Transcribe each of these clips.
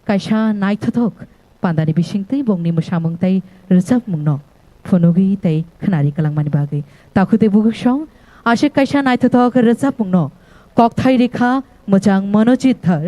kaisa naithothok pandani bisingtei bongni musamungtai rejab mungno phonogi tei khnari kalangmani bagai takhute buguksong ashik kaisa naithothok rejab mungno kokthai rekha mojang monojit dhar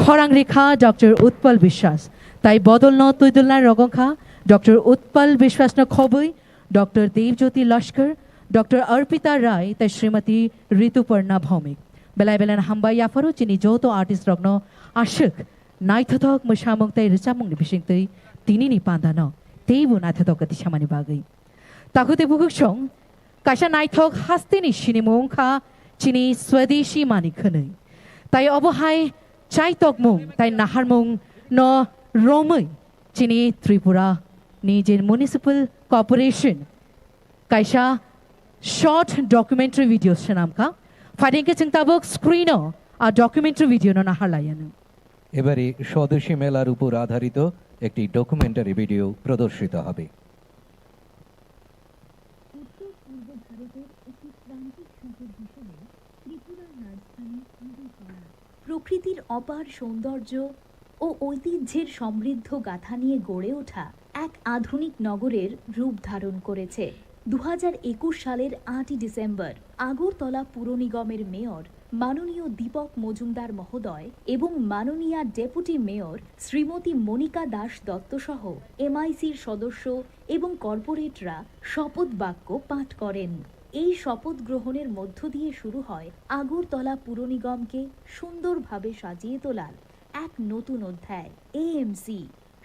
khorang rekha Dr. Utpal Biswas tai bodolno tuidulna rogongkha Dr. Utpal Biswas no khobui Dr. Devjyoti Lashkar Dr. Arpita Rai tai Srimati Rituparna Bhaumik belai belan hamba yafaru chini joto artist rogno ashik naithothok musamungtai rejabmungni bisingtei tinini pandano teibu naithothok gati samani bagai takhute buguksong kaisa naithok hastini sinimungkha chini swadeshi manikhnei tai obohai chaitokmung tai naharmung no romui chini Tripura Nijin Municipal Corporation kaisa short documentary videos shanamka ফাইডিংকে চিন্তাবক স্ক্রিনও আর documentary video না হালায়ান এবারে স্বদেশী মেলার উপর আধারিত একটি documentary video প্রদর্শিত হবে। প্রকৃতির অপার সৌন্দর্য ও ঐতিহ্যের সমৃদ্ধ গাথা নিয়ে গড়ে ওঠা এক আধুনিক নগরের রূপ ধারণ করেছে 2021 সালের 8 ডিসেম্বর আগরতলা পুর নিগমের মেয়র মাননীয় দীপক মজুমদার মহোদয় এবং মাননীয়া ডেপুটি মেয়র শ্রীমতী মনিকা দাস দত্ত সহ এমআইসির সদস্য এবং কর্পোরেটরা শপথ বাক্য পাঠ করেন। এই শপথ গ্রহণের মধ্য দিয়ে শুরু হয় আগরতলা পুর নিগমকে সুন্দরভাবে সাজিয়ে তোলার এক নতুন অধ্যায়। এএমসি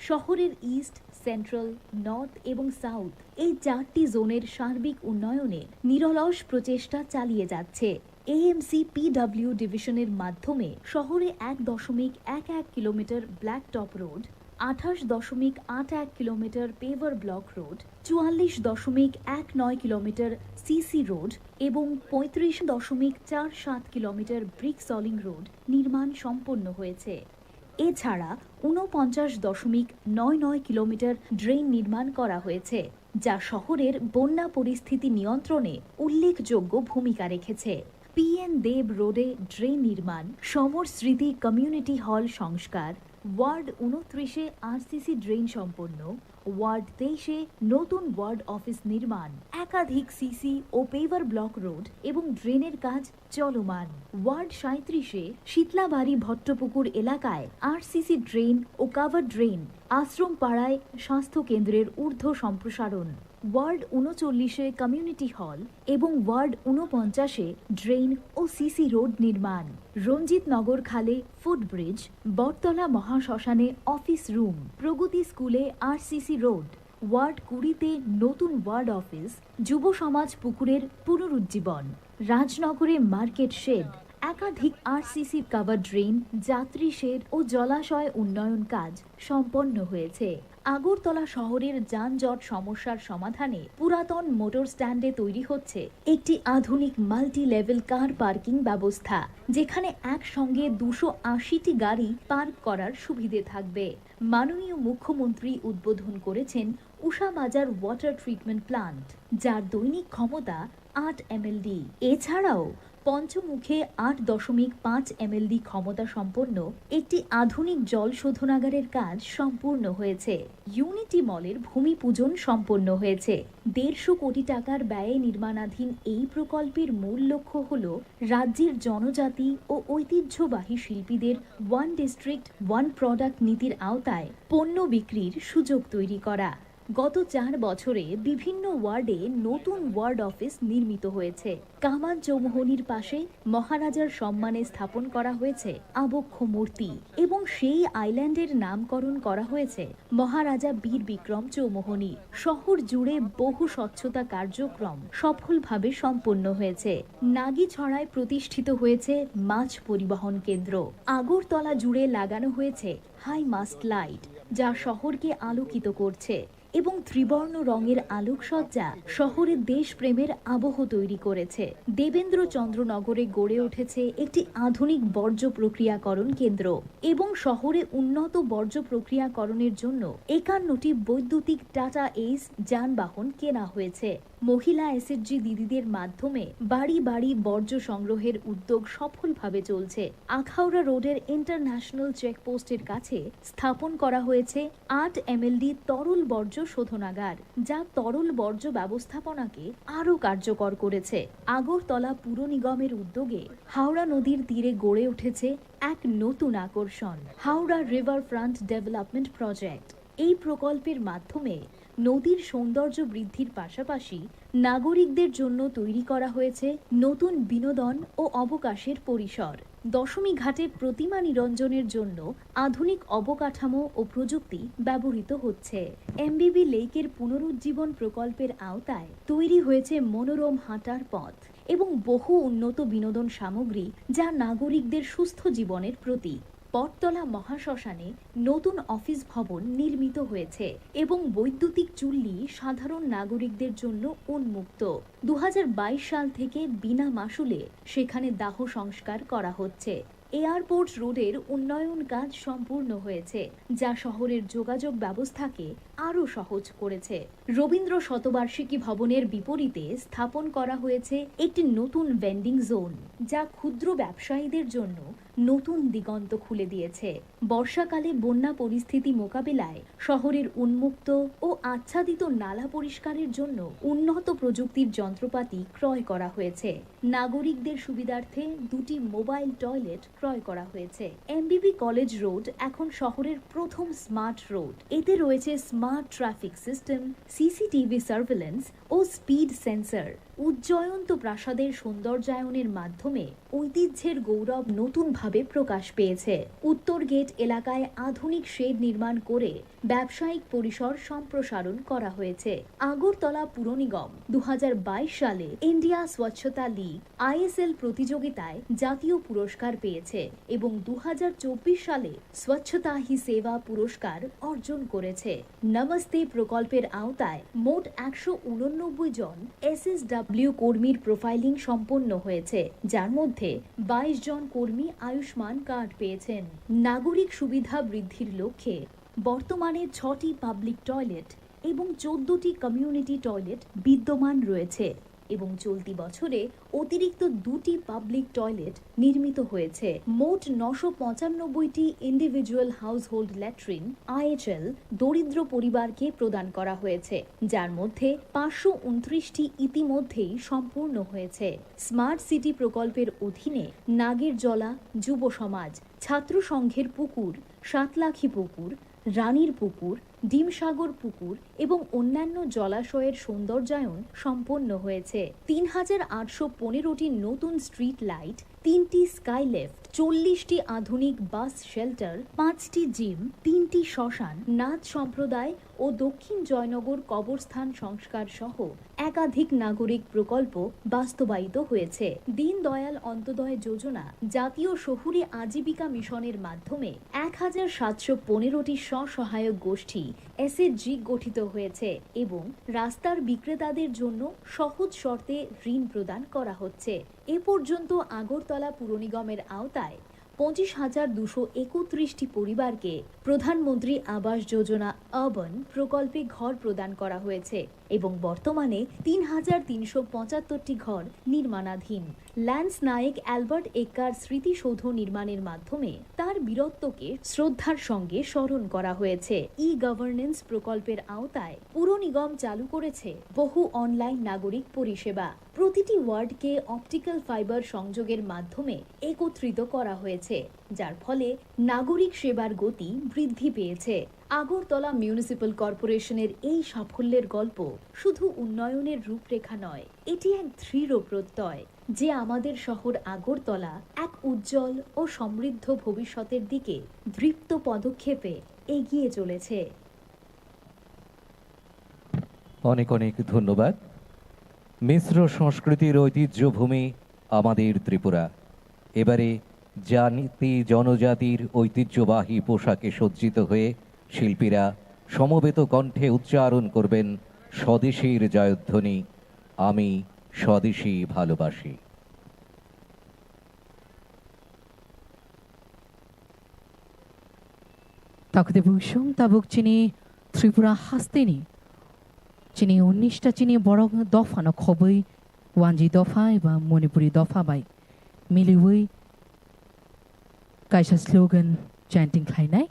শহরের ইস্ট, সেন্ট্রাল, নর্থ এবং সাউথ এই 4টি জোনের সার্বিক উন্নয়নে নিরলস প্রচেষ্টা চালিয়ে যাচ্ছে। এএমসি পিডব্লিউ ডিভিশনের মাধ্যমে শহরে 1.11 kilometre black top road, 28.81 kilometre paver block road, 44.19 kilometre CC road এবং 35.47 কিলোমিটার ব্রিক সলিং রোড নির্মাণ সম্পন্ন হয়েছে। এছাড়া 49.99 কিলোমিটার ড্রেন নির্মাণ করা হয়েছে, যা শহরের বন্যা পরিস্থিতি নিয়ন্ত্রণে উল্লেখযোগ্য ভূমিকা রেখেছে। পিএন দেব রোডে ড্রেন নির্মাণ, সমর স্মৃতি কমিউনিটি হল সংস্কার, ওয়ার্ড 29-এ আরসিসি ড্রেন সম্পন্ন, ওয়ার্ড 23-এ নতুন ওয়ার্ড অফিস নির্মাণ, একাধিক সিসি ও পেভার ব্লক রোড এবং ড্রেনের কাজ চলমান। ওয়ার্ড 37-এ শীতলাবাড়ি ভট্টপুকুর এলাকায় আরসিসি ড্রেন ও কাভার ড্রেন, আশ্রম পাড়ায় স্বাস্থ্য কেন্দ্রের ঊর্ধ্ব সম্প্রসারণ, ওয়ার্ড 39-এ কমিউনিটি হল এবং ওয়ার্ড 49-এ ড্রেন ও সিসি রোড নির্মাণ, রঞ্জিত নগর খালে ফুটব্রিজ, বটতলা মহাশ্মশানে অফিস রুম, প্রগতি স্কুলে আরসিসি রোড, ওয়ার্ড 20-তে নতুন ওয়ার্ড অফিস, যুব সমাজ পুকুরের পুনরুজ্জীবন, রাজনগরে মার্কেট শেড, একাধিক আরসিসি কাভার ড্রেন, যাত্রী শেড ও জলাশয় উন্নয়ন কাজ সম্পন্ন হয়েছে। আগরতলা শহরের যানজট সমস্যার সমাধানে পুরাতন মোটর স্ট্যান্ডে তৈরি হচ্ছে একটি আধুনিক মাল্টি লেভেল কার পার্কিং ব্যবস্থা, যেখানে একসঙ্গে 280টি গাড়ি পার্ক করার সুবিধে থাকবে। মাননীয় মুখ্যমন্ত্রী উদ্বোধন করেছেন উষাবাজার ওয়াটার ট্রিটমেন্ট প্লান্ট, যার দৈনিক ক্ষমতা 8 MLD। এছাড়াও পঞ্চমুখে 8.5 MLD ক্ষমতা সম্পন্ন একটি আধুনিক জল শোধনাগারের কাজ সম্পূর্ণ হয়েছে। ইউনিটি মলের ভূমি পূজন সম্পন্ন হয়েছে। 150 কোটি টাকার ব্যয়ে নির্মাণাধীন এই প্রকল্পের মূল লক্ষ্য হল রাজ্যের জনজাতি ও ঐতিহ্যবাহী শিল্পীদের ওয়ান ডিস্ট্রিক্ট ওয়ান প্রোডাক্ট নীতির আওতায় পণ্য বিক্রির সুযোগ তৈরি করা। গত 4 বছরে বিভিন্ন ওয়ার্ডে নতুন ওয়ার্ড অফিস নির্মিত হয়েছে। কামান চৌমুহনীর পাশে মহারাজার সম্মানে স্থাপন করা হয়েছে আবক্ষ মূর্তি এবং সেই আইল্যান্ডের নামকরণ করা হয়েছে মহারাজা বীর বিক্রম চৌমুহনী। শহর জুড়ে বহু স্বচ্ছতা কার্যক্রম সফলভাবে সম্পন্ন হয়েছে। নাগিছড়ায় প্রতিষ্ঠিত হয়েছে মাছ পরিবহন কেন্দ্র। আগরতলা জুড়ে লাগানো হয়েছে হাই মাস্ট লাইট, যা শহরকে আলোকিত করছে এবং ত্রিবর্ণ রঙের আলোকসজ্জা শহরের দেশপ্রেমের আবহ তৈরি করেছে। দেবেন্দ্রচন্দ্রনগরে গড়ে উঠেছে একটি আধুনিক বর্জ্য প্রক্রিয়াকরণ কেন্দ্র এবং শহরে উন্নত বর্জ্য প্রক্রিয়াকরণের জন্য 51টি বৈদ্যুতিক টাটা এইস যানবাহন কেনা হয়েছে। মহিলা এসএসজি দিদিদের মাধ্যমে বাড়ি বাড়ি বর্জ্য সংগ্রহের উদ্যোগ সফলভাবে চলছে। আখাউড়া রোডের ইন্টারন্যাশনাল চেকপোস্টের কাছে স্থাপন করা হয়েছে 8 MLD তরল বর্জ্য শোধনাগার, যা তরল বর্জ্য ব্যবস্থাপনাকে আরও কার্যকর করেছে। আগরতলা পুর নিগমের উদ্যোগে হাওড়া নদীর তীরে গড়ে উঠেছে এক নতুন আকর্ষণ, Howrah river front development project. এই প্রকল্পের মাধ্যমে নদীর সৌন্দর্য বৃদ্ধির পাশাপাশি নাগরিকদের জন্য তৈরি করা হয়েছে নতুন বিনোদন ও অবকাশের পরিসর। দশমী ঘাটের প্রতিমা নিরঞ্জনের জন্য আধুনিক অবকাঠামো ও প্রযুক্তি ব্যবহৃত হচ্ছে। এমবিবি লেকের পুনরুজ্জীবন প্রকল্পের আওতায় তৈরি হয়েছে মনোরম হাঁটার পথ এবং বহু উন্নত বিনোদন সামগ্রী, যা নাগরিকদের সুস্থ জীবনের প্রতীক। বটতলা মহাশ্মশানে নতুন অফিস ভবন নির্মিত হয়েছে এবং বৈদ্যুতিক চুল্লি সাধারণ নাগরিকদের জন্য উন্মুক্ত। 2022 সাল থেকে বিনা মাশুলে সেখানে দাহ সংস্কার করা হচ্ছে। এয়ারপোর্ট রোডের উন্নয়ন কাজ সম্পূর্ণ হয়েছে, যা শহরের যোগাযোগ ব্যবস্থাকে আরও সহজ করেছে। রবীন্দ্র শতবার্ষিকী ভবনের বিপরীতে স্থাপন করা হয়েছে একটি নতুন ভেন্ডিং জোন, যা ক্ষুদ্র ব্যবসায়ীদের জন্য নতুন দিগন্ত খুলে দিয়েছে। বর্ষাকালে বন্যা পরিস্থিতি মোকাবিলায় শহরের উন্মুক্ত ও আচ্ছাদিত নালা পরিষ্কারের জন্য উন্নত প্রযুক্তির যন্ত্রপাতি ক্রয় করা হয়েছে। নাগরিকদের সুবিধার্থে 2টি মোবাইল টয়লেট ক্রয় করা হয়েছে। এমবিবি কলেজ রোড এখন শহরের প্রথম স্মার্ট রোড। এতে রয়েছে smart traffic system, CCTV surveillance ও স্পিড সেন্সর। উজ্জয়ন্ত প্রাসাদের সৌন্দর্যায়নের মাধ্যমে ঐতিহ্যের গৌরব নতুনভাবে প্রকাশ পেয়েছে। উত্তর গেট এলাকায় আধুনিক শেড নির্মাণ করে ব্যবসায়িক পরিসর সম্প্রসারণ করা হয়েছে। আগরতলা পুর নিগম 2022 সালে ইন্ডিয়া স্বচ্ছতা লীগ ISL প্রতিযোগিতায় জাতীয় পুরস্কার পেয়েছে এবং 2024 সালে স্বচ্ছতা হি সেবা পুরস্কার অর্জন করেছে। নমস্তে প্রকল্পের আওতায় মোট 189 জন SSW কর্মীর প্রোফাইলিং সম্পন্ন হয়েছে, যার মধ্যে 22 জন কর্মী আয়ুষ্মান কার্ড পেয়েছেন। নাগরিক সুবিধা বৃদ্ধির লক্ষ্যে বর্তমানে 6টি পাবলিক টয়লেট এবং 14টি কমিউনিটি টয়লেট বিদ্যমান রয়েছে এবং চলতি বছরে অতিরিক্ত 2টি পাবলিক টয়লেট নির্মিত হয়েছে। মোট 995টি ইন্ডিভিজুয়াল হাউসহোল্ড ল্যাট্রিন IHL দরিদ্র পরিবারকে প্রদান করা হয়েছে, যার মধ্যে 529টি ইতিমধ্যেই সম্পূর্ণ হয়েছে। স্মার্ট সিটি প্রকল্পের অধীনে নাগেরজলা যুব সমাজ, ছাত্র সংঘের পুকুর, সাতলাখি পুকুর, রানীর পুকুর, ডিমসাগর পুকুর এবং অন্যান্য জলাশয়ের সৌন্দর্যায়ন সম্পন্ন হয়েছে। 3815টি নতুন স্ট্রিট লাইট, 3টি স্কাইলেফট, 40টি আধুনিক বাস শেল্টার, 5টি জিম, 3টি শ্মশান, নাথ সম্প্রদায় ও দক্ষিণ জয়নগর কবরস্থান সংস্কার সহ একাধিক নাগরিক প্রকল্প বাস্তবায়িত হয়েছে। দীনদয়াল অন্তোদয় যোজনা জাতীয় শহুরে আজীবিকা মিশনের মাধ্যমে 1715টি স্বসহায়ক গোষ্ঠী SHG গঠিত হয়েছে এবং রাস্তার বিক্রেতাদের জন্য সহজ শর্তে ঋণ প্রদান করা হচ্ছে। এ পর্যন্ত আগরতলা পুর নিগমের আওতায় 25,231টি পরিবারকে প্রধানমন্ত্রী আবাস যোজনা আরবান প্রকল্পে ঘর প্রদান করা হয়েছে এবং বর্তমানে 3,375টি ঘর নির্মাণাধীন। ল্যান্স নায়েক অ্যালবার্ট এক্কার স্মৃতিসৌধ নির্মাণের মাধ্যমে তার বীরত্বকে শ্রদ্ধার সঙ্গে স্মরণ করা হয়েছে। গভর্নেন্স প্রকল্পের আওতায় পুর নিগম চালু করেছে বহু অনলাইন নাগরিক পরিষেবা। প্রতিটি ওয়ার্ডকে অপটিক্যাল ফাইবার সংযোগের মাধ্যমে একত্রিত করা হয়েছে, যার ফলে নাগরিক সেবার গতি বৃদ্ধি পেয়েছে। আগরতলা মিউনিসিপ্যাল কর্পোরেশনের এই সাফল্যের গল্প শুধু উন্নয়নের রূপরেখা নয়, এটি এক দৃঢ় প্রত্যয় যে আমাদের শহর আগরতলা এক উজ্জ্বল ও সমৃদ্ধ ভবিষ্যতের দিকে দৃপ্ত পদক্ষেপে এগিয়ে চলেছে। অনেক অনেক ধন্যবাদ। মিশ্র সংস্কৃতির ঐতিহ্যভূমি আমাদের ত্রিপুরা। এবারে জাতি জনজাতির ঐতিহ্যবাহী পোশাকে সজ্জিত হয়ে শিল্পীরা সমবেত কণ্ঠে উচ্চারণ করবেন স্বদেশীর জয়ধ্বনি, আমি স্বদেশী ভালোবাসি। তাকতে বুসুম তাবুক চিনি ত্রিপুরা হাস্তিনি চিনি 19টা চিনি বড় দফা ন খবই ওয়ানজি দফা এবং মণিপুরি দফা বাই মিলিউই কাইসা স্লোগান চ্যান্টিং খাইনাই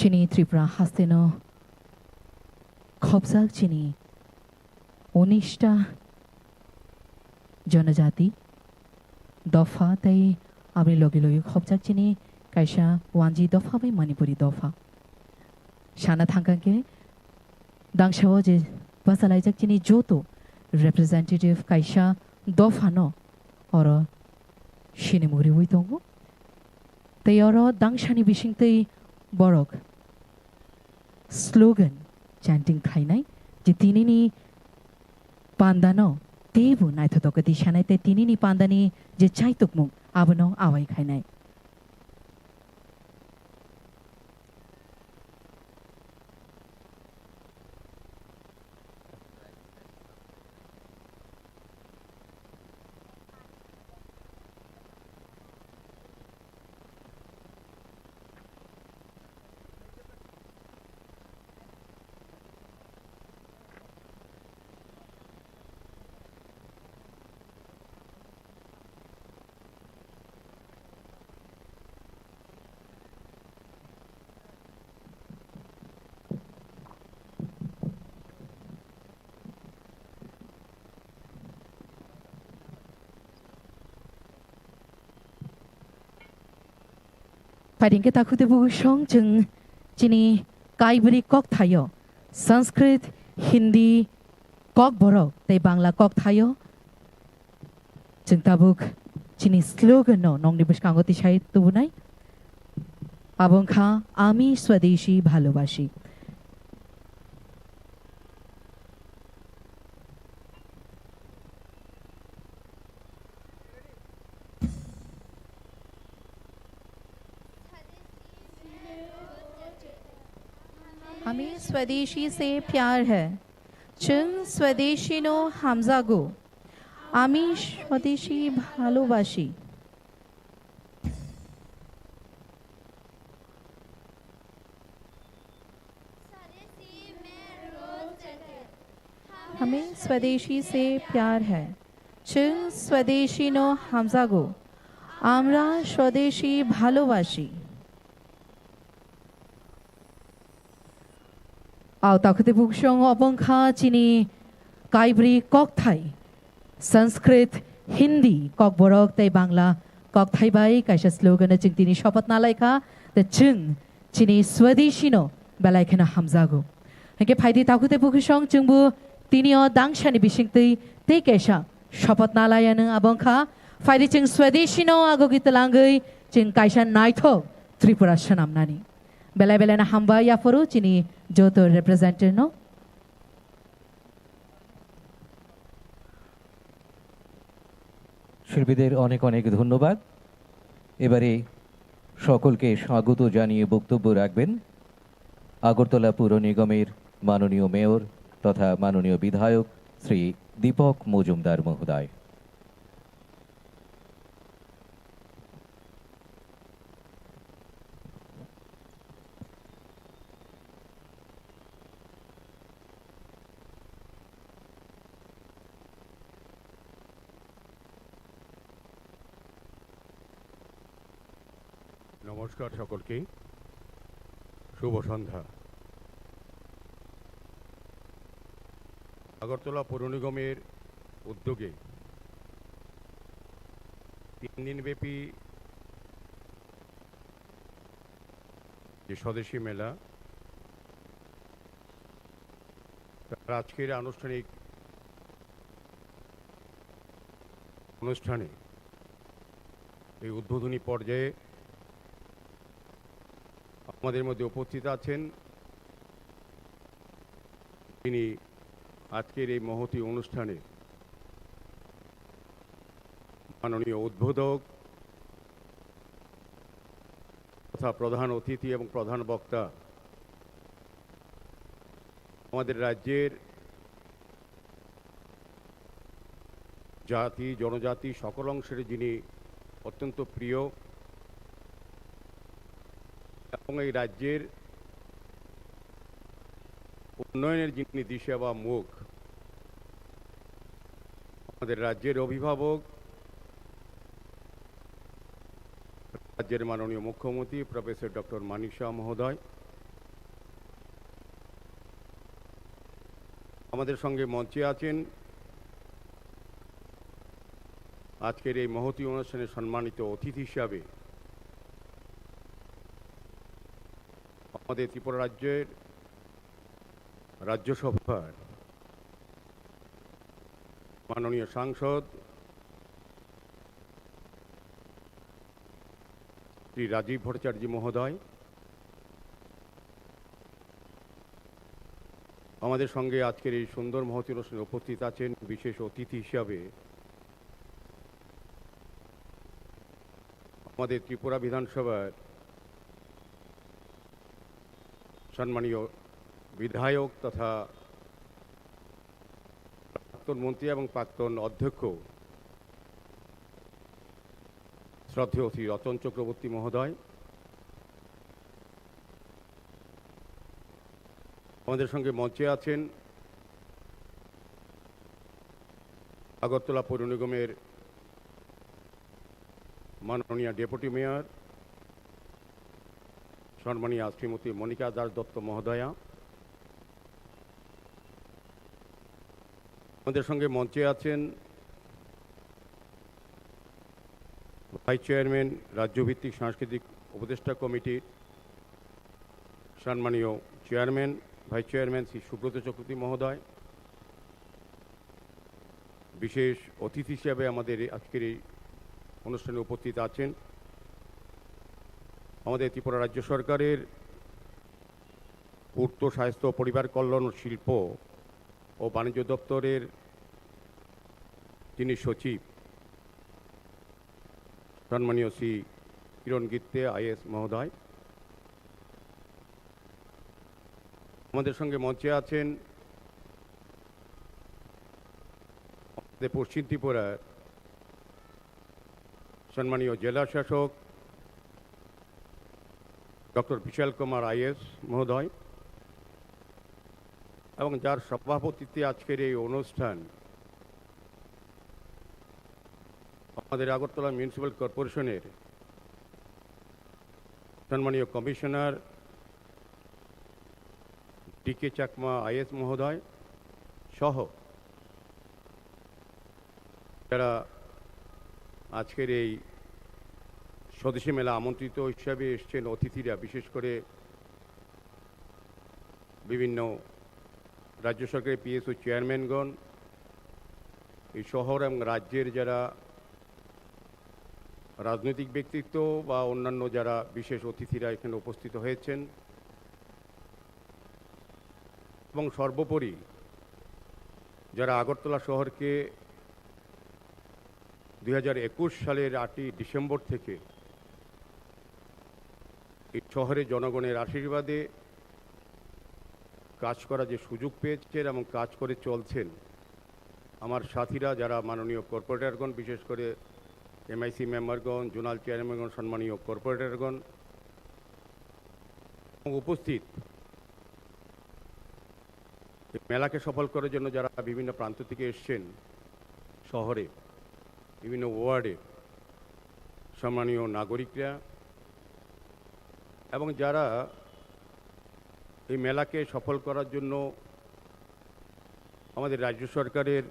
চিনি ত্রিপুরা হাস্তেন খবজাক চিনি 19টা জনজাতি দফা তাই আমি লগে লগে খবজাক চিনি কাইসা ওয়ানজি দফা বাই মণিপুরি দফা সানা থাঙ্কাকে দাংশাও যে বাসালাইজাক চিনি যত রিপ্রেজেন্টেটিভ কাইসা দফা ন অর সিনেমুরি উই দङ তাই অর দাংশানি বিसिंतै বরক স্লোগান চ্যান্টিং খাইনাই যে তিনিনি পান্দানো তেবু নাইথতক দিশানাই তে তিনিনি পান্দানি যে চাইতুকমুক আবনো আওয়াই খাইনাই फाइरिंके ताखुते बुगुसं जों चिनी काइबरी कक थायो संस्कृत हिंदी कक बरक तै बांग्ला कक थायो जों ताबुक चिनी स्लोगन नो नंगनि बसकांगति साइ तुबुनाय आबंखा आमी स्वदेशी भालोबासी हमें स्वदेशी से प्यार है चुन स्वदेशी नो हमजागो आमी स्वदेशी भालोबासी हमें स्वदेशी से प्यार है चुन स्वदेशी नो हमजागो आमरा स्वदेशी भालोबासी आओ ताखुते बुगसं अबंखा चिनी काइब्री कक थाई संस्कृत हिंदी कक बरक तै बांग्ला कक थाई बाई काइसा स्लोगन चिं तिनी शपथ नालायखा द चिं चिनी स्वदेशी नो बेलायखना हमजागो हके फाइदि ताखुते बुगसं चिंबु तिनी अ दांगशानि बिसिंतै ते कैसा शपथ नालायन अबंखा फाइदि चिं स्वदेशी नो आगो गितलांगै चिं काइसा नाइथो त्रिपुरा सनामनानि बेलाय बेलायना हामबा याफरो चिनी যত রিপ্রেজেন্টেটিভ নো শিল্পীদের অনেক অনেক ধন্যবাদ। এবারে সকলকে স্বাগত জানিয়ে বক্তব্য রাখবেন আগরতলা পুর নিগমের মাননীয় মেয়র তথা মাননীয় বিধায়ক শ্রী দীপক মজুমদার মহোদয়। নমস্কার সকলকে, শুভ সন্ধ্যা। আগরতলা পৌর নিগমের উদ্যোগে 3 দিনব্যাপী যে স্বদেশী মেলা, তার আজকের আনুষ্ঠানিক অনুষ্ঠানে এই উদ্বোধনী পর্যায়ে আমাদের মধ্যে উপস্থিত আছেন তিনি আজকের এই মহতী অনুষ্ঠানে মাননীয় উদ্বোধক তথা প্রধান অতিথি এবং প্রধান বক্তা, আমাদের রাজ্যের জাতি জনজাতি সকল অংশের যিনি অত্যন্ত প্রিয় এবং এই রাজ্যের উন্নয়নের যিনি দিশা বা মুখ, আমাদের রাজ্যের অভিভাবক রাজ্যের মাননীয় মুখ্যমন্ত্রী প্রফেসর ডক্টর মানিক শাহ মহোদয়, আমাদের সঙ্গে মঞ্চে আছেন আজকের এই মহতী অনুষ্ঠানে সম্মানিত অতিথি হিসাবে আমাদের ত্রিপুরা রাজ্যের রাজ্যসভার মাননীয় সাংসদ শ্রী রাজীব ভট্টাচার্য মহোদয়, আমাদের সঙ্গে আজকের এই সুন্দর মহতী অনুষ্ঠানে উপস্থিত আছেন বিশেষ অতিথি হিসাবে আমাদের ত্রিপুরা বিধানসভার সম্মানীয় বিধায়ক তথা প্রাক্তন মন্ত্রী এবং প্রাক্তন অধ্যক্ষ শ্রদ্ধেয় শ্রী রতন চক্রবর্তী মহোদয়, আমাদের সঙ্গে মঞ্চে আছেন আগরতলা পৌর নিগমের মাননীয় ডেপুটি মেয়র সম্মানীয় শ্রীমতী মনিকা দাস দত্ত মহোদয়া, আমাদের সঙ্গে মঞ্চে আছেন ভাইস চেয়ারম্যান রাজ্যভিত্তিক সাংস্কৃতিক উপদেষ্টা কমিটির সম্মানীয় chairman vice chairman Shri Subrata Chakraborty মহোদয়, বিশেষ অতিথি হিসাবে আমাদের আজকের এই অনুষ্ঠানে উপস্থিত আছেন আমাদের ত্রিপুরা রাজ্য সরকারের পূর্ত স্বাস্থ্য পরিবার কল্যাণ শিল্প ও বাণিজ্য দপ্তরের যিনি সচিব সম্মানীয় শ্রী কিরণ গিত্তে আইএস মহোদয়, আমাদের সঙ্গে মঞ্চে আছেন আমাদের পশ্চিম ত্রিপুরার সম্মানীয় জেলা শাসক ডক্টর বিশাল কুমার আইএস মহোদয় এবং যার সভাপতিত্বে আজকের এই অনুষ্ঠান আমাদের আগরতলা মিউনিসিপ্যাল কর্পোরেশনের সম্মানীয় কমিশনার ডিকে চাকমা আইএস মহোদয় সহ যারা আজকের এই স্বদেশী মেলা আমন্ত্রিত হিসাবে এসছেন অতিথিরা, বিশেষ করে বিভিন্ন রাজ্য সরকারের পিএসও চেয়ারম্যানগণ, এই শহর এবং রাজ্যের যারা রাজনৈতিক ব্যক্তিত্ব বা অন্যান্য যারা বিশেষ অতিথিরা এখানে উপস্থিত হয়েছেন, এবং সর্বোপরি যারা আগরতলা শহরকে 2021 সালের 8ই ডিসেম্বর থেকে এই শহরে জনগণের আশীর্বাদে কাজ করা যে সুযোগ পেয়েছেন এবং কাজ করে চলছেন, আমার সাথীরা যারা মাননীয় কর্পোরেটরগণ, বিশেষ করে এমআইসি মেম্বারগণ, জোনাল চেয়ারম্যানগণ, সম্মানীয় কর্পোরেটরগণ এবং উপস্থিত মেলাকে সফল করার জন্য যারা বিভিন্ন প্রান্ত থেকে এসছেন শহরে, বিভিন্ন ওয়ার্ডে সম্মানীয় নাগরিকরা এবং যারা এই মেলাকে সফল করার জন্য আমাদের রাজ্য সরকারের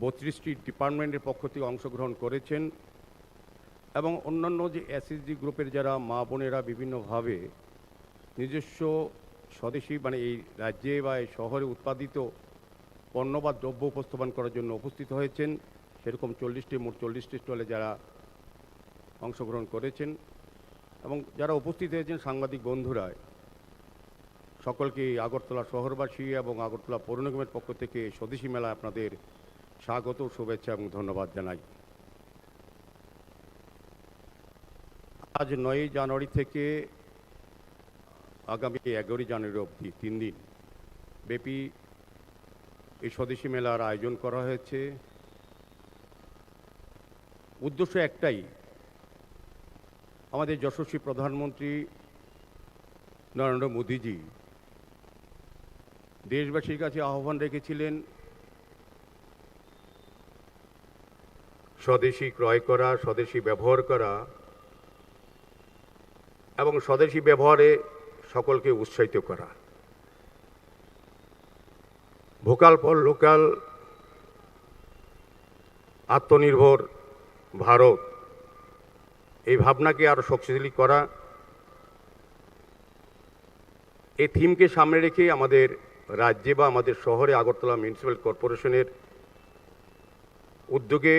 32টি ডিপার্টমেন্টের পক্ষ থেকে অংশগ্রহণ করেছেন এবং অন্যান্য যে এসএসজি গ্রুপের যারা মা বোনেরা বিভিন্নভাবে নিজস্ব স্বদেশী মানে এই রাজ্যে বা এই শহরে উৎপাদিত পণ্য বা দ্রব্য উপস্থাপন করার জন্য উপস্থিত হয়েছেন, সেরকম মোট 40টি স্টলে যারা অংশগ্রহণ করেছেন এবং যারা উপস্থিত হয়েছেন সাংবাদিক বন্ধুরা, সকলকে আগরতলা শহরবাসী এবং আগরতলা পৌর নিগমের পক্ষ থেকে স্বদেশী মেলায় আপনাদের স্বাগত, শুভেচ্ছা এবং ধন্যবাদ জানাই। আজ 9 জানুয়ারি থেকে আগামী 11 জানুয়ারি অবধি 3 দিন ব্যাপী এই স্বদেশী মেলার আয়োজন করা হয়েছে। উদ্দেশ্য একটাই, আমাদের যশস্বী প্রধানমন্ত্রী নরেন্দ্র মোদীজি দেশবাসীর কাছে আহ্বান রেখেছিলেন স্বদেশী ক্রয় করা, স্বদেশী ব্যবহার করা এবং স্বদেশী ব্যবহারে সকলকে উৎসাহিত করা। ভোকাল ফর লোকাল, আত্মনির্ভর ভারত, এই ভাবনাকে আরও শক্তিশালী করা, এই থিমকে সামনে রেখে আমাদের রাজ্যে বা আমাদের শহরে আগরতলা মিউনিসিপ্যাল কর্পোরেশনের উদ্যোগে,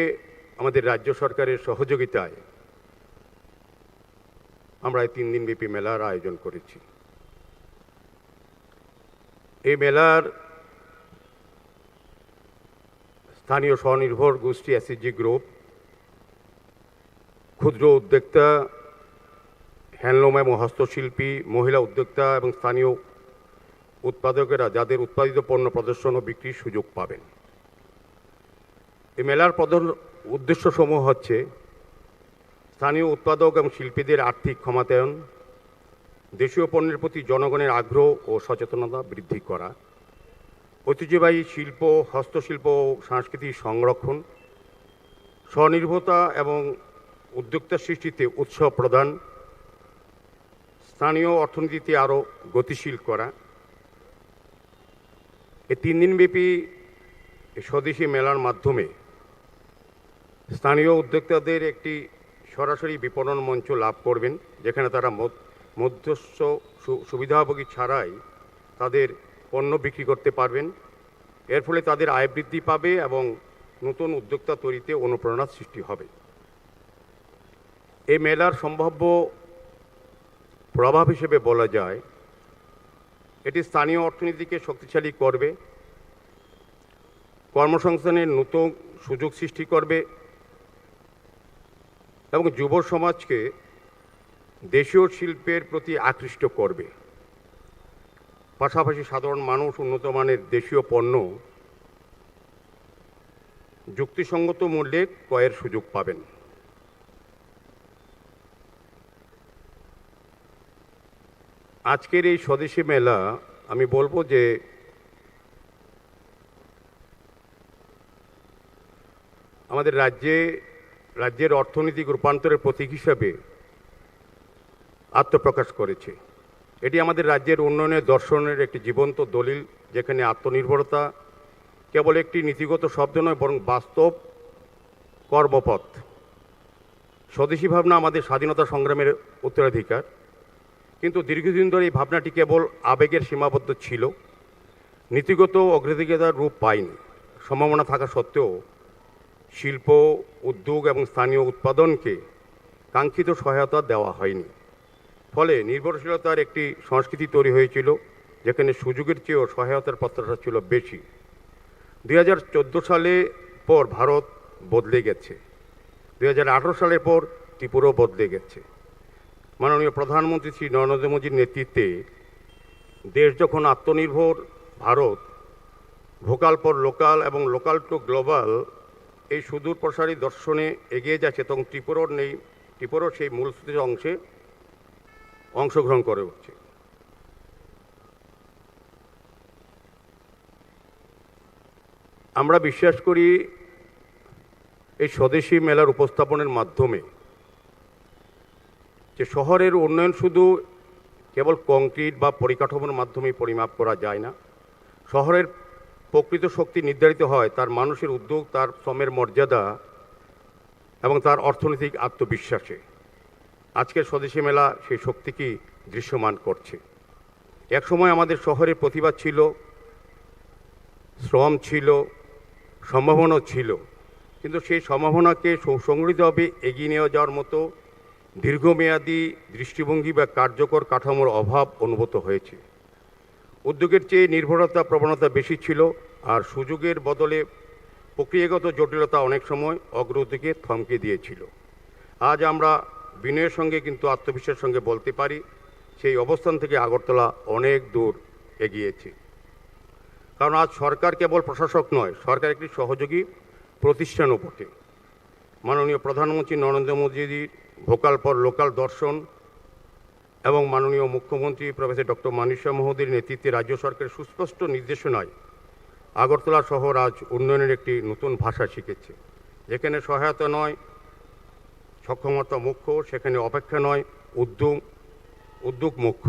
আমাদের রাজ্য সরকারের সহযোগিতায় আমরা এই 3 দিনব্যাপী মেলার আয়োজন করেছি। এই মেলার স্থানীয় স্বনির্ভর গোষ্ঠী এসএসজি গ্রুপ, ক্ষুদ্র উদ্যোক্তা, হ্যান্ডলুম এবং হস্তশিল্পী, মহিলা উদ্যোক্তা এবং স্থানীয় উৎপাদকেরা যাদের উৎপাদিত পণ্য প্রদর্শন ও বিক্রির সুযোগ পাবেন। এই মেলার প্রধান উদ্দেশ্যসমূহ হচ্ছে স্থানীয় উৎপাদক এবং শিল্পীদের আর্থিক ক্ষমতায়ন, দেশীয় পণ্যের প্রতি জনগণের আগ্রহ ও সচেতনতা বৃদ্ধি করা, ঐতিহ্যবাহী শিল্প, হস্তশিল্প ও সংস্কৃতি সংরক্ষণ, স্বনির্ভরতা এবং উদ্যোক্তা সৃষ্টিতে উৎসাহ প্রদান, স্থানীয় অর্থনীতিতে আরও গতিশীল করা। এই 3 দিনব্যাপী স্বদেশী মেলার মাধ্যমে স্থানীয় উদ্যোক্তাদের একটি সরাসরি বিপণন মঞ্চ লাভ করবেন, যেখানে তারা মধ্যস্থ সুবিধাভোগী ছাড়াই তাদের পণ্য বিক্রি করতে পারবেন। এর ফলে তাদের আয় বৃদ্ধি পাবে এবং নতুন উদ্যোক্তা তৈরিতে অনুপ্রেরণার সৃষ্টি হবে। এই মেলার সম্ভাব্য প্রভাব হিসেবে বলা যায়, এটি স্থানীয় অর্থনীতিকে শক্তিশালী করবে, কর্মসংস্থানের নতুন সুযোগ সৃষ্টি করবে এবং যুব সমাজকে দেশীয় শিল্পের প্রতি আকৃষ্ট করবে। পাশাপাশি সাধারণ মানুষ উন্নত মানের দেশীয় পণ্য যুক্তিসঙ্গত মূল্যে ক্রয়ের সুযোগ পাবেন। আজকের এই স্বদেশী মেলা, আমি বলবো যে আমাদের রাজ্যের অর্থনৈতিক রূপান্তরের প্রতীক হিসাবে আত্মপ্রকাশ করেছে। এটি আমাদের রাজ্যের উন্নয়নের দর্শনের একটি জীবন্ত দলিল, যেখানে আত্মনির্ভরতা কেবল একটি নীতিগত শব্দ নয়, বরং বাস্তব কর্মপথ। স্বদেশী ভাবনা আমাদের স্বাধীনতা সংগ্রামের উত্তরাধিকার, কিন্তু দীর্ঘদিন ধরে এই ভাবনাটি কেবল আবেগের সীমাবদ্ধ ছিল, নীতিগত অগ্রাধিকার রূপ পায়নি। সম্ভাবনা থাকা সত্ত্বেও শিল্প, উদ্যোগ এবং স্থানীয় উৎপাদনকে কাঙ্ক্ষিত সহায়তা দেওয়া হয়নি। ফলে নির্ভরশীলতার একটি সংস্কৃতি তৈরি হয়েছিল, যেখানে সুযোগের চেয়েও সহায়তার প্রত্যাশা ছিল বেশি। 2014 সালে পর ভারত বদলে গেছে, 2018 সালের পর ত্রিপুরাও বদলে গেছে। মাননীয় প্রধানমন্ত্রী শ্রী নরেন্দ্র মোদীর নেতৃত্বে দেশ যখন আত্মনির্ভর ভারত, ভোকাল ফর লোকাল এবং লোকাল টু গ্লোবাল এই সুদূর প্রসারী দর্শনে এগিয়ে যাচ্ছে, তখন ত্রিপুরার সেই মূলস্রোতের অংশে অংশগ্রহণ করে উঠছে। আমরা বিশ্বাস করি এই স্বদেশী মেলার উপস্থাপনের মাধ্যমে যে শহরের উন্নয়ন শুধু কেবল কংক্রিট বা পরিকাঠামোর মাধ্যমে পরিমাপ করা যায় না। শহরের প্রকৃত শক্তি নির্ধারিত হয় তার মানুষের উদ্যোগ, তার শ্রমের মর্যাদা এবং তার অর্থনৈতিক আত্মবিশ্বাসে। আজকের স্বদেশী মেলা সেই শক্তিকে দৃশ্যমান করছে। একসময় আমাদের শহরের প্রতিভা ছিল, শ্রম ছিল, সম্ভাবনা ছিল, কিন্তু সেই সম্ভাবনাকে সংগঠিতভাবে এগিয়ে নিয়ে যাওয়ার মতো দীর্ঘমেয়াদী দৃষ্টিভঙ্গি বা কার্যকর কাঠামোর অভাব অনুভূত হয়েছে। উদ্যোগের চেয়ে নির্ভরতা প্রবণতা বেশি ছিল, আর সুযোগের বদলে প্রক্রিয়াগত জটিলতা অনেক সময় অগ্রগতিকে থমকে দিয়েছিল। আজ আমরা বিনয়ের সঙ্গে কিন্তু আত্মবিশ্বাসের সঙ্গে বলতে পারি, সেই অবস্থান থেকে আগরতলা অনেক দূর এগিয়েছে। কারণ আজ সরকার কেবল প্রশাসক নয়, সরকার একটি সহযোগী প্রতিষ্ঠানও বটে। মাননীয় প্রধানমন্ত্রী নরেন্দ্র মোদীর ভোকাল ফর লোকাল দর্শন এবং মাননীয় মুখ্যমন্ত্রী প্রফেসর ডক্টর মানিক সাহা মহোদয়ের নেতৃত্বে রাজ্য সরকারের সুস্পষ্ট নির্দেশনায় আগরতলা শহর আজ উন্নয়নের একটি নতুন ভাষা শিখেছে। যেখানে সহায়তা নয় সক্ষমতা মুখ্য, সেখানে অপেক্ষা নয় উদ্যোগ মুখ্য।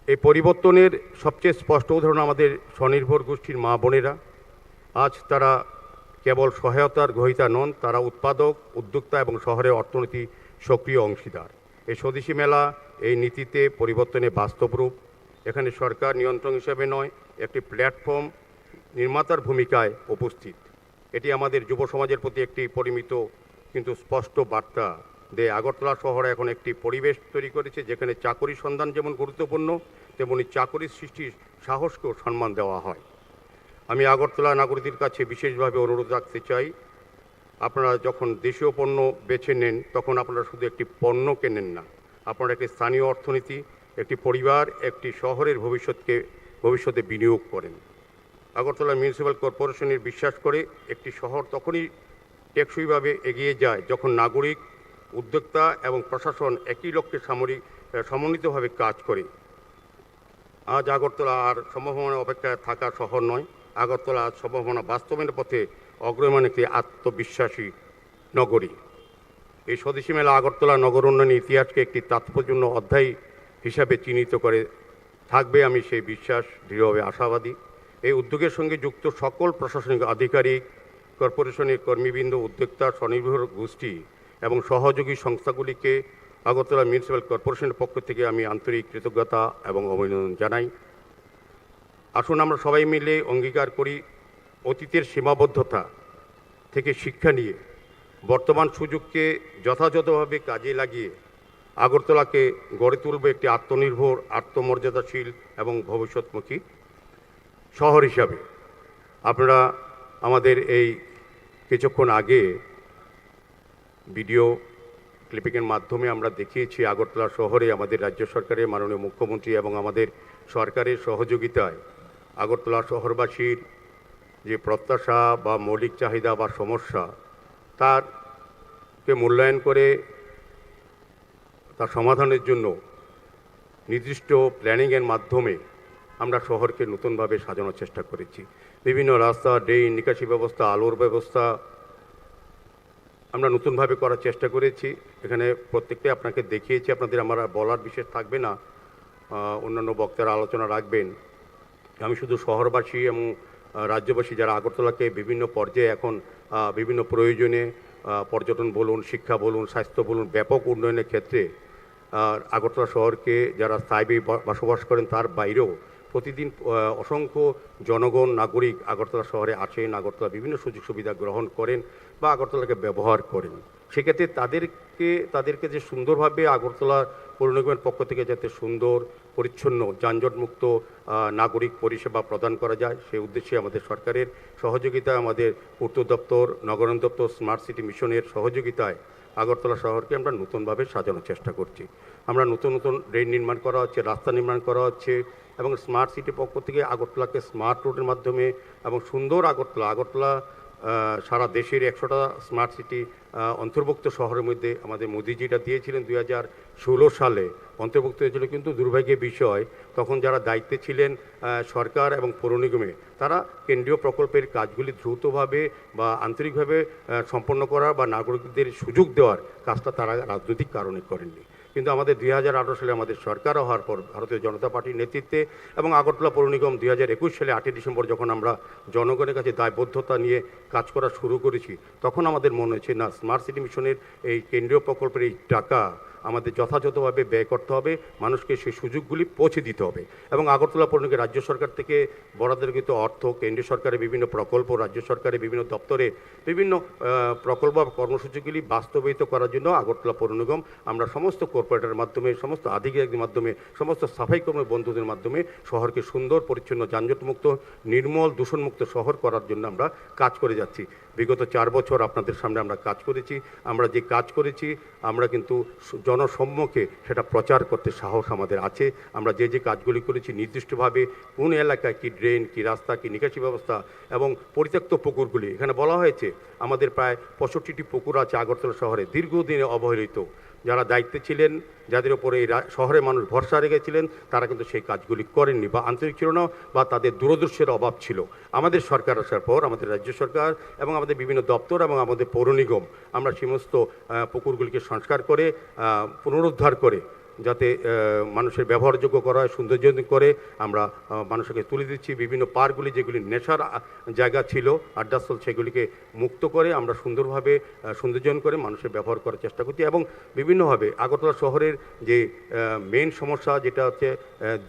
এই পরিবর্তনের সবচেয়ে স্পষ্ট উদাহরণ আমাদের স্বনির্ভর গোষ্ঠীর মা বোনেরা। আজ তারা কেবল সহায়তার গ্রহীতা নন, তারা উৎপাদক, উদ্যোক্তা এবং শহরের অর্থনীতি সক্রিয় অংশীদার। এই স্বদেশী মেলা এই নীতিতে পরিবর্তনে বাস্তব রূপ। এখানে সরকার নিয়ন্ত্রণ হিসেবে নয়, একটি প্ল্যাটফর্ম নির্মাতার ভূমিকায় উপস্থিত। এটি আমাদের যুব সমাজের প্রতি একটি পরিমিত কিন্তু স্পষ্ট বার্তা দেয়। আগরতলা শহরে এখন একটি পরিবেশ তৈরি করেছে যেখানে চাকরির সন্ধান যেমন গুরুত্বপূর্ণ, তেমনি চাকরির সৃষ্টির সাহসকেও সম্মান দেওয়া হয়। আমি আগরতলা নাগরিকদের কাছে বিশেষভাবে অনুরোধ রাখতে চাই, আপনারা যখন দেশীয় পণ্য বেছে নেন তখন আপনারা শুধু একটি পণ্য কেনেন না, আপনারা একটি স্থানীয় অর্থনীতি, একটি পরিবার, একটি শহরের ভবিষ্যতে বিনিয়োগ করেন। আগরতলা মিউনিসিপ্যাল কর্পোরেশনের বিশ্বাস করে একটি শহর তখনই টেকসইভাবে এগিয়ে যায় যখন নাগরিক, উদ্যোক্তা এবং প্রশাসন একই লক্ষ্যে সমন্বিতভাবে কাজ করে। আজ আগরতলা আর সম্ভাবনা অপেক্ষায় থাকা শহর নয়, আগরতলা আজ সম্ভাবনা বাস্তবায়নের পথে অগ্রগমন একটি আত্মবিশ্বাসী নগরী। এই স্বদেশী মেলা আগরতলা নগর উন্নয়নের ইতিহাসকে একটি তাৎপর্যপূর্ণ অধ্যায় হিসাবে চিহ্নিত করে থাকবে, আমি সেই বিশ্বাস দৃঢ়ভাবে আশাবাদী। এই উদ্যোগের সঙ্গে যুক্ত সকল প্রশাসনিক আধিকারিক, কর্পোরেশনের কর্মীবৃন্দ, উদ্যোক্তা, স্বনির্ভর গোষ্ঠী এবং সহযোগী সংস্থাগুলিকে আগরতলা মিউনিসিপ্যাল কর্পোরেশনের পক্ষ থেকে আমি আন্তরিক কৃতজ্ঞতা এবং অভিনন্দন জানাই। আসুন আমরা সবাই মিলে অঙ্গীকার করি, অতীতের সীমাবদ্ধতা থেকে শিক্ষা নিয়ে বর্তমান সুযোগকে যথাযথভাবে কাজে লাগিয়ে আগরতলাকে গড়ে তুলব একটি আত্মনির্ভর, আত্মমর্যাদাশীল এবং ভবিষ্যৎমুখী শহর হিসাবে। আপনারা আমাদের এই কিছুক্ষণ আগে ভিডিও ক্লিপিংয়ের মাধ্যমে আমরা দেখিয়েছি আগরতলা শহরে আমাদের রাজ্য সরকারের মাননীয় মুখ্যমন্ত্রী এবং আমাদের সরকারের সহযোগিতায় আগরতলা শহরবাসীর যে প্রত্যাশা বা মৌলিক চাহিদা বা সমস্যা তারকে মূল্যায়ন করে তার সমাধানের জন্য নির্দিষ্ট প্ল্যানিংয়ের মাধ্যমে আমরা শহরকে নতুনভাবে সাজানোর চেষ্টা করেছি। বিভিন্ন রাস্তা, ড্রেন, নিকাশি ব্যবস্থা, আলোর ব্যবস্থা আমরা নতুনভাবে করার চেষ্টা করেছি। এখানে প্রত্যেকটাই আপনাকে দেখিয়েছি, আপনাদের আমার বলার বিশেষ থাকবে না, অন্যান্য বক্তারা আলোচনা রাখবেন। আমি শুধু শহরবাসী এবং রাজ্যবাসী যারা আগরতলাকে বিভিন্ন পর্যায়ে এখন বিভিন্ন প্রয়োজনে পর্যটন বলুন, শিক্ষা বলুন, স্বাস্থ্য বলুন, ব্যাপক উন্নয়নের ক্ষেত্রে আগরতলা শহরকে যারা স্থায়ী বসবাস করেন তার বাইরেও প্রতিদিন অসংখ্য জনগণ, নাগরিক আগরতলা শহরে আসেন, আগরতলা বিভিন্ন সুযোগ সুবিধা গ্রহণ করেন বা আগরতলাকে ব্যবহার করেন। সেক্ষেত্রে তাদেরকে যে সুন্দরভাবে আগরতলা পৌর নিগমের পক্ষ থেকে যাতে সুন্দর, পরিচ্ছন্ন, যানজটমুক্ত নাগরিক পরিষেবা প্রদান করা যায় সেই উদ্দেশ্যে আমাদের সরকারের সহযোগিতায়, আমাদের পূর্ত দপ্তর, নগরায়ণ দপ্তর, স্মার্ট সিটি মিশনের সহযোগিতায় আগরতলা শহরকে আমরা নতুনভাবে সাজানোর চেষ্টা করছি। আমরা নতুন ড্রেন নির্মাণ করা হচ্ছে, রাস্তা নির্মাণ করা হচ্ছে এবং স্মার্ট সিটির পক্ষ থেকে আগরতলাকে স্মার্ট রোডের মাধ্যমে এবং সুন্দর আগরতলা সারা দেশের 100টা স্মার্ট সিটি অন্তর্ভুক্ত শহরের মধ্যে আমাদের মোদিজিটা দিয়েছিলেন 2016 সালে অন্তর্ভুক্ত হয়েছিল। কিন্তু দুর্ভাগ্যের বিষয়, তখন যারা দায়িত্বে ছিলেন সরকার এবং পৌর নিগমে, তারা কেন্দ্রীয় প্রকল্পের কাজগুলি দ্রুতভাবে বা আন্তরিকভাবে সম্পন্ন করার বা নাগরিকদের সুযোগ দেওয়ার কাজটা তারা রাজনৈতিক কারণে করেননি। কিন্তু আমাদের 2018 সালে আমাদের সরকার হওয়ার পর ভারতীয় জনতা পার্টির নেতৃত্বে এবং আগরতলা পৌর নিগম 2021 সালে 8 ডিসেম্বর যখন আমরা জনগণের কাছে দায়বদ্ধতা নিয়ে কাজ করা শুরু করেছি, তখন আমাদের মনে হয়েছে না, স্মার্ট সিটি মিশনের এই কেন্দ্রীয় প্রকল্পের এই টাকা আমাদের যথাযথভাবে ব্যয় করতে হবে, মানুষকে সেই সুযোগগুলি পৌঁছে দিতে হবে। এবং আগরতলা পৌর নিগমে রাজ্য সরকার থেকে বরাদ্দকৃত অর্থ, কেন্দ্রীয় সরকারের বিভিন্ন প্রকল্প, রাজ্য সরকারের বিভিন্ন দপ্তরে বিভিন্ন প্রকল্প বা কর্মসূচিগুলি বাস্তবায়িত করার জন্য আগরতলা পৌর নিগম আমরা সমস্ত কর্পোরেটরের মাধ্যমে, সমস্ত আধিকারিকদের মাধ্যমে, সমস্ত সাফাই কর্মী বন্ধুদের মাধ্যমে শহরকে সুন্দর, পরিচ্ছন্ন, যানজটমুক্ত, নির্মল, দূষণমুক্ত শহর করার জন্য আমরা কাজ করে যাচ্ছি। বিগত 4 বছর আপনাদের সামনে আমরা কাজ করেছি। আমরা যে কাজ করেছি আমরা কিন্তু জনসম্মুখে সেটা প্রচার করতে সাহস আমাদের আছে। আমরা যে কাজগুলি করেছি নির্দিষ্টভাবে কোন এলাকায় কী ড্রেন, কী রাস্তা, কী নিকাশি ব্যবস্থা এবং পরিত্যক্ত পুকুরগুলি, এখানে বলা হয়েছে আমাদের প্রায় 65টি পুকুর আছে আগরতলা শহরে, দীর্ঘদিনে অবহেলিত। যারা দায়িত্বে ছিলেন, যাদের ওপরে এই শহরে মানুষ ভরসা রেখেছিলেন, তারা কিন্তু সেই কাজগুলি করেননি বা আন্তরিক ছিল না, বা তাদের দূরদর্শের অভাব ছিল। আমাদের সরকার আসার পর আমাদের রাজ্য সরকার এবং আমাদের বিভিন্ন দপ্তর এবং আমাদের পৌর নিগম আমরা সমস্ত পুকুরগুলিকে সংস্কার করে পুনরুদ্ধার করে যাতে মানুষের ব্যবহারযোগ্য করা হয়, সৌন্দর্য করে আমরা মানুষকে তুলে দিচ্ছি। বিভিন্ন পার্কগুলি যেগুলি নেশার জায়গা ছিল, আড্ডাস্থল, সেগুলিকে মুক্ত করে আমরা সুন্দরভাবে সৌন্দর্যায়ন করে মানুষের ব্যবহার করার চেষ্টা করছি। এবং বিভিন্নভাবে আগরতলা শহরের যে মেন সমস্যা যেটা হচ্ছে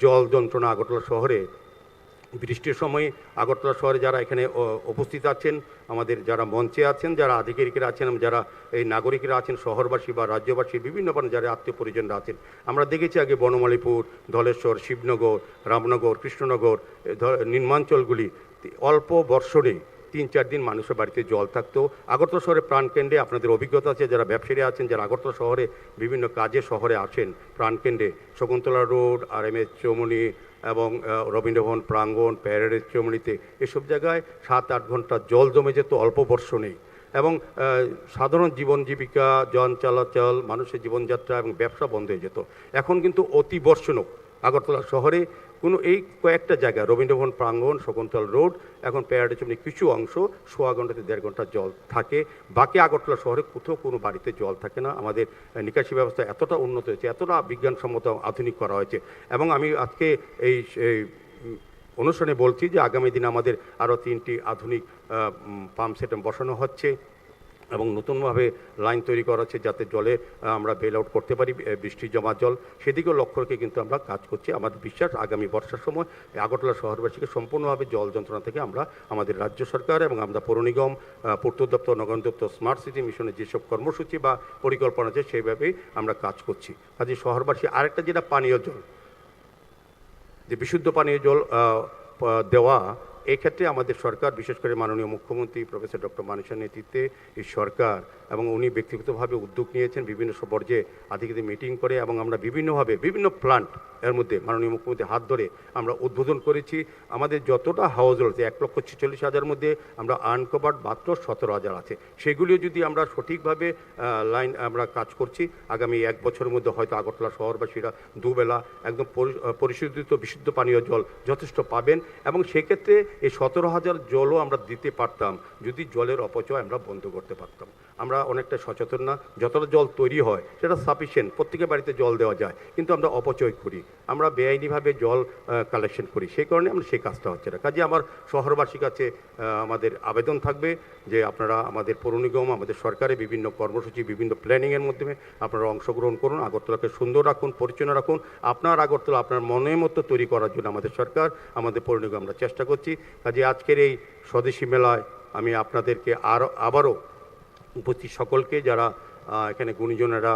জল যন্ত্রণা, আগরতলা শহরে বৃষ্টির সময় আগরতলা শহরে যারা এখানে উপস্থিত আছেন, আমাদের যারা মঞ্চে আছেন, যারা আধিকারিকরা আছেন, যারা এই নাগরিকরা আছেন, শহরবাসী বা রাজ্যবাসী, বিভিন্ন যারা আত্মীয় পরিজনরা আছেন, আমরা দেখেছি আগে বনমালীপুর, ধলেশ্বর, শিবনগর, রামনগর, কৃষ্ণনগর, নিম্নাঞ্চলগুলি অল্প বর্ষণে 3-4 দিন মানুষের বাড়িতে জল থাকতো। আগরতলা শহরের প্রাণকেন্দ্রে আপনাদের অভিজ্ঞতা আছে, যারা ব্যবসায়ী আছেন, যারা আগরতলা শহরে বিভিন্ন কাজে শহরে আসেন, প্রাণকেন্দ্রে শকুন্তলা রোড, RMS চৌমুহনী এবং রবীন্দ্রভবন প্রাঙ্গণ, প্যারেডের চৌমুহনীতে, এসব জায়গায় 7-8 ঘন্টা জল জমে যেত অল্প বর্ষণেই। এবং সাধারণ জীবন জীবিকা, জন চলাচল, মানুষের জীবনযাত্রা এবং ব্যবসা বন্ধ হয়ে যেত। এখন কিন্তু অতি বর্ষণও আগরতলা শহরে কোনো এই কয়েকটা জায়গা, রবীন্দ্রভবন প্রাঙ্গণ, শকুন্তলা রোড, এখন প্যারেডের চৌমুহনী কিছু অংশ 1.5 ঘন্টা থেকে 1.5 ঘন্টা জল থাকে। বাকি আগরতলা শহরে কোথাও কোনো বাড়িতে জল থাকে না। আমাদের নিকাশি ব্যবস্থা এতটা উন্নত হয়েছে, এতটা বিজ্ঞানসম্মত আধুনিক করা হয়েছে। এবং আমি আজকে এই অনুষ্ঠানে বলছি যে আগামী দিনে আমাদের আরও 3টি আধুনিক পাম্প সেট বসানো হচ্ছে এবং নতুনভাবে লাইন তৈরি করা হচ্ছে যাতে জলে আমরা বেল আউট করতে পারি বৃষ্টির জমা জল, সেদিকেও লক্ষ্য রেখে কিন্তু আমরা কাজ করছি। আমাদের বিশ্বাস আগামী বর্ষার সময় আগরতলা শহরবাসীকে সম্পূর্ণভাবে জল যন্ত্রণা থেকে আমরা আমাদের রাজ্য সরকার এবং আমরা পৌর নিগম, পূর্ত দপ্তর, নগর দপ্তর, স্মার্ট সিটি মিশনের যেসব কর্মসূচি বা পরিকল্পনা আছে সেইভাবেই আমরা কাজ করছি। কাজে শহরবাসী আরেকটা যেটা পানীয় জল, যে বিশুদ্ধ পানীয় জল দেওয়া, এক্ষেত্রে আমাদের সরকার, বিশেষ করে মাননীয় মুখ্যমন্ত্রী প্রফেসর ডক্টর মানিসের নেতৃত্বে এই সরকার এবং উনি ব্যক্তিগতভাবে উদ্যোগ নিয়েছেন, বিভিন্ন পর্যায়ে আধিকারিকদের মিটিং করে এবং আমরা বিভিন্নভাবে বিভিন্ন প্ল্যান্ট এর মধ্যে মাননীয় মুখ্যমন্ত্রীর হাত ধরে আমরা উদ্বোধন করেছি। আমাদের যতটা হাউস রয়েছে 1,46,000 মধ্যে আমরা আনকভার্ড মাত্র 17,000 আছে। সেগুলিও যদি আমরা সঠিকভাবে লাইন আমরা কাজ করছি, আগামী 1 বছরের মধ্যে হয়তো আগরতলা শহরবাসীরা দুবেলা একদম পরিশোধিত বিশুদ্ধ পানীয় জল যথেষ্ট পাবেন। এবং সেক্ষেত্রে এই 17,000 জলও আমরা দিতে পারতাম যদি জলের অপচয় আমরা বন্ধ করতে পারতাম। আমরা অনেকটা সচেতন না, যতটা জল তৈরি হয় সেটা সাফিসিয়েন্ট, প্রত্যেকের বাড়িতে জল দেওয়া যায়, কিন্তু আমরা অপচয় করি, আমরা বেআইনিভাবে জল কালেকশন করি, সেই কারণে আমরা সেই কাজটা হচ্ছে না। কাজে আমার শহরবাসীর কাছে আমাদের আবেদন থাকবে যে আপনারা আমাদের পৌর নিগম, আমাদের সরকারের বিভিন্ন কর্মসূচি, বিভিন্ন প্ল্যানিংয়ের মাধ্যমে আপনারা অংশগ্রহণ করুন, আগরতলাকে সুন্দর রাখুন, পরিচ্ছন্ন রাখুন। আপনার আগরতলা আপনার মনের মতো তৈরি করার জন্য আমাদের সরকার, আমাদের পৌর নিগম আমরা চেষ্টা করছি। কাজে আজকের এই স্বদেশী মেলায় আমি আপনাদেরকে আবারও উপস্থিত সকলকে, যারা এখানে গুণীজনেরা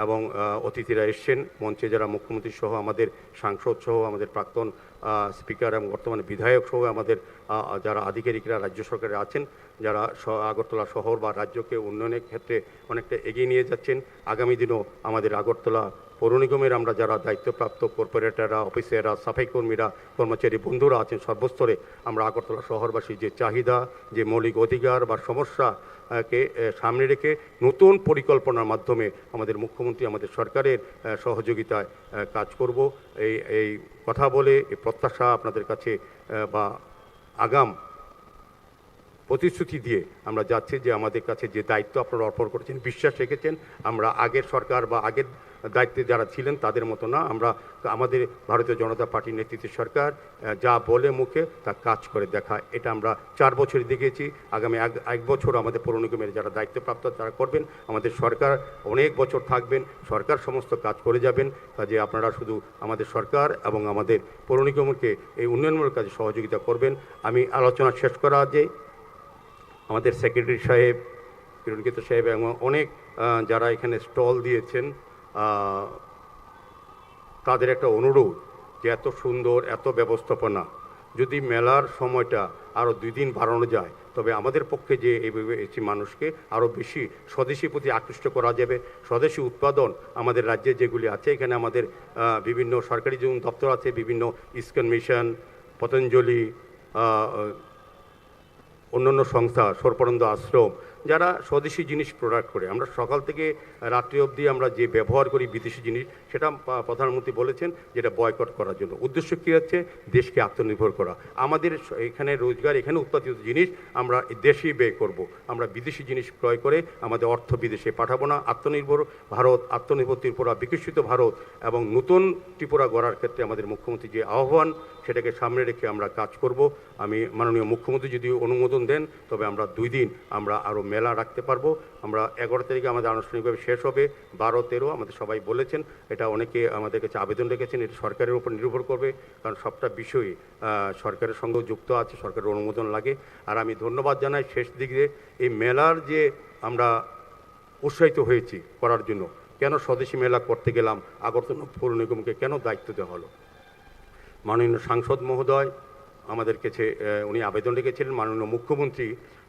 এবং অতিথিরা এসছেন, মঞ্চে যারা মুখ্যমন্ত্রী সহ আমাদের সাংসদ সহ আমাদের প্রাক্তন স্পিকার এবং বর্তমানে বিধায়ক সহ আমাদের যারা আধিকারিকরা রাজ্য সরকারে আছেন, যারা আগরতলা শহর বা রাজ্যকে উন্নয়নের ক্ষেত্রে অনেকটা এগিয়ে নিয়ে যাচ্ছেন। আগামী দিনও আমাদের আগরতলা পৌর নিগমের আমরা যারা দায়িত্বপ্রাপ্ত কর্পোরেটররা, অফিসাররা, সাফাই কর্মীরা, কর্মচারী বন্ধুরা আছেন সর্বস্তরে, আমরা আগরতলা শহরবাসীর যে চাহিদা, যে মৌলিক অধিকার বা সমস্যাকে সামনে রেখে নতুন পরিকল্পনার মাধ্যমে আমাদের মুখ্যমন্ত্রী, আমাদের সরকারের সহযোগিতায় কাজ করব। এই কথা বলে এই প্রত্যাশা আপনাদের কাছে বা আগাম প্রতিশ্রুতি দিয়ে আমরা যাচ্ছি যে আমাদের কাছে যে দায়িত্ব আপনারা অর্পণ করেছেন, বিশ্বাস রেখেছেন, আমরা আগের সরকার বা আগের দায়িত্বে যারা ছিলেন তাদের মতো না। আমরা আমাদের ভারতীয় জনতা পার্টির নেতৃত্বের সরকার যা বলে মুখে তা কাজ করে দেখায়। এটা আমরা 4 বছর দেখেছি। আগামী এক বছর আমাদের পৌর নিগমের যারা দায়িত্বপ্রাপ্ত তারা করবেন। আমাদের সরকার অনেক বছর থাকবেন, সরকার সমস্ত কাজ করে যাবেন। কাজে আপনারা শুধু আমাদের সরকার এবং আমাদের পৌর নিগমকে এই উন্নয়নমূলক কাজে সহযোগিতা করবেন। আমি আলোচনা শেষ করা যে আমাদের সেক্রেটারি সাহেব, কিরণকিত সাহেব এবং অনেক যারা এখানে স্টল দিয়েছেন, তাদের একটা অনুরোধ যে এত সুন্দর এত ব্যবস্থাপনা যদি মেলার সময়টা আরও 2 দিন বাড়ানো যায় তবে আমাদের পক্ষে যে এইভাবে মানুষকে আরও বেশি স্বদেশী প্রতি আকৃষ্ট করা যাবে। স্বদেশী উৎপাদন আমাদের রাজ্যে যেগুলি আছে, এখানে আমাদের বিভিন্ন সরকারি যেমন দপ্তর আছে, বিভিন্ন ইস্কন মিশন, পতঞ্জলি, অন্যান্য সংস্থা, সর্বানন্দ আশ্রম, যারা স্বদেশি জিনিস প্রোডাক্ট করে। আমরা সকাল থেকে রাত্রি অবধি আমরা যে ব্যবহার করি বিদেশি জিনিস, সেটা প্রধানমন্ত্রী বলেছেন যেটা বয়কট করার জন্য। উদ্দেশ্য কী হচ্ছে? দেশকে আত্মনির্ভর করা। আমাদের এখানে রোজগার, এখানে উৎপাদিত জিনিস আমরা দেশেই ব্যয় করব। আমরা বিদেশি জিনিস ক্রয় করে আমাদের অর্থ বিদেশে পাঠাবো না। আত্মনির্ভর ভারত, আত্মনির্ভর ত্রিপুরা, বিকশিত ভারত এবং নতুন ত্রিপুরা গড়ার ক্ষেত্রে আমাদের মুখ্যমন্ত্রী যে আহ্বান, সেটাকে সামনে রেখে আমরা কাজ করব। আমি মাননীয় মুখ্যমন্ত্রী যদি অনুমোদন দেন তবে আমরা 2 দিন আমরা আরও মেলা রাখতে পারবো। আমরা 11 তারিখে আমাদের আনুষ্ঠানিকভাবে শেষ হবে, 12-13 আমাদের সবাই বলেছেন। এটা অনেকে আমাদের কাছে আবেদন রেখেছেন, এটা সরকারের উপর নির্ভর করবে, কারণ সবটা বিষয়ই সরকারের সঙ্গেও যুক্ত আছে, সরকারের অনুমোদন লাগে। আর আমি ধন্যবাদ জানাই শেষ দিকে এই মেলার যে আমরা উৎসাহিত হয়েছি করার জন্য। কেন স্বদেশী মেলা করতে গেলাম, আগরতলা পৌর নিগমকে কেন দায়িত্ব দেওয়া হলো? মাননীয় সাংসদ মহোদয় আমাদের কাছে উনি আবেদন রেখেছিলেন। মাননীয় মুখ্যমন্ত্রী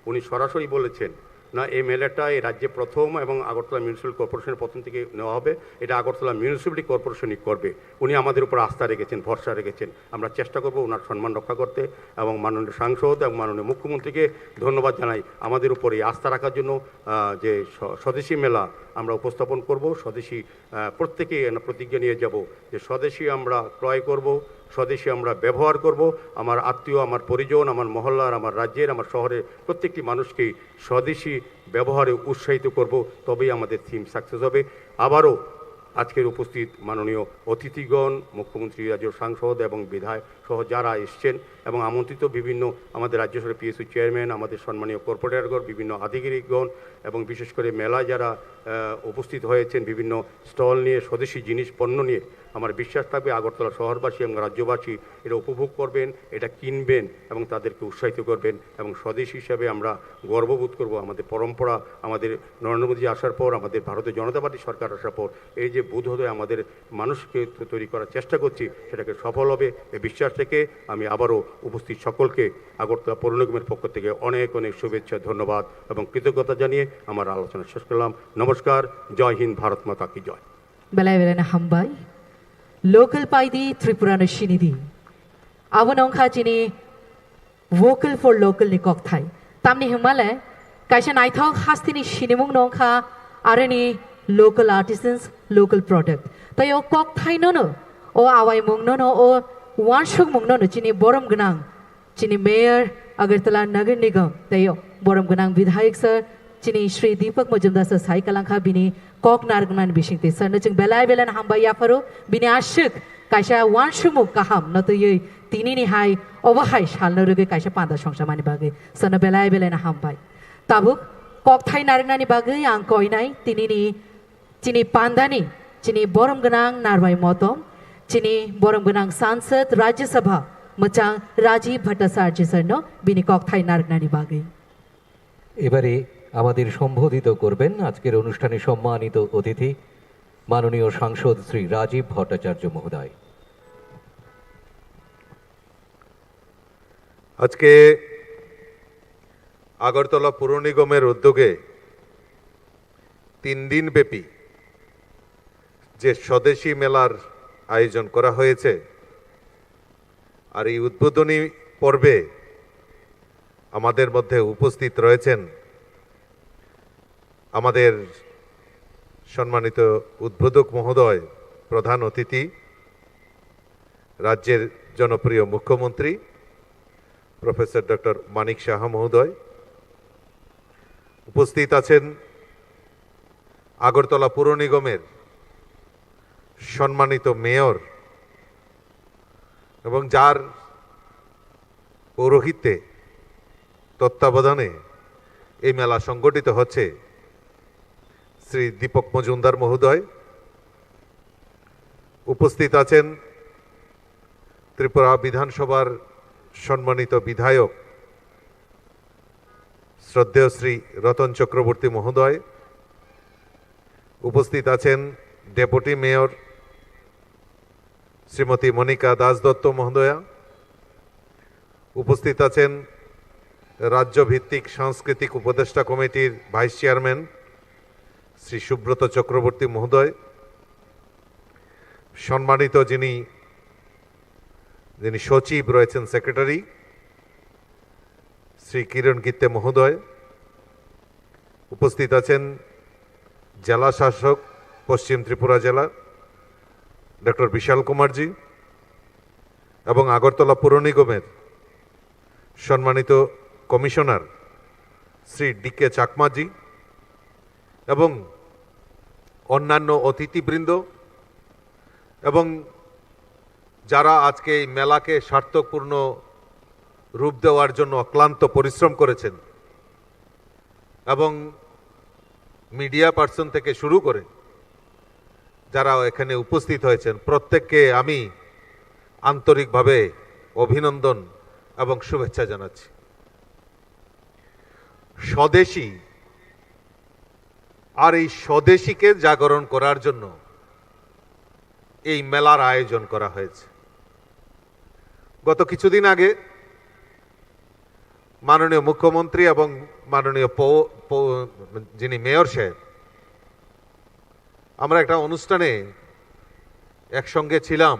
উনি সরাসরি বলেছেন না, এই মেলাটা এই রাজ্যে প্রথম এবং আগরতলা মিউনিসিপ্যাল কর্পোরেশনের প্রথম থেকে নেওয়া হবে, এটা আগরতলা মিউনিসিপ্যালিটি কর্পোরেশনই করবে। উনি আমাদের উপর আস্থা রেখেছেন, ভরসা রেখেছেন। আমরা চেষ্টা করব ওনার সম্মান রক্ষা করতে এবং মাননীয় সাংসদ এবং মাননীয় মুখ্যমন্ত্রীকে ধন্যবাদ জানাই আমাদের উপর এই আস্থা রাখার জন্য। যে স্বদেশী মেলা আমরা উপস্থাপন করব, স্বদেশী প্রত্যেকেই প্রতিজ্ঞা নিয়ে যাব যে স্বদেশী আমরা ক্রয় করব, স্বদেশী আমরা ব্যবহার করব। আমার আত্মীয়, আমার পরিজন, আমার মহল্লার, আমার রাজ্যের, আমার শহরের প্রত্যেকটি মানুষকেই স্বদেশী ব্যবহারে উৎসাহিত করব, তবেই আমাদের থিম সাকসেস হবে। আবারও আজকের উপস্থিত মাননীয় অতিথিগণ, মুখ্যমন্ত্রী, রাজ্য সাংসদ এবং বিধায়ক সহ যারা এসছেন এবং আমন্ত্রিত বিভিন্ন আমাদের রাজ্য সরকারের পিএসসি চেয়ারম্যান, আমাদের সম্মানীয় কর্পোরেটরগণ, বিভিন্ন আধিকারিকগণ এবং বিশেষ করে মেলায় যারা উপস্থিত হয়েছেন বিভিন্ন স্টল নিয়ে, স্বদেশি জিনিস পণ্য নিয়ে, আমার বিশ্বাস থাকবে আগরতলা শহরবাসী এবং রাজ্যবাসী এটা উপভোগ করবেন, এটা কিনবেন এবং তাদেরকে উৎসাহিত করবেন এবং স্বদেশী হিসাবে আমরা গর্ববোধ করব। আমাদের পরম্পরা, আমাদের নরেন্দ্র মোদী আসার পর, আমাদের ভারতীয় জনতা পার্টি সরকার আসার পর এই যে বোধোদয় আমাদের মানুষকে তৈরি করার চেষ্টা করছি, সেটাকে সফল হবে এই বিশ্বাস থেকে আমি আবারও উপস্থিত সকলকে আগরতলা পৌর নিগমের পক্ষ থেকে অনেক অনেক শুভেচ্ছা, ধন্যবাদ এবং কৃতজ্ঞতা জানিয়ে আমার আলোচনা শেষ করলাম। নমস্কার, জয় হিন্দ, ভারত মাতা কি জয়। Belai belai hambai local paidi Tripura no shinidi abon ongkha chini vocal for local ni kok thai tamni himale kaisa naithok hastini shinimung nongkha arani local artisans local product tai o kok thai no o awai mung no o wansuk mung no chini borom gnang chini mayor Agartala Nagar Nigam tai o borom gnang vidhayak sir chini Shri Deepak Majumdar sir sai kalangkha bini kok nargman bishingte sir na chung belai belai hamba yafaro bini ashuk kaisa wansumuk kaham na to yei tini ni hai obahai shalna ruge kaisa panda songsa mani bagai sir na belai hambai tabuk kok thai nargna ni bagai ang koi nai tini ni chini pandani chini borom gnang narwai motom chini borom gnang sansad Rajya Sabha Machang Rajiv Bhattacharya sir no bini kok thai nargna ni bagai এবারে আমাদের সম্বোধিত করবেন আজকের অনুষ্ঠানে সম্মানিত অতিথি মাননীয় সাংসদ শ্রী রাজীব ভট্টাচার্য মহোদয়। আজকে আগরতলা পৌর নিগমের উদ্যোগে 3 দিন ব্যাপী যে স্বদেশী মেলার আয়োজন করা হয়েছে, আর এই উদ্বোধনী পর্বে আমাদের মধ্যে উপস্থিত রয়েছেন আমাদের সম্মানিত উদ্বোধক মহোদয়, প্রধান অতিথি, রাজ্যের জনপ্রিয় মুখ্যমন্ত্রী প্রফেসর ডক্টর মানিক সাহা মহোদয়। উপস্থিত আছেন আগরতলা পৌর নিগমের সম্মানিত মেয়র এবং যার পৌরোহিত্যে তত্ত্বাবধানে এই মেলা সংগঠিত হচ্ছে, শ্রী দীপক মজুমদার মহোদয়। উপস্থিত আছেন ত্রিপুরা বিধানসভার সম্মানিত বিধায়ক শ্রদ্ধেয় শ্রী রতন চক্রবর্তী মহোদয়। উপস্থিত আছেন ডেপুটি মেয়র শ্রীমতী মনিকা দাস দত্ত মহোদয়া। উপস্থিত আছেন রাজ্যভিত্তিক সাংস্কৃতিক উপদেষ্টা কমিটির ভাইস চেয়ারম্যান শ্রী সুব্রত চক্রবর্তী মহোদয়। সম্মানিত যিনি সচিব রয়েছেন, সেক্রেটারি শ্রী কিরণ গীতে মহোদয়। উপস্থিত আছেন জেলা শাসক পশ্চিম ত্রিপুরা জেলা ডক্টর বিশাল কুমারজি এবং আগরতলা পুর নিগমের সম্মানিত কমিশনার শ্রী ডিকে চাকমাজি এবং অন্যান্য অতিথিবৃন্দ এবং যারা আজকে এই মেলাকে সার্থকপূর্ণ রূপ দেওয়ার জন্য অক্লান্ত পরিশ্রম করেছেন এবং মিডিয়া পার্সন থেকে শুরু করে যারা এখানে উপস্থিত হয়েছেন, প্রত্যেককে আমি আন্তরিকভাবে অভিনন্দন এবং শুভেচ্ছা জানাচ্ছি। স্বদেশী আর এই স্বদেশীকে জাগরণ করার জন্য এই মেলার আয়োজন করা হয়েছে। গত কিছুদিন আগে মাননীয় মুখ্যমন্ত্রী এবং মাননীয় যিনি মেয়র সাহেব, আমরা একটা অনুষ্ঠানে একসঙ্গে ছিলাম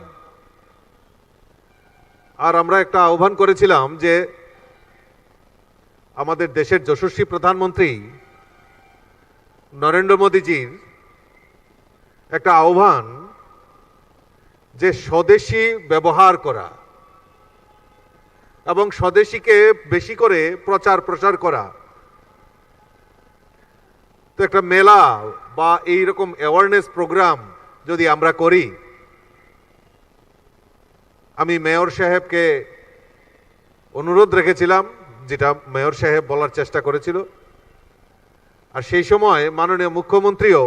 আর আমরা একটা আহ্বান করেছিলাম যে আমাদের দেশের যশস্বী প্রধানমন্ত্রী নরেন্দ্র মোদীজির একটা আহ্বান যে স্বদেশী ব্যবহার করা এবং স্বদেশীকে বেশি করে প্রচার করা। তো একটা মেলা বা এইরকম অ্যাওয়ারনেস প্রোগ্রাম যদি আমরা করি, আমি মেয়র সাহেবকে অনুরোধ রেখেছিলাম, যেটা মেয়র সাহেব বলার চেষ্টা করেছিল, আর সেই সময় মাননীয় মুখ্যমন্ত্রীও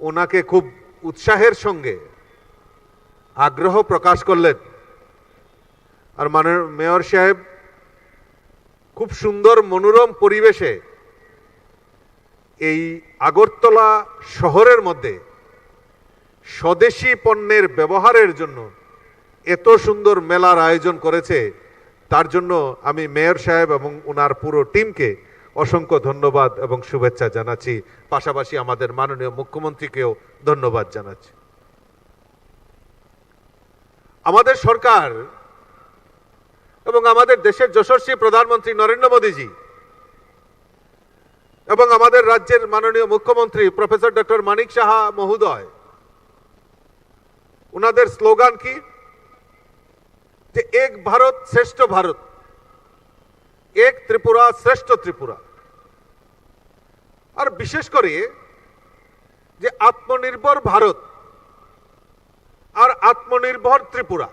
ওনাকে খুব উৎসাহের সঙ্গে আগ্রহ প্রকাশ করলেন। আর মাননীয় মেয়র সাহেব খুব সুন্দর মনোরম পরিবেশে এই আগরতলা শহরের মধ্যে স্বদেশী পণ্যের ব্যবহারের জন্য এত সুন্দর মেলার আয়োজন করেছে। তার জন্য আমি মেয়র সাহেব এবং ওনার পুরো টিমকে অসংখ্য ধন্যবাদ এবং শুভেচ্ছা জানাচ্ছি। পাশাপাশি আমাদের মাননীয় মুখ্যমন্ত্রীকেও ধন্যবাদ জানাচ্ছি। আমাদের সরকার এবং আমাদের দেশের যশস্বী প্রধানমন্ত্রী নরেন্দ্র মোদীজি এবং আমাদের রাজ্যের মাননীয় মুখ্যমন্ত্রী প্রফেসর ডক্টর মানিক সাহা মহোদয়, ওনাদের স্লোগান কি? যে এক ভারত শ্রেষ্ঠ ভারত, এক ত্রিপুরা শ্রেষ্ঠ ত্রিপুরা। আর বিশেষ করে যে আত্মনির্ভর ভারত আর আত্মনির্ভর ত্রিপুরা,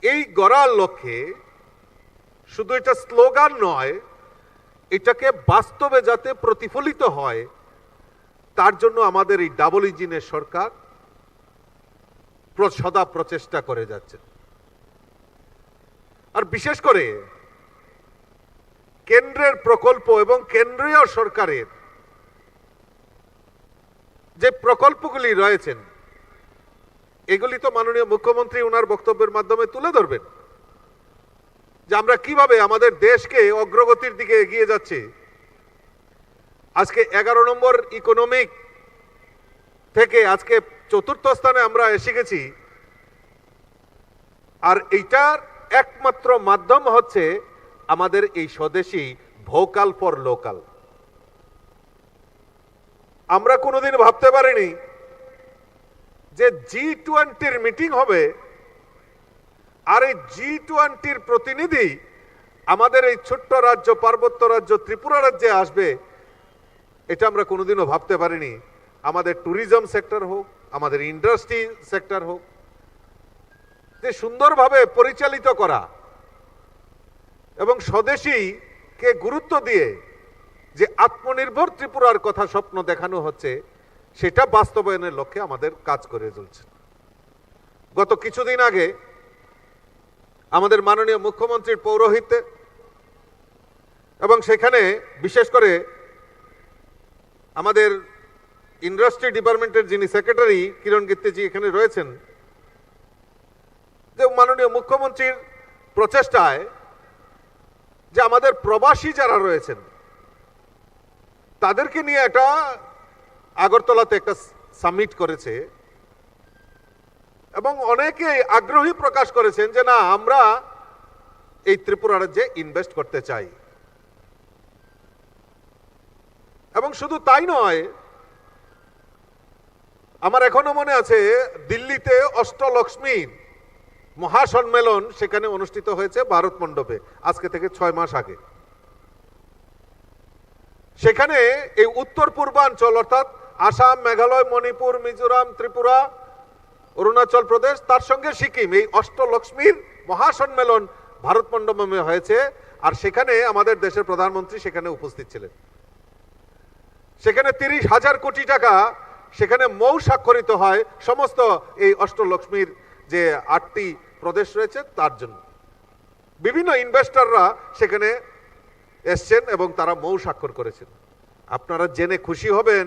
এই গড়ার লক্ষ্যে শুধু এটা স্লোগান নয়, এটাকে বাস্তবে যাতে প্রতিফলিত হয় তার জন্য আমাদের এই ডাবল ইঞ্জিনের সরকার সদা প্রচেষ্টা করে যাচ্ছে। আর বিশেষ করে কেন্দ্রের প্রকল্প এবং কেন্দ্রীয় সরকারের যে প্রকল্পগুলি রয়েছেন, এগুলি তো মাননীয় মুখ্যমন্ত্রী ওনার বক্তব্যের মাধ্যমে তুলে ধরবেন যে আমরা কিভাবে আমাদের দেশকে অগ্রগতির দিকে এগিয়ে যাচ্ছি। আজকে 11 নম্বর ইকোনমিক থেকে আজকে 4র্থ স্থানে আমরা এসে গেছি। আর এইটার একমাত্র মাধ্যম হচ্ছে আমাদের এই স্বদেশী ভোকাল ফর লোকাল। আমরা কোনোদিন ভাবতে পারিনি যে G20 মিটিং হবে আর এই G20 প্রতিনিধি আমাদের এই ছোট্ট রাজ্য, পার্বত্য রাজ্য ত্রিপুরা রাজ্যে আসবে। এটা আমরা কোনোদিনও ভাবতে পারিনি। আমাদের ট্যুরিজম সেক্টর হোক, আমাদের ইন্ডাস্ট্রি সেক্টর হোক, যে সুন্দরভাবে পরিচালিত করা এবং স্বদেশীকে গুরুত্ব দিয়ে যে আত্মনির্ভর ত্রিপুরার কথা স্বপ্ন দেখানো হচ্ছে, সেটা বাস্তবায়নের লক্ষ্যে আমাদের কাজ করে চলছে। গত কিছুদিন আগে আমাদের মাননীয় মুখ্যমন্ত্রীর পৌরোহিত্যে এবং সেখানে বিশেষ করে আমাদের ইন্ডাস্ট্রি ডিপার্টমেন্টের যিনি সেক্রেটারি কিরণ গিত্তেজি এখানে রয়েছেন, যে মাননীয় মুখ্যমন্ত্রীর প্রচেষ্টায় যে আমাদের প্রবাসী যারা রয়েছেন তাদেরকে নিয়ে একটা আগরতলাতে একটা সামিট করেছে এবং অনেকে আগ্রহী প্রকাশ করেছেন যে না, আমরা এই ত্রিপুরা রাজ্যে ইনভেস্ট করতে চাই। এবং শুধু তাই নয়, আমার এখনো মনে আছে দিল্লিতে অষ্টলক্ষ্মীর মহাসম্মেলন সেখানে অনুষ্ঠিত হয়েছে ভারত মণ্ডপে, আজকে থেকে 6 মাস আগে। সেখানে এই উত্তর পূর্বাঞ্চল অর্থাৎ আসাম, মেঘালয়, মণিপুর, মিজোরাম, ত্রিপুরা, অরুণাচল প্রদেশ, তার সঙ্গে সিকিম, এই অষ্টলক্ষ্মীর মহাসম্মেলন ভারত মণ্ডপে হয়েছে। আর সেখানে আমাদের দেশের প্রধানমন্ত্রী সেখানে উপস্থিত ছিলেন। সেখানে 30,000 কোটি টাকা সেখানে মৌ স্বাক্ষরিত হয় সমস্ত এই অষ্টলক্ষ্মীর যে 8টি প্রদেশ রয়েছে তার জন্য। বিভিন্ন ইনভেস্টররা সেখানে এসছেন এবং তারা মৌ স্বাক্ষর করেছেন। আপনারা জেনে খুশি হবেন,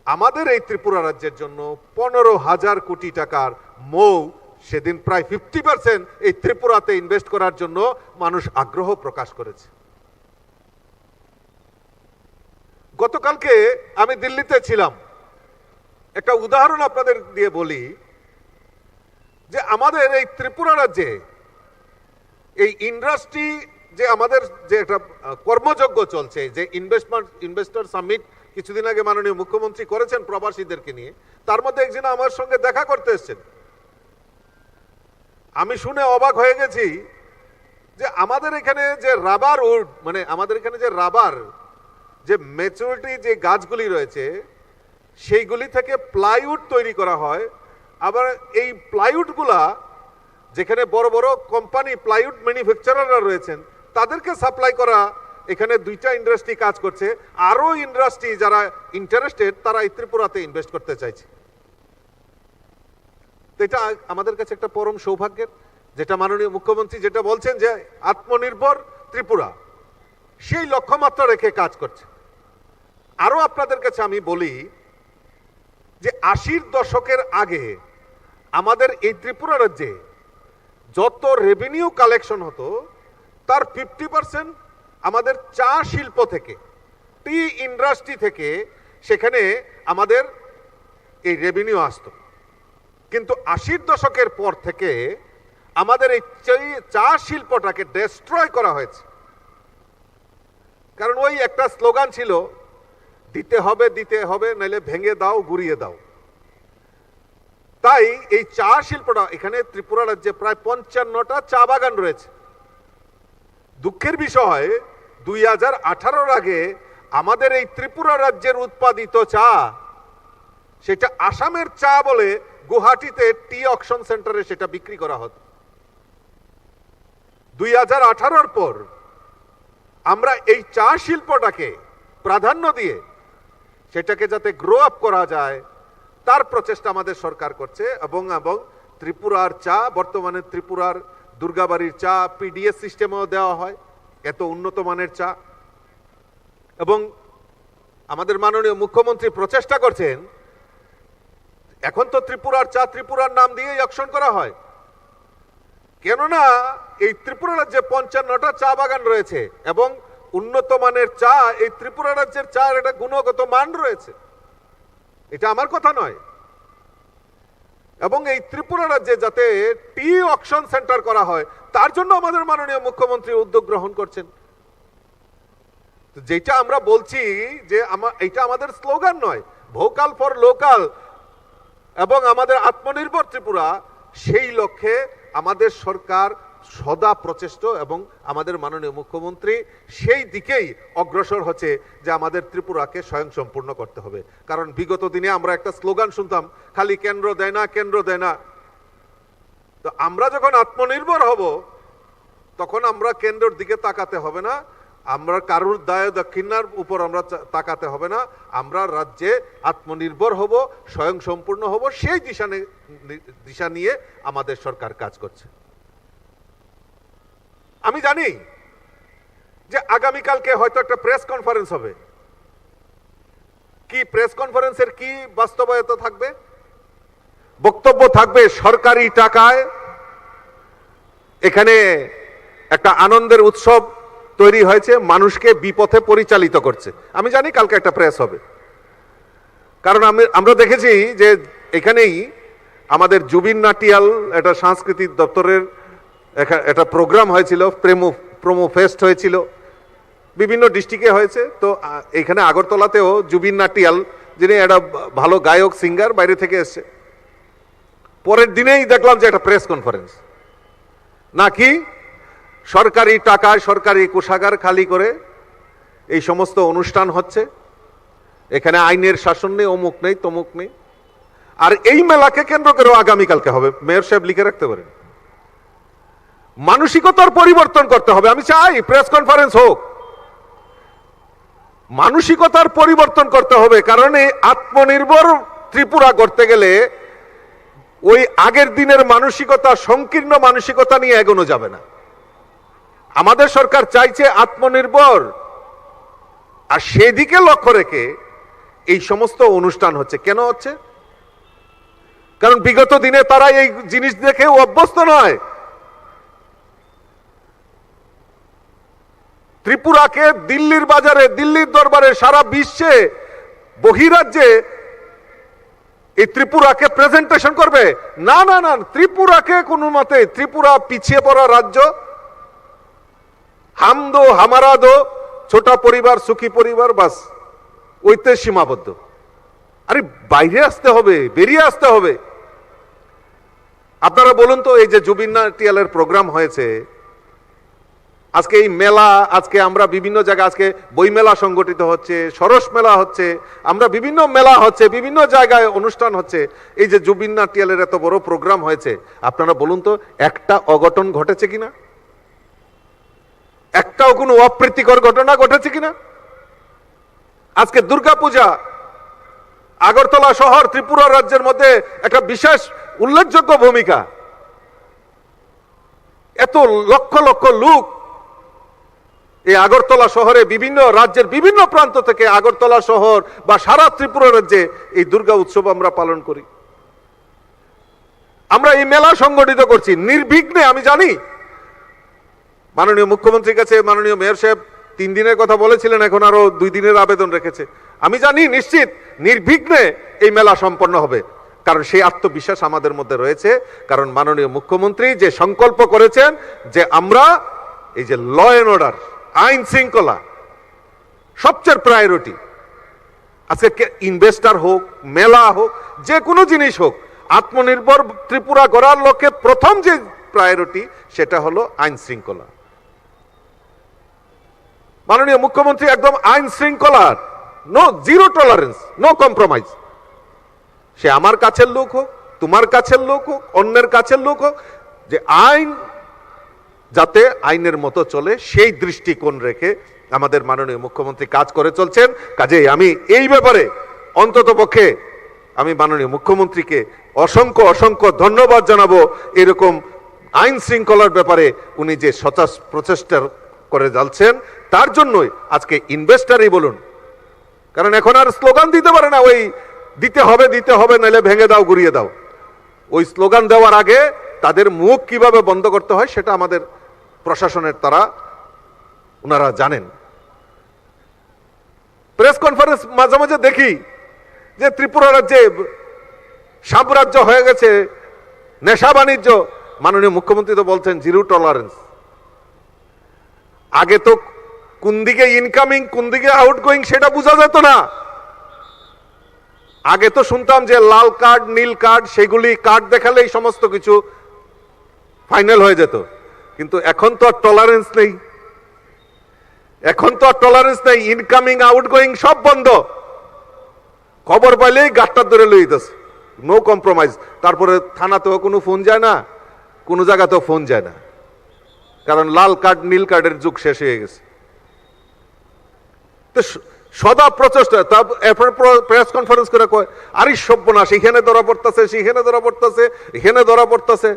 আমাদের এই ত্রিপুরা রাজ্যের জন্য 15,000 কোটি টাকার মৌ সেদিন প্রায় 50% এই ত্রিপুরাতে ইনভেস্ট করার জন্য মানুষ আগ্রহ প্রকাশ করেছে। গতকালকে আমি দিল্লিতে ছিলাম। একটা উদাহরণ আপনাদের দিয়ে বলি যে আমাদের এই ত্রিপুরা রাজ্যে এই ইন্ডাস্ট্রি যে আমাদের যে একটা কর্মযজ্ঞ চলছে, যে ইনভেস্টর সামিট কিছুদিন আগে মাননীয় মুখ্যমন্ত্রী করেছেন প্রবাসীদেরকে নিয়ে, তার মধ্যে একজন আমার সঙ্গে দেখা করতে এসেছেন। আমি শুনে অবাক হয়ে গেছি যে আমাদের এখানে যে রাবার উড, মানে আমাদের এখানে যে রাবার যে ম্যাচুরিটি যে গাছগুলি রয়েছে সেইগুলি থেকে প্লাইউড তৈরি করা হয়। আবার এই প্লাইউডগুলা যেখানে বড় বড় কোম্পানি প্লাইউড ম্যানুফ্যাকচারাররা রয়েছেন তাদেরকে সাপ্লাই করা, এখানে 2টা ইন্ডাস্ট্রি কাজ করছে। আরো ইন্ডাস্ট্রি যারা ইন্টারেস্টেড তারা এই ত্রিপুরাতে ইনভেস্ট করতে চাইছে। এটা আমাদের কাছে একটা পরম সৌভাগ্যের, যেটা মাননীয় মুখ্যমন্ত্রী যেটা বলছেন যে আত্মনির্ভর ত্রিপুরা, সেই লক্ষ্যমাত্রা রেখে কাজ করছে। আরো আপনাদের কাছে আমি বলি যে 80-র দশকের আগে আমাদের এই ত্রিপুরা রাজ্যে যত রেভিনিউ কালেকশন হতো তার 50% আমাদের চা শিল্প থেকে, টি ইন্ডাস্ট্রি থেকে সেখানে আমাদের এই রেভিনিউ আসতো। কিন্তু 80-র দশকের পর থেকে আমাদের এই চা শিল্পটাকে ডেস্ট্রয় করা হয়েছে। কারণ ওই একটা স্লোগান ছিল, দিতে হবে নাহলে ভেঙে দাও, গুড়িয়ে দাও। তাই এই চা শিল্পটা এখানে ত্রিপুরা রাজ্যে প্রায় 55টা চা বাগান রয়েছে। দুঃখের বিষয় 2018-র আগে আমাদের এই ত্রিপুরা রাজ্যের উৎপাদিত চা সেটা আসামের চা বলে গুয়াহাটিতে টি অকশন সেন্টারে সেটা বিক্রি করা হতো। 2018-র পর আমরা এই চা শিল্পটাকে প্রাধান্য দিয়ে সেটাকে যাতে গ্রো আপ করা যায় তার প্রচেষ্টা আমাদের সরকার করছে। এবং ত্রিপুরার চা, বর্তমানে ত্রিপুরার দুর্গাবাড়ির চা পিডিএস সিস্টেমেও দেওয়া হয়, এত উন্নত মানের চা। এবং আমাদের মাননীয় মুখ্যমন্ত্রী প্রচেষ্টা করছেন, এখন তো ত্রিপুরার চা ত্রিপুরার নাম দিয়েই অকশন করা হয়, কেননা এই ত্রিপুরা রাজ্যে 55টা চা বাগান রয়েছে এবং উন্নত মানের চা, এই ত্রিপুরা রাজ্যের চার একটা গুণগত মান রয়েছে, এটা আমার কথা নয়। এবং এই ত্রিপুরা রাজ্যে যাতে টি অকশন সেন্টার করা হয় তার জন্য আমাদের মাননীয় মুখ্যমন্ত্রী উদ্যোগ গ্রহণ করছেন। যেটা আমরা বলছি যে এটা আমাদের স্লোগান নয়, ভোকাল ফর লোকাল এবং আমাদের আত্মনির্ভর ত্রিপুরা, সেই লক্ষ্যে আমাদের সরকার সদা প্রচেষ্ট এবং আমাদের মাননীয় মুখ্যমন্ত্রী সেই দিকেই অগ্রসর হচ্ছে যে আমাদের ত্রিপুরাকে স্বয়ংসম্পূর্ণ করতে হবে। কারণ বিগত দিনে আমরা একটা স্লোগান শুনতাম, খালি কেন্দ্র দেয় না, কেন্দ্র দেয় না। তো আমরা যখন আত্মনির্ভর হব তখন আমরা কেন্দ্রের দিকে তাকাতে হবে না, আমরা কারুর দায় দক্ষিণার উপর আমরা তাকাতে হবে না, আমরা রাজ্যে আত্মনির্ভর হব, স্বয়ংসম্পূর্ণ হব, সেই দিশা নিয়ে আমাদের সরকার কাজ করছে। আমি জানি যে আগামীকালকে হয়তো একটা প্রেস কনফারেন্স হবে। কি প্রেস কনফারেন্সের কি বাস্তবায়িত থাকবে? বক্তব্য থাকবে সরকারি টাকায় এখানে একটা আনন্দের উৎসব তৈরি হয়েছে, মানুষকে বিপথে পরিচালিত করছে। আমি জানি কালকে একটা প্রেস হবে, কারণ আমরা দেখেছি যে এখানেই আমাদের জুবিন নাটিয়াল একটা সাংস্কৃতিক দপ্তরের একটা প্রোগ্রাম হয়েছিল, প্রোমো ফেস্ট হয়েছিল, বিভিন্ন ডিস্ট্রিক্টে হয়েছে। তো এখানে আগরতলাতেও জুবিন নাটিয়াল, যিনি একটা ভালো গায়ক সিঙ্গার, বাইরে থেকে এসছে। পরের দিনেই দেখলাম যে একটা প্রেস কনফারেন্স, নাকি সরকারি টাকায় সরকারি কোষাগার খালি করে এই সমস্ত অনুষ্ঠান হচ্ছে, এখানে আইনের শাসন নেই, অমুক নেই, তমুক নেই। আর এই মেলাকে কেন্দ্র করেও আগামীকালকে হবে, মেয়র সাহেব লিখে রাখতে পারেন। মানসিকতার পরিবর্তন করতে হবে। আমি চাই প্রেস কনফারেন্স হোক, মানসিকতার পরিবর্তন করতে হবে। কারণ এই আত্মনির্ভর ত্রিপুরা করতে গেলে ওই আগের দিনের মানসিকতা, সংকীর্ণ মানসিকতা নিয়ে এগোনো যাবে না। আমাদের সরকার চাইছে আত্মনির্ভর, আর সেদিকে লক্ষ্য রেখে এই সমস্ত অনুষ্ঠান হচ্ছে। কেন হচ্ছে? কারণ বিগত দিনে তারা এই জিনিস দেখে অভ্যস্ত নয়। ত্রিপুরাকে দিল্লির বাজারে, দিল্লির দরবারে, সারা বিশ্বে, বহিরাজ্যে এই ত্রিপুরাকে প্রেজেন্টেশন করবে। না না না, ত্রিপুরাকে কোনো মতে, ত্রিপুরা পিছিয়ে পড়া রাজ্য, হাম দো হামারা দো, ছোটা পরিবার সুখী পরিবার, বাস ওইতে সীমাবদ্ধ। আরে বাইরে আসতে হবে, বেরিয়ে আসতে হবে। আপনারা বলুন তো, এই যে জুবিন নাটিয়ালের প্রোগ্রাম হয়েছে, আজকে এই মেলা, আজকে আমরা বিভিন্ন জায়গায়, আজকে বই মেলা সংগঠিত হচ্ছে, সরস মেলা হচ্ছে, আমরা বিভিন্ন মেলা হচ্ছে, বিভিন্ন জায়গায় অনুষ্ঠান হচ্ছে। এই যে জুবিন নাটিয়ালের এত বড় প্রোগ্রাম হয়েছে, আপনারা বলুন তো একটা অঘটন ঘটেছে কিনা? একটাও কোনো অপ্রীতিকর ঘটনা ঘটেছে কিনা? আজকে দুর্গাপূজা, আগরতলা শহর ত্রিপুরা রাজ্যের মধ্যে একটা বিশেষ উল্লেখযোগ্য ভূমিকা। এত লক্ষ লক্ষ লোক এই আগরতলা শহরে, বিভিন্ন রাজ্যের বিভিন্ন প্রান্ত থেকে আগরতলা শহর বা সারা ত্রিপুরা রাজ্যে এই দুর্গা উৎসব আমরা পালন করি। আমরা এই মেলা সংগঠিত করছি নির্বিঘ্নে। আমি জানি মাননীয় মুখ্যমন্ত্রীর কাছে মাননীয় মেয়র সাহেব 3 দিনের কথা বলেছিলেন, এখন আরো 2 দিনের আবেদন রেখেছে। আমি জানি নিশ্চিত নির্বিঘ্নে এই মেলা সম্পন্ন হবে, কারণ সেই আত্মবিশ্বাস আমাদের মধ্যে রয়েছে। কারণ মাননীয় মুখ্যমন্ত্রী যে সংকল্প করেছেন যে আমরা এই যে ল এন্ড অর্ডার, আইন শৃঙ্খলা সবচেয়ে প্রায়োরিটি। আজকে ইনভেস্টার হোক, মেলা হোক, যে কোনো জিনিস হোক, আত্মনির্ভর ত্রিপুরা গড়ার লক্ষ্যে প্রথম যে প্রায়োরিটি সেটা হলো আইন শৃঙ্খলা। মাননীয় মুখ্যমন্ত্রী একদম আইন শৃঙ্খলার no zero tolerance, no compromise. সে আমার কাছের লোক হোক, তোমার কাছের লোক হোক, অন্যের কাছের লোক হোক, যে আইন যাতে আইনের মতো চলে সেই দৃষ্টিকোণ রেখে আমাদের মাননীয় মুখ্যমন্ত্রী কাজ করে চলছেন। কাজেই আমি এই ব্যাপারে অন্তত পক্ষে আমি মাননীয় মুখ্যমন্ত্রীকে অসংখ্য অসংখ্য ধন্যবাদ জানাবো। এরকম আইন শৃঙ্খলার ব্যাপারে উনি যে সচেষ্ট প্রচেষ্টা করে যাচ্ছেন, তার জন্যই আজকে ইনভেস্টারই বলুন, কারণ এখন আর স্লোগান দিতে পারে না, ওই দিতে হবে দিতে হবে, নাহলে ভেঙে দাও, গুড়িয়ে দাও। ওই স্লোগান দেওয়ার আগে তাদের মুখ কিভাবে বন্ধ করতে হয় সেটা আমাদের প্রশাসনের তারা ওনারা জানেন। প্রেস কনফারেন্স মাঝে মাঝে দেখি যে ত্রিপুরা রাজ্যে সাম্রাজ্য হয়ে গেছে, নেশা বাণিজ্য। মাননীয় মুখ্যমন্ত্রী তো বলছেন জিরো টলারেন্স। আগে তো কোন দিকে ইনকামিং কোন দিকে আউটগোয়িং সেটা বোঝা যেত না। আগে তো শুনতাম যে লাল কার্ড, নীল কার্ড, সেগুলি কার্ড দেখালেই সমস্ত কিছু ফাইনাল হয়ে যেত। কিন্তু এখন তো আর টলারেন্স নেই, এখন তো আর টলারেন্স নেই। ইনকামিং আউটগোয়িং সব বন্ধ, খবর পাইলেই গাছটা ধরে লইতেছে, নো কম্প্রোমাইজ। তারপরে থানাতেও কোনো ফোন যায় না, কোনো জায়গাতেও ফোন যায় না, কারণ লাল কার্ড নীল কার্ডের যুগ শেষ হয়ে গেছে। তো সদা প্রচেষ্টা, তারপরে প্রেস কনফারেন্স করে কয় আরে সর্বনাশ, এখানে ধরা পড়তেছে, সেখানে ধরা পড়তেছে, এখানে ধরা পড়তেছে,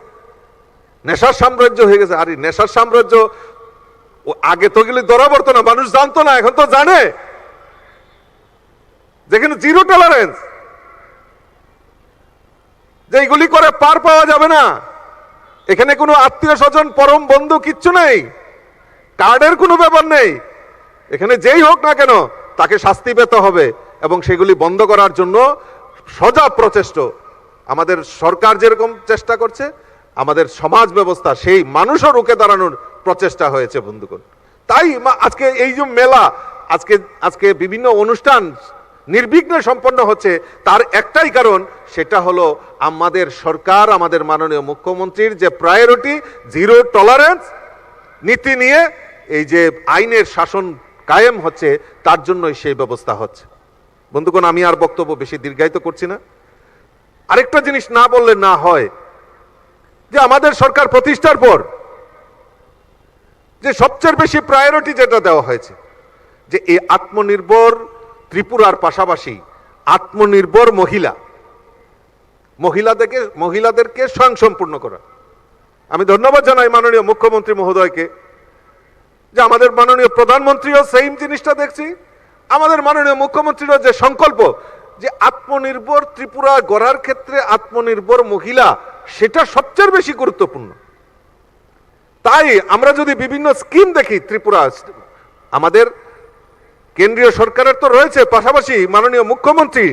নেশার সাম্রাজ্য হয়ে গেছে। আরে নেশার সাম্রাজ্য আগে তো গেলে ধরা পড়তো না, মানুষ জানতো না, এখন তো জানে, যেখানে জিরো টলারেন্স, যে এগুলি করে পার পাওয়া যাবে না। এখানে কোনো আত্মীয় স্বজন পরম বন্ধু কিচ্ছু নেই, কার্ডের কোনো ব্যাপার নেই। এখানে যেই হোক না কেন তাকে শাস্তি পেতে হবে, এবং সেগুলি বন্ধ করার জন্য সজাগ প্রচেষ্টা আমাদের সরকার যেরকম চেষ্টা করছে, আমাদের সমাজ ব্যবস্থা সেই মানুষও রুখে দাঁড়ানোর প্রচেষ্টা হয়েছে বন্ধুগণ। তাই আজকে এই যে মেলা, আজকে বিভিন্ন অনুষ্ঠান নির্বিঘ্নে সম্পন্ন হচ্ছে, তার একটাই কারণ, সেটা হলো আমাদের সরকার, আমাদের মাননীয় মুখ্যমন্ত্রীর যে প্রায়োরিটি জিরো টলারেন্স নীতি নিয়ে এই যে আইনের শাসন কায়েম হচ্ছে, তার জন্যই সেই ব্যবস্থা হচ্ছে। বন্ধুগণ, আমি আর বক্তব্য বেশি দীর্ঘায়িত করছি না। আরেকটা জিনিস না বললে না হয়, যে আমাদের সরকার প্রতিষ্ঠার পর যে সবচেয়ে বেশি প্রায়োরিটি যেটা দেওয়া হয়েছে, যে এই আত্মনির্ভর ত্রিপুরার পাশাপাশি আত্মনির্ভর মহিলাদেরকে স্বয়ংসম্পূর্ণ করা। আমি ধন্যবাদ জানাই মাননীয় মুখ্যমন্ত্রী মহোদয়কে, যে আমাদের মাননীয় প্রধানমন্ত্রীও সেম জিনিসটা দেখছি, আমাদের মাননীয় মুখ্যমন্ত্রীরও যে সংকল্প, যে আত্মনির্ভর ত্রিপুরা গড়ার ক্ষেত্রে আত্মনির্ভর মহিলা, সেটা সবচেয়ে বেশি গুরুত্বপূর্ণ। তাই আমরা যদি বিভিন্ন স্কিম দেখি, ত্রিপুরা আমাদের কেন্দ্রীয় সরকারের তো রয়েছে, পাশাপাশি মাননীয় মুখ্যমন্ত্রী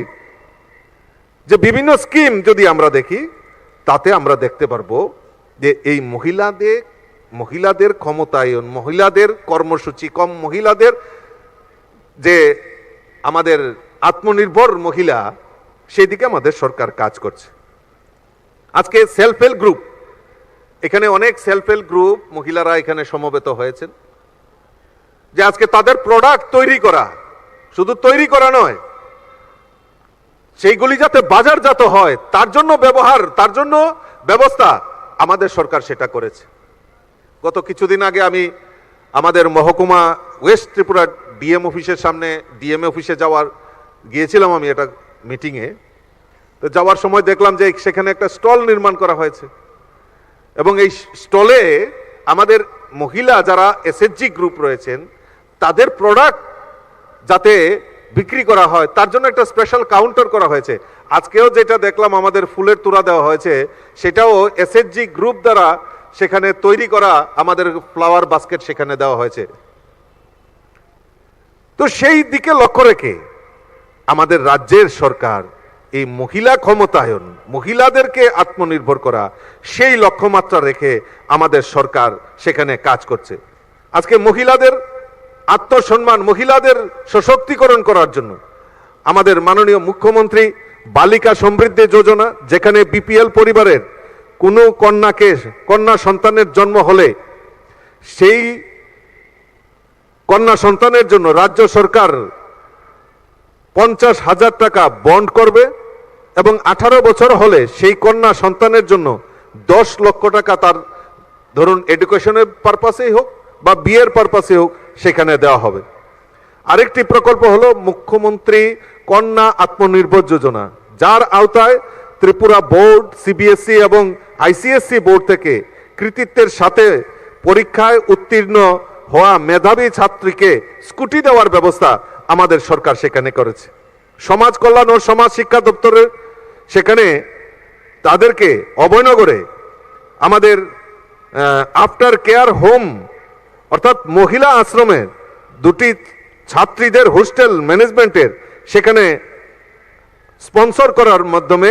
যে বিভিন্ন স্কিম যদি আমরা দেখি, তাতে আমরা দেখতে পারবো যে এই মহিলাদের ক্ষমতায়ন, মহিলাদের কর্মসূচি, মহিলাদের যে আমাদের আত্মনির্ভর মহিলা, সেই দিকে আমাদের সরকার কাজ করছে। আজকে সেলফ হেল্প গ্রুপ, এখানে অনেক সেলফ হেল্প গ্রুপ মহিলারা এখানে সমবেত হয়েছেন, যে আজকে তাদের প্রোডাক্ট তৈরি করা, শুধু তৈরি করা নয়, সেইগুলি যাতে বাজারজাত হয় তার জন্য ব্যবস্থা আমাদের সরকার সেটা করেছে। গত কিছুদিন আগে আমি আমাদের মহকুমা ওয়েস্ট ত্রিপুরা ডিএম অফিসের সামনে, ডিএম অফিসে গিয়েছিলাম আমি একটা মিটিংয়ে। তো যাওয়ার সময় দেখলাম যে সেখানে একটা স্টল নির্মাণ করা হয়েছে, এবং এই স্টলে আমাদের মহিলা যারা এসএইচজি গ্রুপ রয়েছেন, তাদের প্রোডাক্ট যাতে বিক্রি করা হয় তার জন্য একটা স্পেশাল কাউন্টার করা হয়েছে। আজকেও যেটা দেখলাম আমাদের ফুলের তোড়া দেওয়া হয়েছে, সেটাও এসএইচজি গ্রুপ দ্বারা সেখানে তৈরি করা আমাদের ফ্লাওয়ার বাস্কেট সেখানে দেওয়া হয়েছে। তো সেই দিকে লক্ষ্য রেখে আমাদের রাজ্যের সরকার এই মহিলা ক্ষমতায়ন, মহিলাদেরকে আত্মনির্ভর করা, সেই লক্ষ্যমাত্রা রেখে আমাদের সরকার সেখানে কাজ করছে। আজকে মহিলাদের আত্মসম্মান, মহিলাদের সশক্তিকরণ করার জন্য আমাদের মাননীয় মুখ্যমন্ত্রী বালিকা সমৃদ্ধি যোজনা, যেখানে বিপিএল পরিবারের কোনো কন্যা সন্তানের জন্ম হলে সেই কন্যা সন্তানের জন্য রাজ্য সরকার 50,000 টাকা বন্ড করবে, এবং 18 বছর হলে সেই কন্যা সন্তানের জন্য 10 লক্ষ টাকা, তার ধরুন এডুকেশনের পারপাসেই হোক বা বিয়ের পারপাসে হোক, সেখানে দেওয়া হবে। আরেকটি প্রকল্প হলো মুখ্যমন্ত্রী কন্যা আত্মনির্ভর যোজনা, যার আওতায় ত্রিপুরা বোর্ড, সিবিএসই এবং আইসিএসসি বোর্ড থেকে কৃতিত্বের সাথে পরীক্ষায় উত্তীর্ণ হওয়া মেধাবী ছাত্রীকে স্কুটি দেওয়ার ব্যবস্থা আমাদের সরকার সেখানে করেছে। সমাজ কল্যাণ ও সমাজ শিক্ষা দপ্তরের সেখানে তাদেরকে অভয়নগরে আমাদের আফটার কেয়ার হোম, অর্থাৎ মহিলা আশ্রমে 2টি ছাত্রীদের হোস্টেল ম্যানেজমেন্টের সেখানে স্পন্সর করার মাধ্যমে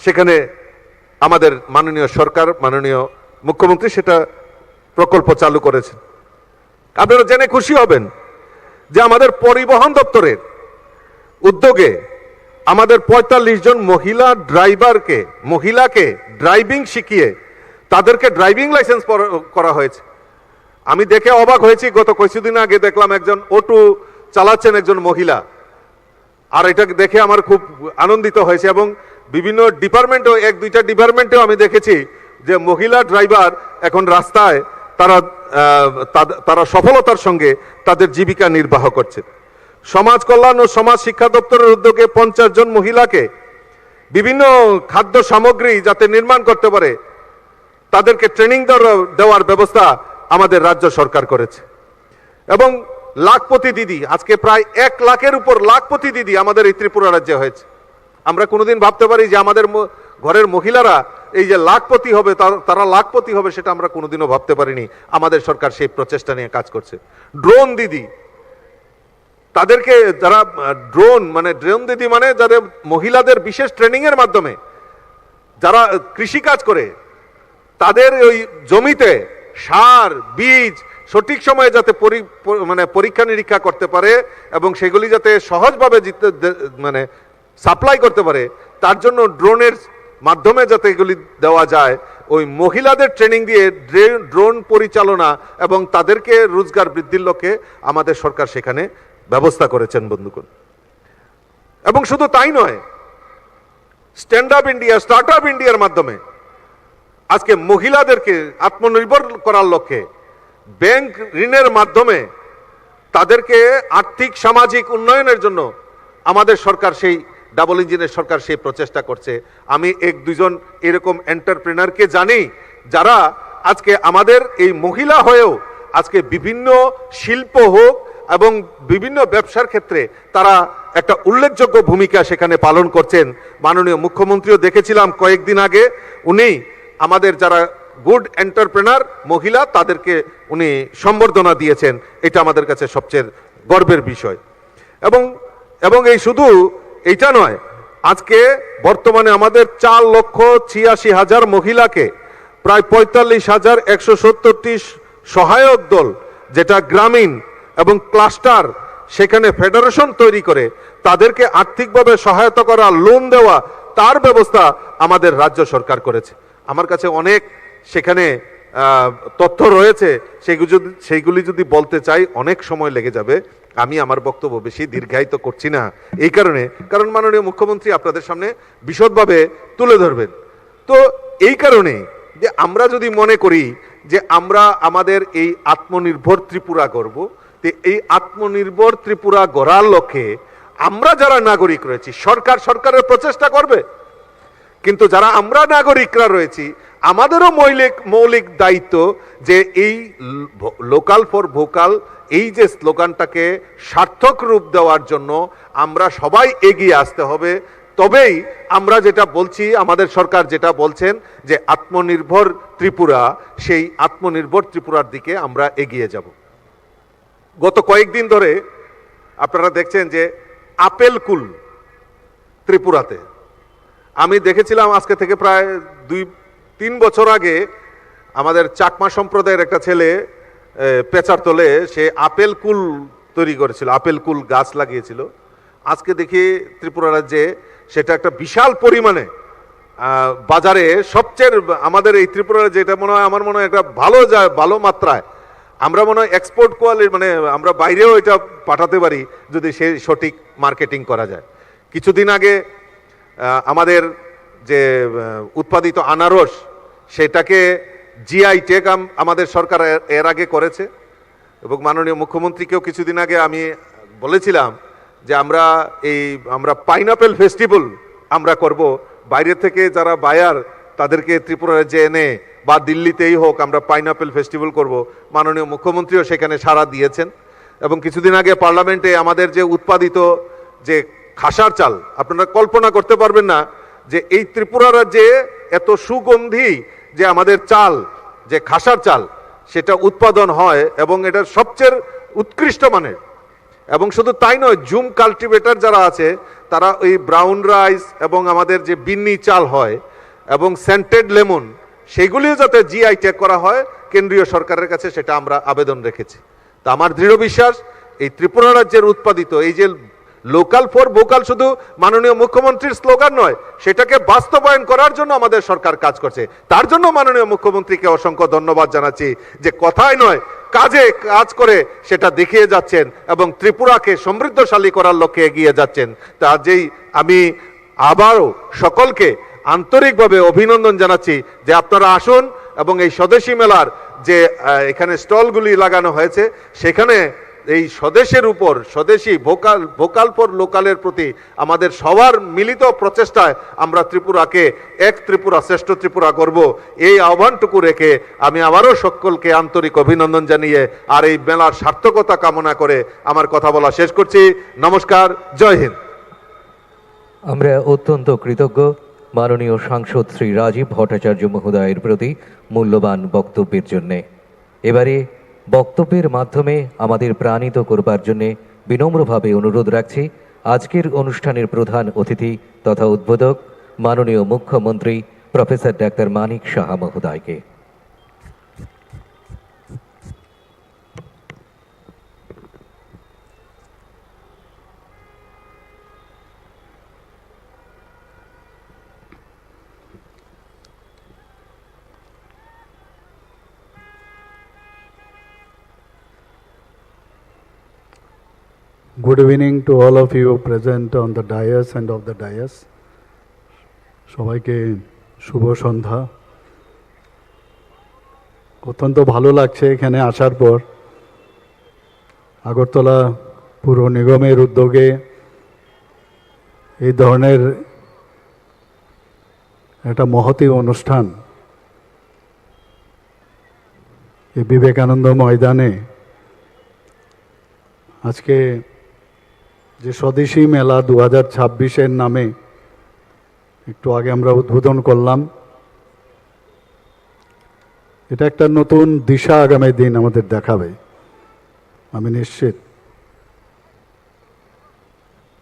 সেখানে আমাদের মাননীয় সরকার, মাননীয় মুখ্যমন্ত্রী সেটা প্রকল্প চালু করেছেন। আপনারা জেনে খুশি হবেন যে আমাদের পরিবহন দপ্তরের উদ্যোগে আমাদের 45 জন মহিলাকে ড্রাইভিং শিখিয়ে তাদেরকে ড্রাইভিং লাইসেন্স করা হয়েছে। আমি দেখে অবাক হয়েছি, গত কিছুদিন আগে দেখলাম একজন অটো চালাচ্ছেন একজন মহিলা, আর এটা দেখে আমার খুব আনন্দিত হয়েছে। এবং বিভিন্ন ডিপার্টমেন্টেও, এক দুইটা ডিপার্টমেন্টেও আমি দেখেছি যে মহিলা ড্রাইভার এখন রাস্তায় তারা সফলতার সঙ্গে তাদের জীবিকা নির্বাহ করছে। সমাজ কল্যাণ ও সমাজ শিক্ষা দপ্তরের উদ্যোগে 50 জন মহিলাকে বিভিন্ন খাদ্য সামগ্রী যাতে নির্মাণ করতে পারে তাদেরকে ট্রেনিং দেওয়ার ব্যবস্থা আমাদের রাজ্য সরকার করেছে। এবং লাখপতি দিদি, আজকে প্রায় 1 লাখের উপর লাখপতি দিদি আমাদের এই ত্রিপুরা রাজ্যে হয়েছে। আমরা কোনোদিন ভাবতে পারি যে আমাদের ঘরের মহিলারা এই যে লাখপতি হবে, তারা লাখপতি হবে, সেটা আমরা কোনোদিনও ভাবতে পারিনি। আমাদের সরকার সেই প্রচেষ্টা নিয়ে কাজ করছে। ড্রোন দিদি, তাদেরকে যারা ড্রোন দিদি মানে যাদের মহিলাদের বিশেষ ট্রেনিং এর মাধ্যমে যারা কৃষিকাজ করে তাদের ওই জমিতে সার বীজ সঠিক সময়ে যাতে পরীক্ষা নিরীক্ষা করতে পারে এবং সেগুলি যাতে সহজভাবে সাপ্লাই করতে পারে, তার জন্য ড্রোনের মাধ্যমে যাতে এগুলি দেওয়া যায়, ওই মহিলাদের ট্রেনিং দিয়ে ড্রোন পরিচালনা এবং তাদেরকে রোজগার বৃদ্ধির লক্ষ্যে আমাদের সরকার সেখানে ব্যবস্থা করেছেন বন্ধুগণ। এবং শুধু তাই নয়, stand up India, start up ইন্ডিয়ার মাধ্যমে আজকে মহিলাদেরকে আত্মনির্ভর করার লক্ষ্যে ব্যাংক ঋণের মাধ্যমে তাদেরকে আর্থিক সামাজিক উন্নয়নের জন্য আমাদের সরকার, সেই ডাবল ইঞ্জিনের সরকার সেই প্রচেষ্টা করছে। আমি 1-2 জন এরকম এন্টারপ্রেনারকে জানি যারা আজকে আমাদের এই মহিলা হয়েও আজকে বিভিন্ন শিল্প হোক এবং বিভিন্ন ব্যবসার ক্ষেত্রে তারা একটা উল্লেখযোগ্য ভূমিকা সেখানে পালন করছেন। মাননীয় মুখ্যমন্ত্রীও দেখেছিলাম কয়েকদিন আগে, উনি আমাদের যারা গুড এন্টারপ্রেনার মহিলা তাদেরকে উনি সম্বর্ধনা দিয়েছেন। এটা আমাদের কাছে সবচেয়ে গর্বের বিষয়। এবং এই শুধু এইটা নয়, আজকে বর্তমানে আমাদের 4,86,000 মহিলাকে প্রায় 45,170টি সহায়ক দল, যেটা গ্রামীণ এবং ক্লাস্টার, সেখানে ফেডারেশন তৈরি করে তাদেরকে আর্থিকভাবে সহায়তা করা, লোন দেওয়া, তার ব্যবস্থা আমাদের রাজ্য সরকার করেছে। আমার কাছে অনেক সেখানে তথ্য রয়েছে, সেইগুলি যদি বলতে চাই অনেক সময় লেগে যাবে। আমি আমার বক্তব্য বেশি দীর্ঘায়িত করছি না এই কারণ মাননীয় মুখ্যমন্ত্রী আপনাদের সামনে বিশদভাবে তুলে ধরবেন। তো এই কারণে যে আমরা যদি মনে করি যে আমরা আমাদের এই আত্মনির্ভর ত্রিপুরা গড়ব, তো এই আত্মনির্ভর ত্রিপুরা গড়ার লক্ষ্যে আমরা যারা নাগরিক রয়েছি, সরকারের প্রচেষ্টা করবে, কিন্তু যারা আমরা নাগরিকরা রয়েছি আমাদেরও মৌলিক দায়িত্ব যে এই লোকাল ফর ভোকাল, এই যে স্লোগানটাকে সার্থক রূপ দেওয়ার জন্য আমরা সবাই এগিয়ে আসতে হবে। তবেই আমরা যেটা বলছি, আমাদের সরকার যেটা বলছেন যে আত্মনির্ভর ত্রিপুরা, সেই আত্মনির্ভর ত্রিপুরার দিকে আমরা এগিয়ে যাব। গত কয়েকদিন ধরে আপনারা দেখছেন যে আপেল কুল ত্রিপুরাতে, আমি দেখেছিলাম আজকে থেকে প্রায় 2-3 বছর আগে আমাদের চাকমা সম্প্রদায়ের একটা ছেলে পেচার তোলে, সে আপেল কুল তৈরি করেছিল, আপেল কুল গাছ লাগিয়েছিল। আজকে দেখি ত্রিপুরা রাজ্যে সেটা একটা বিশাল পরিমাণে বাজারে সবচেয়ে, আমাদের এই ত্রিপুরা রাজ্যে এটা মনে হয়, আমার মনে হয় একটা ভালো মাত্রায় আমরা মনে হয় এক্সপোর্ট কোয়ালিটি, আমরা বাইরেও এটা পাঠাতে পারি যদি সে সঠিক মার্কেটিং করা যায়। কিছুদিন আগে আমাদের যে উৎপাদিত আনারস, সেটাকে জিআই টেগ আমাদের সরকার এর আগে করেছে। এবং মাননীয় মুখ্যমন্ত্রীকেও কিছুদিন আগে আমি বলেছিলাম যে আমরা পাইনাপেল ফেস্টিভ্যাল আমরা করব, বাইরে থেকে যারা বায়ার তাদেরকে ত্রিপুরা রাজ্যে এনে বা দিল্লিতেই হোক আমরা পাইনাপেল ফেস্টিভ্যাল করব। মাননীয় মুখ্যমন্ত্রীও সেখানে সাড়া দিয়েছেন। এবং কিছুদিন আগে পার্লামেন্টে আমাদের যে উৎপাদিত যে খাসার চাল, আপনারা কল্পনা করতে পারবেন না যে এই ত্রিপুরা রাজ্যে এত সুগন্ধি যে আমাদের চাল, যে খাসার চাল, সেটা উৎপাদন হয় এবং এটা সবচেয়ে উৎকৃষ্ট মানের। এবং শুধু তাই নয়, জুম কাল্টিভেটর যারা আছে তারা ওই ব্রাউন রাইস এবং আমাদের যে বিন্নি চাল হয় এবং সেন্টেড লেমন, সেগুলিও যাতে জিআই ট্যাগ করা হয় কেন্দ্রীয় সরকারের কাছে, সেটা আমরা আবেদন রেখেছি। তা আমার দৃঢ় বিশ্বাস এই ত্রিপুরা রাজ্যের উৎপাদিত এই যে লোকাল ফর ভোকাল শুধু মাননীয় মুখ্যমন্ত্রীর স্লোগান নয়, সেটাকে বাস্তবায়ন করার জন্য আমাদের সরকার কাজ করছে। তার জন্য মাননীয় মুখ্যমন্ত্রীকে অসংখ্য ধন্যবাদ জানাচ্ছি যে কথায় নয় কাজে কাজ করে সেটা দেখিয়ে যাচ্ছেন এবং ত্রিপুরাকে সমৃদ্ধশালী করার লক্ষ্যে এগিয়ে যাচ্ছেন। তা যেই আমি আবারও সকলকে আন্তরিকভাবে অভিনন্দন জানাচ্ছি যে আপনারা আসুন এবং এই স্বদেশী মেলার যে এখানে স্টলগুলি লাগানো হয়েছে সেখানে এই স্বদেশের উপর স্বদেশী ভোকাল ফর লোকালের প্রতি আমাদের সবার মিলিত প্রচেষ্টায় আমরা ত্রিপুরাকে এক ত্রিপুরা শ্রেষ্ঠ ত্রিপুরা করব, এই আহ্বানটুকু রেখে আমি আবারও সকলকে আন্তরিক অভিনন্দন জানিয়ে আর এই মেলার সার্থকতা কামনা করে আমার কথা বলা শেষ করছি। নমস্কার, জয় হিন্দ। আমরা অত্যন্ত কৃতজ্ঞ মাননীয় সাংসদ শ্রী রাজীব ভট্টাচার্য মহোদয়ের প্রতি মূল্যবান বক্তব্যের জন্যে। এবারে বক্তব্যের মাধ্যমে আমাদের প্রাণিত করবার জন্যে বিনম্রভাবে অনুরোধ রাখছি আজকের অনুষ্ঠানের প্রধান অতিথি তথা উদ্বোধক মাননীয় মুখ্যমন্ত্রী প্রফেসর ডাক্তার মানিক সাহা মহোদয়কে। Good evening to all of you present on the dais and of the dais. সবাইকে শুভ সন্ধ্যা। অত্যন্ত ভালো লাগছে এখানে আসার পর। আগরতলা পুর নিগমের উদ্যোগে এই ধরনের একটা মহতী অনুষ্ঠান এই বিবেকানন্দ ময়দানে আজকে যে স্বদেশী মেলা 2026-এর নামে একটু আগে আমরা উদ্বোধন করলাম, এটা একটা নতুন দিশা আগামী দিন আমাদের দেখাবে আমি নিশ্চিত।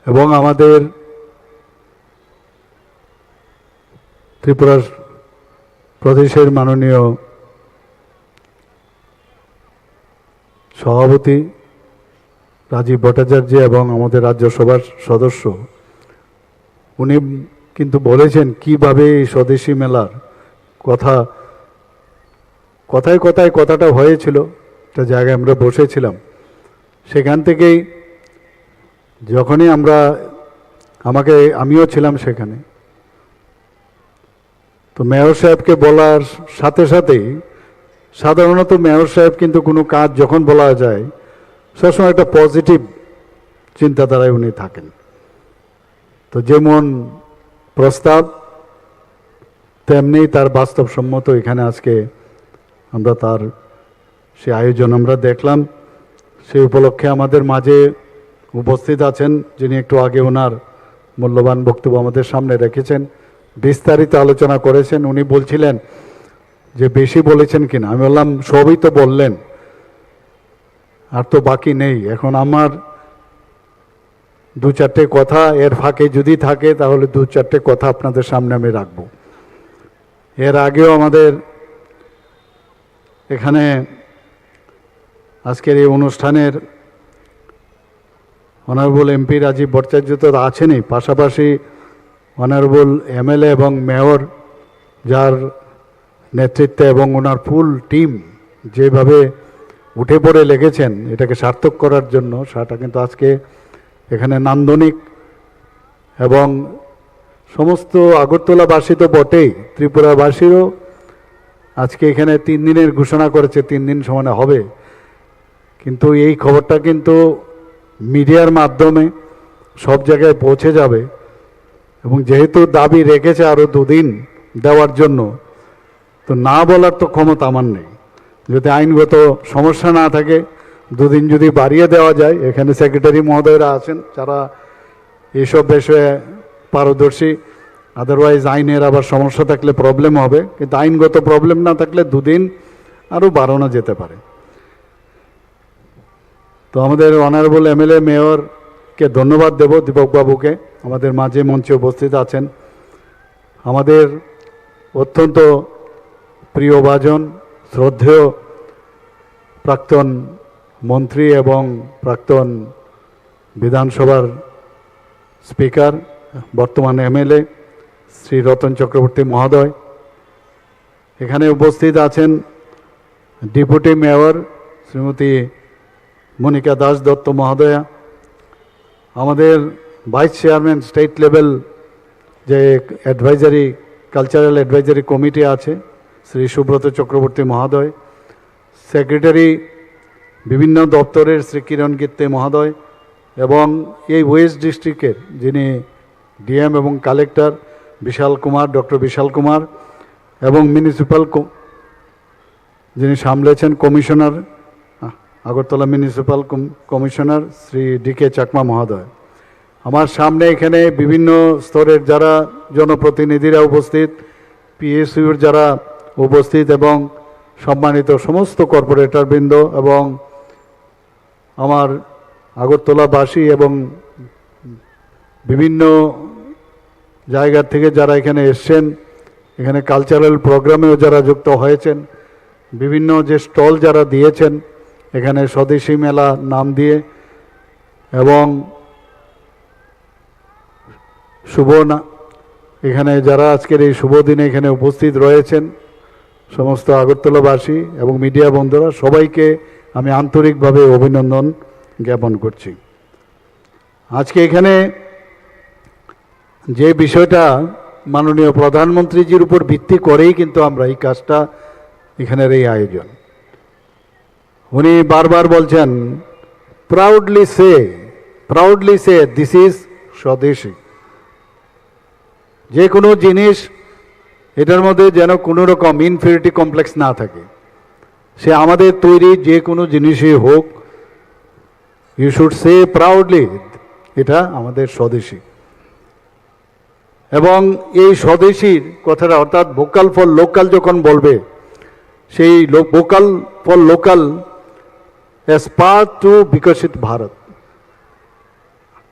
এবং আমাদের ত্রিপুরার প্রদেশের মাননীয় সভাপতি রাজীব ভট্টাচার্য এবং আমাদের রাজ্যসভার সদস্য উনি কিন্তু বলেছেন কিভাবে এই স্বদেশী মেলার কথায় কথাটা হয়েছিল। একটা জায়গায় আমরা বসেছিলাম, সেখান থেকেই যখনই আমিও ছিলাম সেখানে, তো মেয়র সাহেবকে বলার সাথে সাথেই সাধারণত মেয়র সাহেব কিন্তু কোনো কাজ যখন বলা যায় সবসময় একটা পজিটিভ চিন্তাধারায় উনি থাকেন। তো যেমন প্রস্তাব তেমনি তার বাস্তবসম্মত এখানে আজকে আমরা তার সে আয়োজন আমরা দেখলাম। সেই উপলক্ষে আমাদের মাঝে উপস্থিত আছেন যিনি একটু আগে ওনার মূল্যবান বক্তব্য আমাদের সামনে রেখেছেন, বিস্তারিত আলোচনা করেছেন। উনি বলছিলেন যে বেশি বলেছেন কিনা, আমি বললাম সবই তো বললেন, আর তো বাকি নেই। এখন আমার দু চারটে কথা এর ফাঁকে যদি থাকে তাহলে দু চারটে কথা আপনাদের সামনে আমি রাখব। এর আগেও আমাদের এখানে আজকের এই অনুষ্ঠানের অনারেবল এমপি রাজীব ভট্টাচার্য তো আছেনই, পাশাপাশি অনারেবল এমএলএ এবং মেয়র যার নেতৃত্বে এবং ওনার ফুল টিম যেভাবে উঠে পড়ে লেগেছেন এটাকে সার্থক করার জন্য, সেটা কিন্তু আজকে এখানে নান্দনিক। এবং সমস্ত আগরতলাবাসী তো বটেই, ত্রিপুরাবাসীরও আজকে এখানে 3 দিনের ঘোষণা করেছে, 3 দিন সমানে হবে। কিন্তু এই খবরটা কিন্তু মিডিয়ার মাধ্যমে সব জায়গায় পৌঁছে যাবে এবং যেহেতু দাবি রেখেছে আরও 2 দিন দেওয়ার জন্য, তো না বলার তো ক্ষমতা আমার নেই। যদি আইনগত সমস্যা না থাকে 2 দিন যদি বাড়িয়ে দেওয়া যায়, এখানে সেক্রেটারি মহোদয়রা আছেন যারা এইসব বিষয়ে পারদর্শী, আদারওয়াইজ আইনের আবার সমস্যা থাকলে প্রবলেম হবে, কিন্তু আইনগত প্রবলেম না থাকলে 2 দিন আরও বাড়ানো যেতে পারে। তো আমাদের অনারেবল এমএলএ মেয়রকে ধন্যবাদ দেব, দীপকবাবুকে, আমাদের মাঝে মঞ্চে উপস্থিত আছেন। আমাদের অত্যন্ত প্রিয়ভাজন শ্রদ্ধেয় প্রাক্তন মন্ত্রী এবং প্রাক্তন বিধানসভার স্পিকার বর্তমান এমএলএ শ্রী রতন চক্রবর্তী মহোদয়, এখানে উপস্থিত আছেন ডেপুটি মেয়র শ্রীমতী মনিকা দাস দত্ত মহোদয়া, আমাদের ভাইস চেয়ারম্যান স্টেট লেভেল যে অ্যাডভাইজারি কালচারাল অ্যাডভাইজারি কমিটি আছে শ্রী সুব্রত চক্রবর্তী মহোদয়, সেক্রেটারি বিভিন্ন দপ্তরের শ্রী কিরণ গীত্তে মহোদয়, এবং এই ওয়েস্ট ডিস্ট্রিক্টের যিনি ডিএম এবং কালেক্টর বিশাল কুমার, ডক্টর বিশাল কুমার, এবং মিউনিসিপ্যাল যিনি সামলেছেন commissioner Agartala municipal commissioner Shri DK Chakma মহোদয়। আমার সামনে এখানে বিভিন্ন স্তরের যারা জনপ্রতিনিধিরা উপস্থিত, পিএসইউর যারা উপস্থিত, এবং সম্মানিত সমস্ত কর্পোরেটরবৃন্দ, এবং আমার আগরতলাবাসী এবং বিভিন্ন জায়গা থেকে যারা এখানে এসছেন, এখানে কালচারাল প্রোগ্রামেও যারা যুক্ত হয়েছেন, বিভিন্ন যে স্টল যারা দিয়েছেন এখানে স্বদেশী মেলা নাম দিয়ে, এবং এখানে যারা আজকের এই শুভ দিনে এখানে উপস্থিত রয়েছেন সমস্ত আগরতলাবাসী এবং মিডিয়া বন্ধুরা, সবাইকে আমি আন্তরিকভাবে অভিনন্দন জ্ঞাপন করছি। আজকে এখানে যে বিষয়টা মাননীয় প্রধানমন্ত্রীজির উপর ভিত্তি করেই কিন্তু আমরা এই কাজটা, এখানের এই আয়োজন, উনি বারবার বলছেন প্রাউডলি সে দিস ইজ স্বদেশী। যে কোনো জিনিস এটার মধ্যে যেন কোনো রকম ইনফিরিটি কমপ্লেক্স না থাকে, সে আমাদের তৈরি যে কোনো জিনিসই হোক, ইউ শুড সে প্রাউডলি এটা আমাদের স্বদেশী। এবং এই স্বদেশীর কথাটা অর্থাৎ ভোকাল ফর লোকাল যখন বলবে, সেই vocal for local as part to বিকশিত ভারত,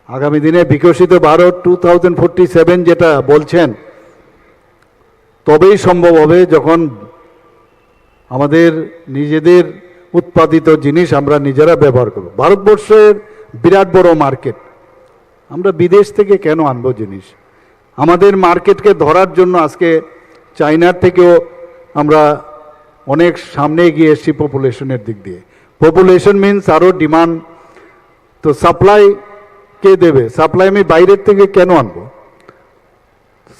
আগামী দিনে বিকশিত ভারত 2047 যেটা বলছেন, তবেই সম্ভব হবে যখন আমাদের নিজেদের উৎপাদিত জিনিস আমরা নিজেরা ব্যবহার করব। ভারতবর্ষের বিরাট বড় মার্কেট, আমরা বিদেশ থেকে কেন আনবো জিনিস? আমাদের মার্কেটকে ধরার জন্য আজকে চায়নার থেকেও আমরা অনেক সামনে এগিয়ে এসেছি পপুলেশনের দিক দিয়ে। পপুলেশন মিনস আরও ডিমান্ড, তো সাপ্লাই কে দেবে? সাপ্লাই আমি বাইরের থেকে কেন আনবো?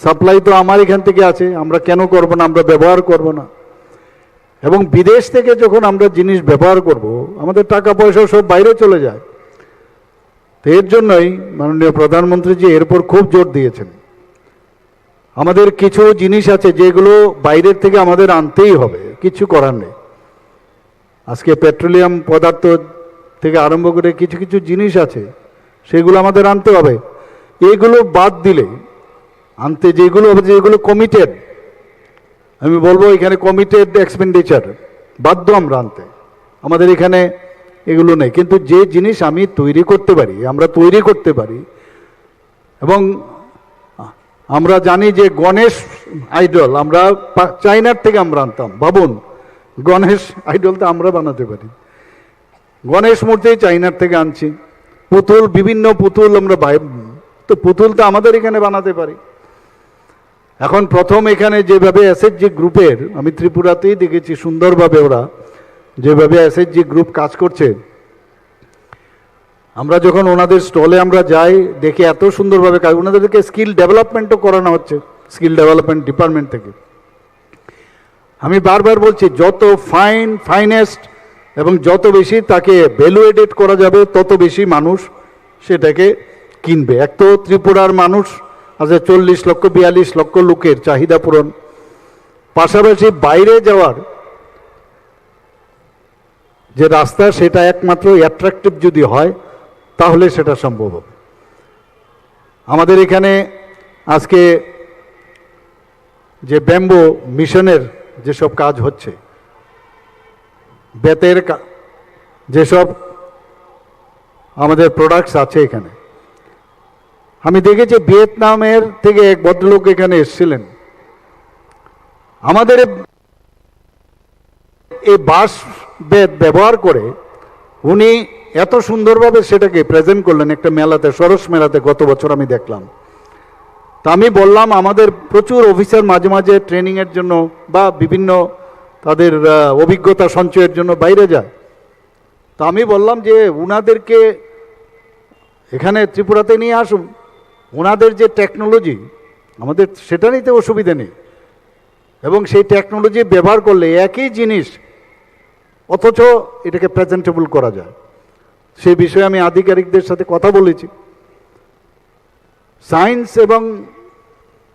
সাপ্লাই তো আমার এখান থেকে আছে, আমরা কেন করব না? আমরা ব্যবহার করব না। এবং বিদেশ থেকে যখন আমরা জিনিস ব্যবহার করব, আমাদের টাকা পয়সা সব বাইরে চলে যায়। তো এর জন্যই মাননীয় প্রধানমন্ত্রীজি এর উপর খুব জোর দিয়েছেন। আমাদের কিছু জিনিস আছে যেগুলো বাইরের থেকে আমাদের আনতেই হবে, কিছু করার নেই। আজকে পেট্রোলিয়াম পদার্থ থেকে আরম্ভ করে কিছু কিছু জিনিস আছে, সেগুলো আমাদের আনতে হবে। এগুলো বাদ দিলে আনতে যেগুলো কমিটেড, আমি বলবো এখানে কমিটেড এক্সপেন্ডিচার বাধ্য আমরা আনতে, আমাদের এখানে এগুলো নেই। কিন্তু যে জিনিস আমি তৈরি করতে পারি, আমরা তৈরি করতে পারি, এবং আমরা জানি যে গণেশ আইডল আমরা চায়নার থেকে আমরা আনতাম। ভাবুন, গণেশ আইডল তো আমরা বানাতে পারি, গণেশ মূর্তি চায়নার থেকে আনছি। পুতুল, বিভিন্ন পুতুল আমরা তো পুতুল তো আমাদের এখানে বানাতে পারি। এখন প্রথম এখানে যেভাবে এসএসজি গ্রুপের, আমি ত্রিপুরাতেই দেখেছি সুন্দরভাবে ওরা যেভাবে এসএসজি গ্রুপ কাজ করছে, আমরা যখন ওনাদের স্টলে আমরা যাই দেখি এত সুন্দরভাবে কাজ, ওনাদেরকে স্কিল ডেভেলপমেন্টও করানো হচ্ছে স্কিল ডেভেলপমেন্ট ডিপার্টমেন্ট থেকে। আমি বারবার বলছি, যত ফাইনেস্ট এবং যত বেশি তাকে ভ্যালু এডেড করা যাবে, তত বেশি মানুষ সেটাকে কিনবে। এক তো ত্রিপুরার মানুষ আজ 40 লক্ষ 42 লক্ষ লোকের চাহিদা পূরণ, পাশাপাশি বাইরে যাওয়ার যে রাস্তা, সেটা একমাত্র অ্যাট্রাকটিভ যদি হয় তাহলে সেটা সম্ভব হবে। আমাদের এখানে আজকে যে ব্যাম্বো মিশনের যেসব কাজ হচ্ছে, বেতের যেসব আমাদের প্রোডাক্টস আছে এখানে, আমি দেখেছি ভিয়েতনামের থেকে এক ভদ্রলোক এখানে এসেছিলেন। আমাদের এই বাঁশ বেত ব্যবহার করে উনি এত সুন্দরভাবে সেটাকে প্রেজেন্ট করলেন একটা মেলাতে, সরস মেলাতে গত বছর আমি দেখলাম। তা আমি বললাম আমাদের প্রচুর অফিসার মাঝে মাঝে ট্রেনিংয়ের জন্য বা বিভিন্ন তাদের অভিজ্ঞতা সঞ্চয়ের জন্য বাইরে যায়। তা আমি বললাম যে উনাদেরকে এখানে ত্রিপুরাতে নিয়ে আসুন, ওনাদের যে টেকনোলজি আমাদের সেটা নিতে অসুবিধা নেই, এবং সেই টেকনোলজি ব্যবহার করলে একই জিনিস অথচ এটাকে প্রেজেন্টেবল করা যায়। সেই বিষয়ে আমি আধিকারিকদের সাথে কথা বলেছি। সায়েন্স এবং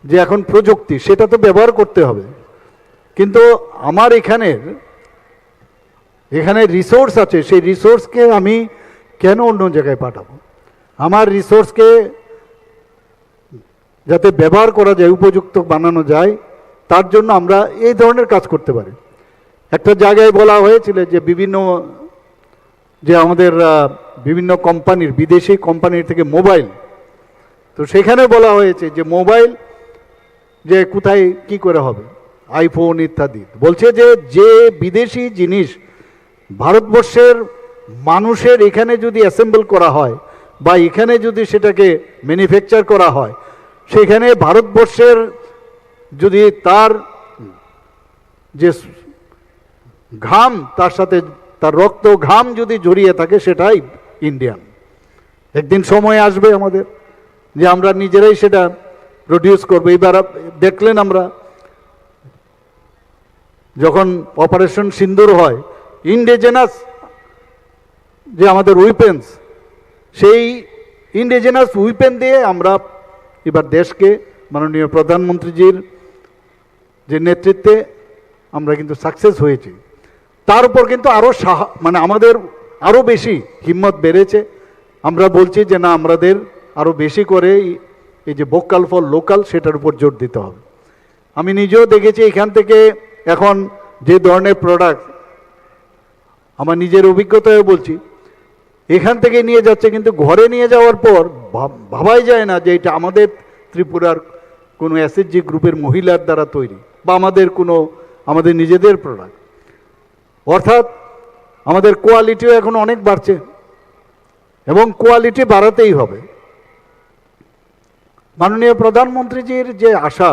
যে এখন প্রযুক্তি সেটা তো ব্যবহার করতে হবে, কিন্তু আমার এখানে রিসোর্স আছে, সেই রিসোর্সকে আমি কেন অন্য জায়গায় পাঠাবো? আমার রিসোর্সকে যাতে ব্যবহার করা যায়, উপযুক্ত বানানো যায়, তার জন্য আমরা এই ধরনের কাজ করতে পারি। একটা জায়গায় বলা হয়েছিল যে আমাদের বিভিন্ন কোম্পানির, বিদেশি কোম্পানির থেকে মোবাইল, তো সেখানে বলা হয়েছে যে মোবাইল যে কোথায় কি করে হবে, আইফোন ইত্যাদি। বলছে যে বিদেশি জিনিস ভারতবর্ষের মানুষের এখানে যদি অ্যাসেম্বল করা হয় বা এখানে যদি সেটাকে ম্যানুফ্যাকচার করা হয়, সেখানে ভারতবর্ষের যদি তার যে ঘাম, তার সাথে তার রক্ত ঘাম যদি জড়িয়ে থাকে, সেটাই ইন্ডিয়ান। একদিন সময় আসবে আমাদের যে আমরা নিজেরাই সেটা প্রডিউস করবো। এবার দেখলেন আমরা যখন অপারেশন সিন্দুর হয়, ইন্ডিজেনাস যে আমাদের উইপেন্স, সেই ইন্ডিজেনাস উইপেন দিয়ে আমরা এবার দেশকে মাননীয় প্রধানমন্ত্রীজির যে নেতৃত্বে আমরা কিন্তু সাকসেস হয়েছি। তার উপর কিন্তু আরও আমাদের আরও বেশি হিম্মত বেড়েছে। আমরা বলছি যে না, আমাদের আরও বেশি করে এই যে ভোকাল ফর লোকাল, সেটার উপর জোর দিতে হবে। আমি নিজেও দেখেছি এখান থেকে এখন যে ধরনের প্রোডাক্ট, আমার নিজের অভিজ্ঞতায় বলছি, এখান থেকে নিয়ে যাচ্ছে, কিন্তু ঘরে নিয়ে যাওয়ার পর ভাবাই যায় না যে এটা আমাদের ত্রিপুরার কোনো এসএসজি গ্রুপের মহিলার দ্বারা তৈরি বা আমাদের নিজেদের প্রোডাক্ট। অর্থাৎ আমাদের কোয়ালিটিও এখন অনেক বাড়ছে এবং কোয়ালিটি বাড়াতেই হবে। মাননীয় প্রধানমন্ত্রীজির যে আশা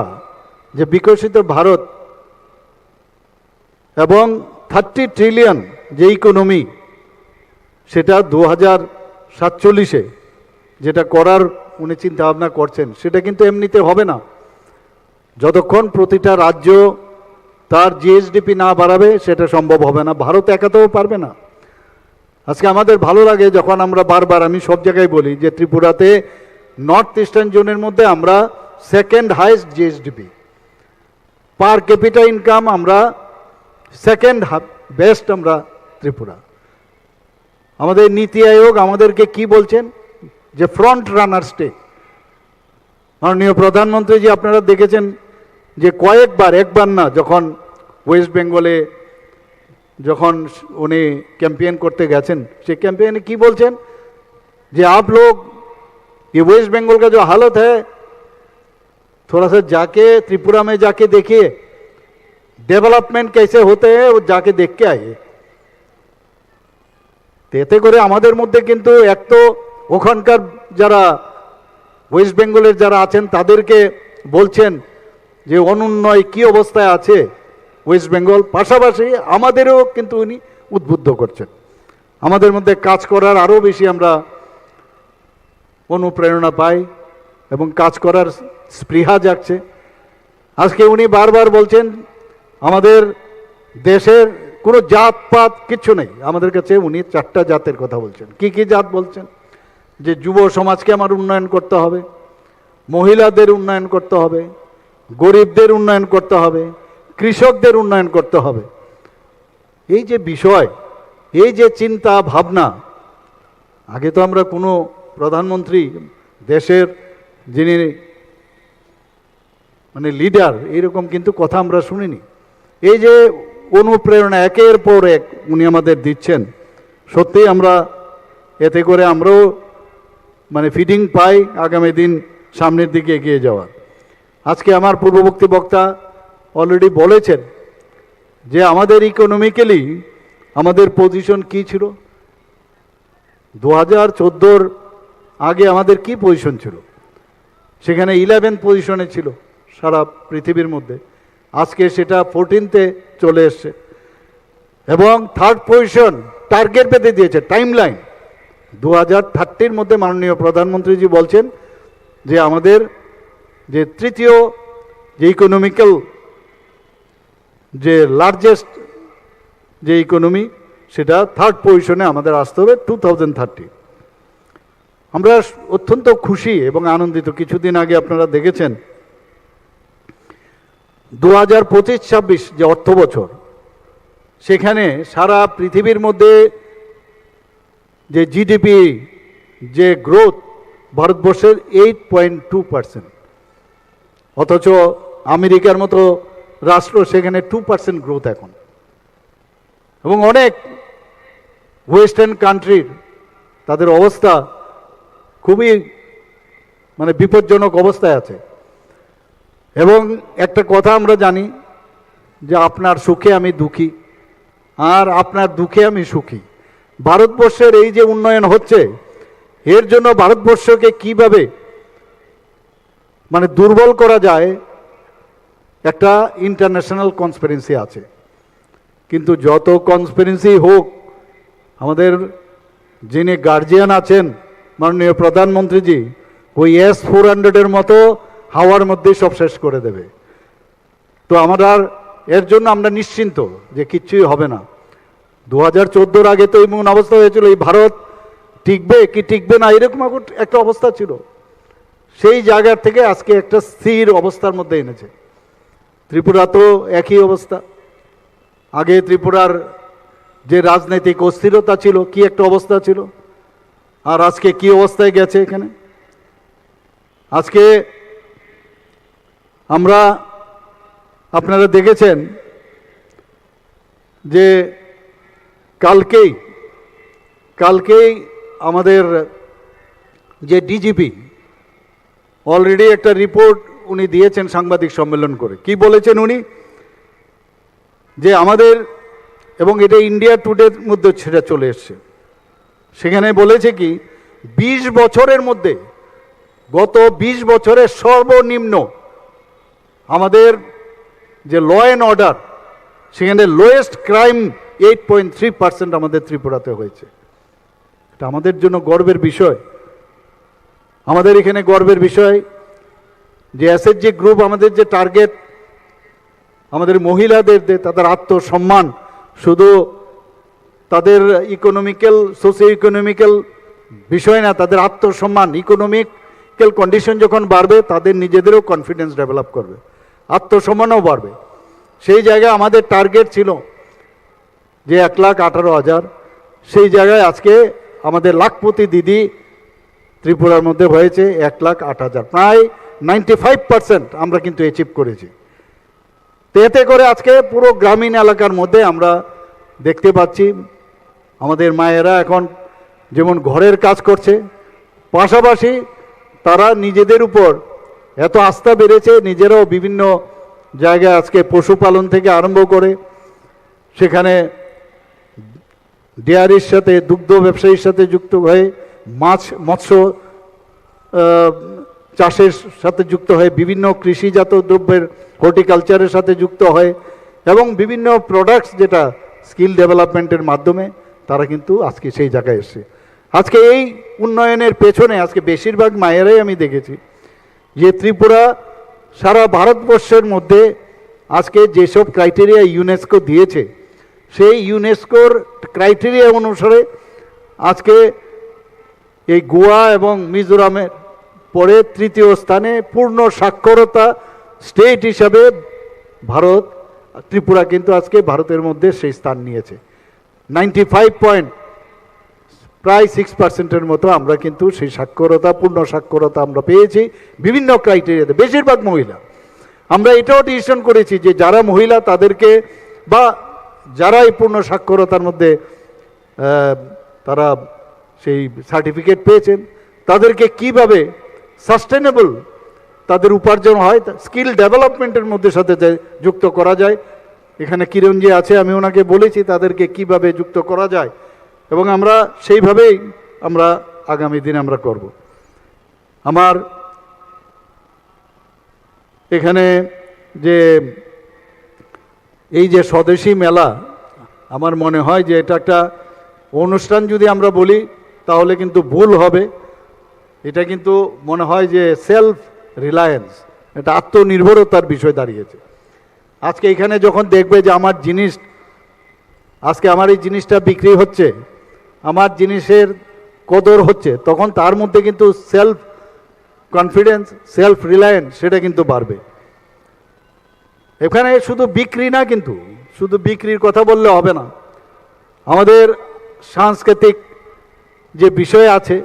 যে বিকশিত ভারত এবং 30 ট্রিলিয়ন যে ইকোনমি, সেটা 2047-এ যেটা করার উনি চিন্তা ভাবনা করছেন, সেটা কিন্তু এমনিতে হবে না। যতক্ষণ প্রতিটা রাজ্য তার জিএসডিপি না বাড়াবে, সেটা সম্ভব হবে না। ভারত একাতেও পারবে না। আজকে আমাদের ভালো লাগে যখন আমরা বারবার, আমি সব জায়গায় বলি যে ত্রিপুরাতে নর্থ ইস্টার্ন জোনের মধ্যে আমরা সেকেন্ড হাইয়েস্ট জিএসডিপি, পার ক্যাপিটা ইনকাম আমরা সেকেন্ড বেস্ট আমরা ত্রিপুরা। আমাদের নীতি আয়োগ আমাদেরকে কি বলছেন যে ফ্রন্ট রানার স্টেট। মাননীয় প্রধানমন্ত্রীজি আপনারা দেখেছেন যে একবার না, যখন ওয়েস্ট বেঙ্গলে যখন উনি ক্যাম্পেইন করতে গেছেন, সেই ক্যাম্পেইনে কি বলছেন যে आप लोग ये वेस्ट बंगाल का जो हालत है, थोड़ा सा जाके त्रिपुरा में जाके देखिए, डेवलपमेंट कैसे होते हैं वो जाके देख के आइए। এতে করে আমাদের মধ্যে কিন্তু এক তো ওখানকার যারা ওয়েস্ট বেঙ্গলের যারা আছেন তাদেরকে বলছেন যে অনুন্নয় কি অবস্থায় আছে ওয়েস্ট বেঙ্গল, পাশাপাশি আমাদেরও কিন্তু উনি উদ্বুদ্ধ করছেন। আমাদের মধ্যে কাজ করার আরও বেশি আমরা অনুপ্রেরণা পাই এবং কাজ করার স্পৃহা জাগছে। আজকে উনি বারবার বলছেন আমাদের দেশের কোনো জাতপাত কিচ্ছু নেই। আমাদের কাছে উনি 4টা জাতের কথা বলছেন। কি কি জাত বলছেন? যে যুব সমাজকে আমার উন্নয়ন করতে হবে, মহিলাদের উন্নয়ন করতে হবে, গরিবদের উন্নয়ন করতে হবে, কৃষকদের উন্নয়ন করতে হবে। এই যে বিষয়, এই যে চিন্তা ভাবনা, আগে তো আমরা কোনো প্রধানমন্ত্রী, দেশের যিনি লিডার, এরকম কিন্তু কথা আমরা শুনিনি। এই যে অনুপ্রেরণা একের পর এক উনি আমাদের দিচ্ছেন, সত্যিই আমরা এতে করে আমরাও ফিডিং পাই আগামী দিন সামনের দিকে এগিয়ে যাওয়ার। আজকে আমার পূর্ববর্তী বক্তা অলরেডি বলেছেন যে আমাদের ইকোনমিক্যালি আমাদের পজিশন কি ছিল। 2014 আগে আমাদের কি পজিশন ছিল? সেখানে 11 পজিশনে ছিল সারা পৃথিবীর মধ্যে, আজকে সেটা 14তে চলে এসছে এবং থার্ড পজিশন টার্গেট বেঁধে দিয়েছে, টাইম লাইন 2030 মধ্যে মাননীয় প্রধানমন্ত্রীজি বলছেন যে আমাদের যে তৃতীয় যে ইকোনমিক্যাল যে লার্জেস্ট যে ইকোনমি সেটা থার্ড পজিশনে আমাদের আসতে হবে 2030। আমরা অত্যন্ত খুশি এবং আনন্দিত। কিছুদিন আগে আপনারা দেখেছেন 2025-26 যে অর্থ বছর, সেখানে সারা পৃথিবীর মধ্যে যে জিডিপি যে গ্রোথ ভারতবর্ষের 8.2%, অথচ আমেরিকার মতো রাষ্ট্র সেখানে 2% গ্রোথ এখন। এবং অনেক ওয়েস্টার্ন কান্ট্রির তাদের অবস্থা খুবই মানে বিপজ্জনক অবস্থায় আছে। এবং একটা কথা আমরা জানি যে আপনার সুখে আমি দুঃখী আর আপনার দুঃখে আমি সুখী। ভারতবর্ষের এই যে উন্নয়ন হচ্ছে, এর জন্য ভারতবর্ষকে কিভাবে মানে দুর্বল করা যায় একটা ইন্টারন্যাশনাল কনস্পিরেন্সি আছে। কিন্তু যত কনস্পিরেন্সি হোক, আমাদের যিনি গার্জিয়ান আছেন মাননীয় প্রধানমন্ত্রীজি, ওই S-400-এর মতো হাওয়ার মধ্যে সব শেষ করে দেবে। তো আমরা এর জন্য আমরা নিশ্চিন্ত যে কিচ্ছুই হবে না। 2014 আগে তো এমন অবস্থা হয়েছিল, এই ভারত টিকবে কি টিকবে না এরকম একটা অবস্থা ছিল। সেই জায়গার থেকে আজকে একটা স্থির অবস্থার মধ্যে এনেছে। ত্রিপুরা তো একই অবস্থা। আগে ত্রিপুরার যে রাজনৈতিক অস্থিরতা ছিল, কি একটা অবস্থা ছিল, আর আজকে কি অবস্থায় গেছে এখানে। আজকে আমরা আপনারা দেখেছেন যে কালকেই আমাদের যে ডিজিপি অলরেডি একটা রিপোর্ট উনি দিয়েছেন সাংবাদিক সম্মেলন করে। কি বলেছেন উনি? যে আমাদের, এবং এটা ইন্ডিয়া টুডের মধ্যে সেটা চলে এসছে, সেখানে বলেছে কি 20 বছরের মধ্যে, গত 20 বছরের সর্বনিম্ন আমাদের যে ল অ্যান্ড অর্ডার, সেখানে লোয়েস্ট ক্রাইম 8.3% আমাদের ত্রিপুরাতে হয়েছে। এটা আমাদের জন্য গর্বের বিষয়। আমাদের এখানে গর্বের বিষয় যে এসএসজি গ্রুপ আমাদের যে টার্গেট, আমাদের মহিলাদের তাদের আত্মসম্মান, শুধু তাদের ইকোনমিক্যাল সোশিও ইকোনমিক্যাল বিষয় না, তাদের আত্মসম্মান, ইকোনমিক্যাল কন্ডিশন যখন বাড়বে তাদের নিজেদেরও কনফিডেন্স ডেভেলপ করবে, আত্মসম্মানও বাড়বে। সেই জায়গায় আমাদের টার্গেট ছিল যে 1,18,000, সেই জায়গায় আজকে আমাদের লাখপতি দিদি ত্রিপুরার মধ্যে হয়েছে 1,08,000, প্রায় 95% আমরা কিন্তু অ্যাচিভ করেছি। তো এতে করে আজকে পুরো গ্রামীণ এলাকার মধ্যে আমরা দেখতে পাচ্ছি আমাদের মায়েরা এখন যেমন ঘরের কাজ করছে, পাশাপাশি তারা নিজেদের উপর এত আস্থা বেড়েছে, নিজেরাও বিভিন্ন জায়গায় আজকে পশুপালন থেকে আরম্ভ করে সেখানে ডেয়ারির সাথে, দুগ্ধ ব্যবসায়ীর সাথে যুক্ত হয়ে, মৎস্য চাষের সাথে যুক্ত হয়ে, বিভিন্ন কৃষিজাত দ্রব্যের হর্টিকালচারের সাথে যুক্ত হয় এবং বিভিন্ন প্রোডাক্টস যেটা স্কিল ডেভেলপমেন্টের মাধ্যমে তারা কিন্তু আজকে সেই জায়গায় এসছে। আজকে এই উন্নয়নের পেছনে আজকে বেশিরভাগ মায়েরাই আমি দেখেছি যে ত্রিপুরা সারা ভারতবর্ষের মধ্যে আজকে যেসব ক্রাইটেরিয়া ইউনেস্কো দিয়েছে, সেই ইউনেস্কোর ক্রাইটেরিয়া অনুসারে আজকে এই গোয়া এবং মিজোরামের পরে তৃতীয় স্থানে পূর্ণ সাক্ষরতা স্টেট হিসাবে ভারত, ত্রিপুরা কিন্তু আজকে ভারতের মধ্যে সেই স্থান নিয়েছে। 95 প্রায় 6%-এর মতো আমরা কিন্তু সেই সাক্ষরতা, পূর্ণ সাক্ষরতা আমরা পেয়েছি বিভিন্ন ক্রাইটেরিয়াতে, বেশিরভাগ মহিলা। আমরা এটাও ডিসিশন করেছি যে যারা মহিলা তাদেরকে, বা যারা এই পূর্ণ সাক্ষরতার মধ্যে তারা সেই সার্টিফিকেট পেয়েছেন, তাদেরকে কিভাবে সাস্টেনেবল তাদের উপার্জন হয়, স্কিল ডেভেলপমেন্টের মধ্যে সাথে যুক্ত করা যায়। এখানে কিরণজি আছে, আমি ওনাকে বলেছি তাদেরকে কিভাবে যুক্ত করা যায়, এবং আমরা সেইভাবেই আমরা আগামী দিনে আমরা করব। আমার এখানে যে এই যে স্বদেশী মেলা, আমার মনে হয় যে এটা একটা অনুষ্ঠান যদি আমরা বলি তাহলে কিন্তু ভুল হবে। এটা কিন্তু মনে হয় যে সেলফ রিলায়েন্স, এটা আত্মনির্ভরতার বিষয় দাঁড়িয়েছে। আজকে এখানে যখন দেখবে যে আমার জিনিস, আজকে আমার এই জিনিসটা বিক্রি হচ্ছে, আমার জিনিসের কদর হচ্ছে, তখন তার মধ্যে কিন্তু সেলফ কনফিডেন্স, সেলফ রিলায়েন্স সেটা কিন্তু বাড়বে। এখানে শুধু বিক্রি না, কিন্তু শুধু বিক্রির কথা বললে হবে না, আমাদের সাংস্কৃতিক যে বিষয় আছে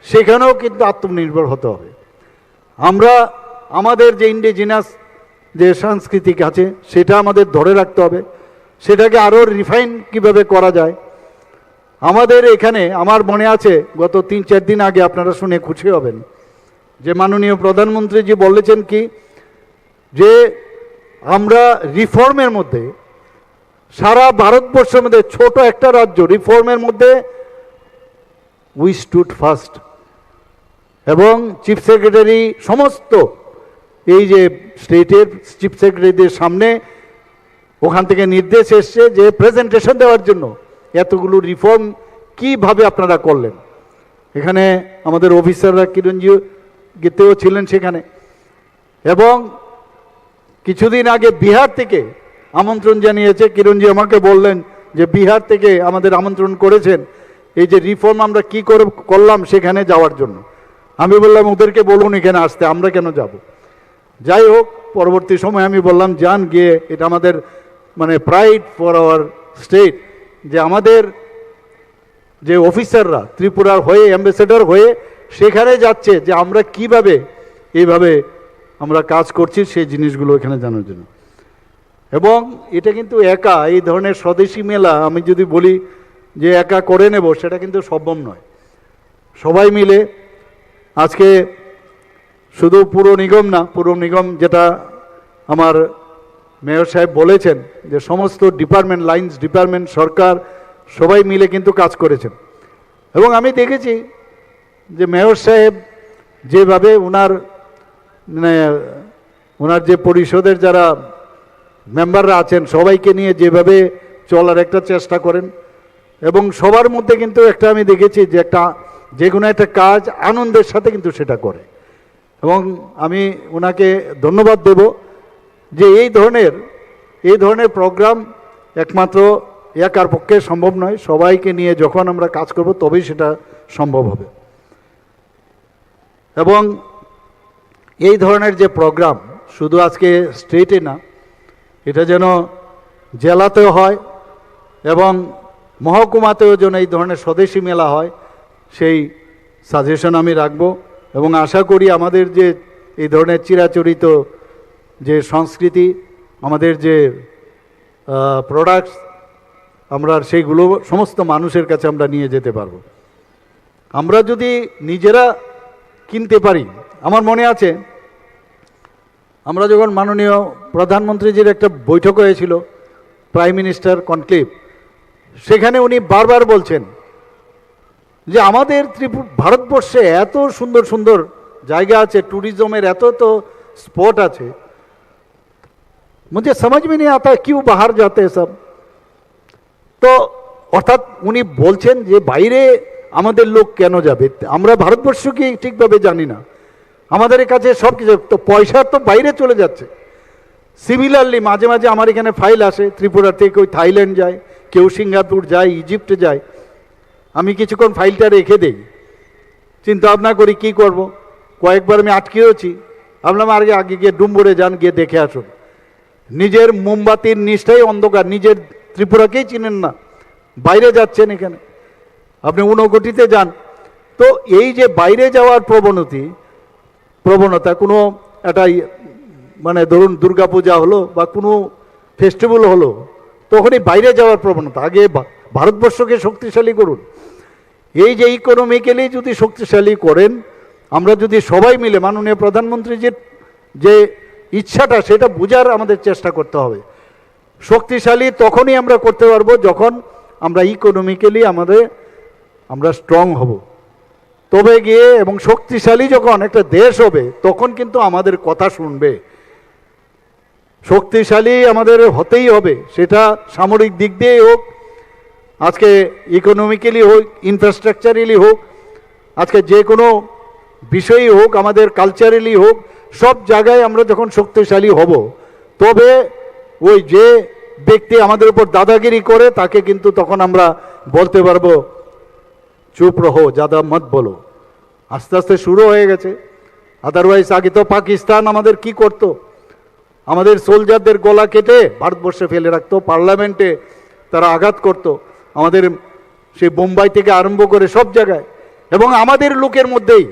সেখানেও কিন্তু আত্মনির্ভর হতে হবে। আমরা আমাদের যে ইন্ডিজিনাস যে সাংস্কৃতিক আছে সেটা আমাদের ধরে রাখতে হবে, সেটাকে আরও রিফাইন কিভাবে করা যায়। আমাদের এখানে আমার মনে আছে গত 3-4 দিন আগে, আপনারা শুনে খুশি হবেন, যে মাননীয় প্রধানমন্ত্রীজি বলেছেন কি, যে আমরা রিফর্মের মধ্যে সারা ভারতবর্ষের মধ্যে ছোট একটা রাজ্য, রিফর্মের মধ্যে উই স্টুড ফার্স্ট। এবং চিফ সেক্রেটারি সমস্ত এই যে স্টেটের চিফ সেক্রেটারিদের সামনে ওখান থেকে নির্দেশ এসছে যে প্রেজেন্টেশন দেওয়ার জন্য এতগুলো রিফর্ম কিভাবে আপনারা করলেন। এখানে আমাদের অফিসাররা কিরণজি গীতেও ছিলেন সেখানে। এবং কিছুদিন আগে বিহার থেকে আমন্ত্রণ জানিয়েছে, কিরণজি আমাকে বললেন যে বিহার থেকে আমাদের আমন্ত্রণ করেছেন এই যে রিফর্ম আমরা কি করে করলাম সেখানে যাওয়ার জন্য। আমি বললাম ওদেরকে বলুন এখানে আসতে, আমরা কেন যাব। যাই হোক, পরবর্তী সময় আমি বললাম যান গিয়ে, এটা আমাদের মানে প্রাইড ফর আওয়ার স্টেট, যে আমাদের যে অফিসাররা ত্রিপুরার হয়ে, অ্যাম্বাসেডর হয়ে সেখানে যাচ্ছে, যে আমরা কিভাবে এইভাবে আমরা কাজ করছি সেই জিনিসগুলো এখানে জানার জন্য। এবং এটা কিন্তু একা এই ধরনের স্বদেশী মেলা আমি যদি বলি যে একা করে নেব, সেটা কিন্তু সম্ভব নয়। সবাই মিলে আজকে শুধু পুর নিগম না, পুর নিগম যেটা আমার মেয়র সাহেব বলেছেন যে সমস্ত ডিপার্টমেন্ট, লাইন্স ডিপার্টমেন্ট, সরকার সবাই মিলে কিন্তু কাজ করেছেন। এবং আমি দেখেছি যে মেয়র সাহেব যেভাবে ওনার যে পরিষদের যারা মেম্বাররা আছেন সবাইকে নিয়ে যেভাবে চলার একটা চেষ্টা করেন, এবং সবার মধ্যে কিন্তু একটা আমি দেখেছি যে একটা যে কোনো একটা কাজ আনন্দের সাথে কিন্তু সেটা করে। এবং আমি ওনাকে ধন্যবাদ দেব যে এই ধরনের প্রোগ্রাম একমাত্র একার পক্ষে সম্ভব নয়, সবাইকে নিয়ে যখন আমরা কাজ করব তবেই সেটা সম্ভব হবে। এবং এই ধরনের যে প্রোগ্রাম শুধু আজকে স্টেটে না, এটা যেন জেলাতেও হয় এবং মহকুমাতেও যেন এই ধরনের স্বদেশী মেলা হয়, সেই সাজেশন আমি রাখব। এবং আশা করি আমাদের যে এই ধরনের চিরাচরিত যে সংস্কৃতি, আমাদের যে প্রোডাক্টস, আমরা সেইগুলো সমস্ত মানুষের কাছে আমরা নিয়ে যেতে পারবো। আমরা যদি নিজেরা কিনতে পারি, আমার মনে আছে আমরা যখন মাননীয় প্রধানমন্ত্রীজির একটা বৈঠক হয়েছিল, প্রাইম মিনিস্টার কনক্লেভ, সেখানে উনি বারবার বলছেন যে আমাদের ভারতবর্ষে এত সুন্দর সুন্দর জায়গা আছে, ট্যুরিজমের এত তো স্পট আছে, मुझे समझ में नहीं आता क्यों बाहर जाते हैं सब। তো অর্থাৎ উনি বলছেন যে বাইরে আমাদের লোক কেন যাবে, আমরা ভারতবর্ষকে ঠিকভাবে জানি না, আমাদের কাছে সব কিছু তো পয়সা তো বাইরে চলে যাচ্ছে। সিমিলারলি মাঝে মাঝে আমার এখানে ফাইল আসে ত্রিপুরা থেকে, কেউ থাইল্যান্ড যায়, কেউ সিঙ্গাপুর যায়, ইজিপ্টে যায়, আমি কিছুক্ষণ ফাইলটা রেখে দেই, চিন্তা ভাবনা করি কি করব। কয়েকবার আমি আটকেওছি, ভাবলাম আগে গিয়ে ডুম্বুরে যান, গিয়ে দেখে আসুন। নিজের মোমবাতির নিচটাই অন্ধকার, নিজের ত্রিপুরাকেই চিনেন না, বাইরে যাচ্ছেন। এখানে আপনি ঊনকোটিতে যান, তো এই যে বাইরে যাওয়ার প্রবণতা কোনো একটা মানে ধরুন দুর্গাপূজা হলো বা কোনো ফেস্টিভ্যাল হলো, তখনই বাইরে যাওয়ার প্রবণতা। আগে ভারতবর্ষকে শক্তিশালী করুন। এই যে ইকোনমিক্যালি যদি শক্তিশালী করেন, আমরা যদি সবাই মিলে মাননীয় প্রধানমন্ত্রীজির যে ইচ্ছাটা সেটা বোঝার আমাদের চেষ্টা করতে হবে। শক্তিশালী তখনই আমরা করতে পারবো যখন আমরা ইকোনমিক্যালি আমরা স্ট্রং হব। তবে গিয়ে এবং শক্তিশালী যখন একটা দেশ হবে তখন কিন্তু আমাদের কথা শুনবে। শক্তিশালী আমাদের হতেই হবে, সেটা সামরিক দিক দিয়েই হোক, আজকে ইকোনমিক্যালি হোক, ইনফ্রাস্ট্রাকচারালি হোক, আজকে যে কোনো বিষয়ই হোক, আমাদের কালচারালি হোক, সব জায়গায় আমরা যখন শক্তিশালী হব তবে ওই যে ব্যক্তি আমাদের উপর দাদাগিরি করে তাকে কিন্তু তখন আমরা বলতে পারবো চুপ রহো, জাদা মত বলো। আস্তে আস্তে শুরু হয়ে গেছে। আদারওয়াইজ আগে তো পাকিস্তান আমাদের কি করত, আমাদের সোলজারদের গলা কেটে ভারতবর্ষে ফেলে রাখতো, পার্লামেন্টে তারা আঘাত করত, আমাদের সেই বোম্বাই থেকে আরম্ভ করে সব জায়গায়, এবং আমাদের লোকের মধ্যেই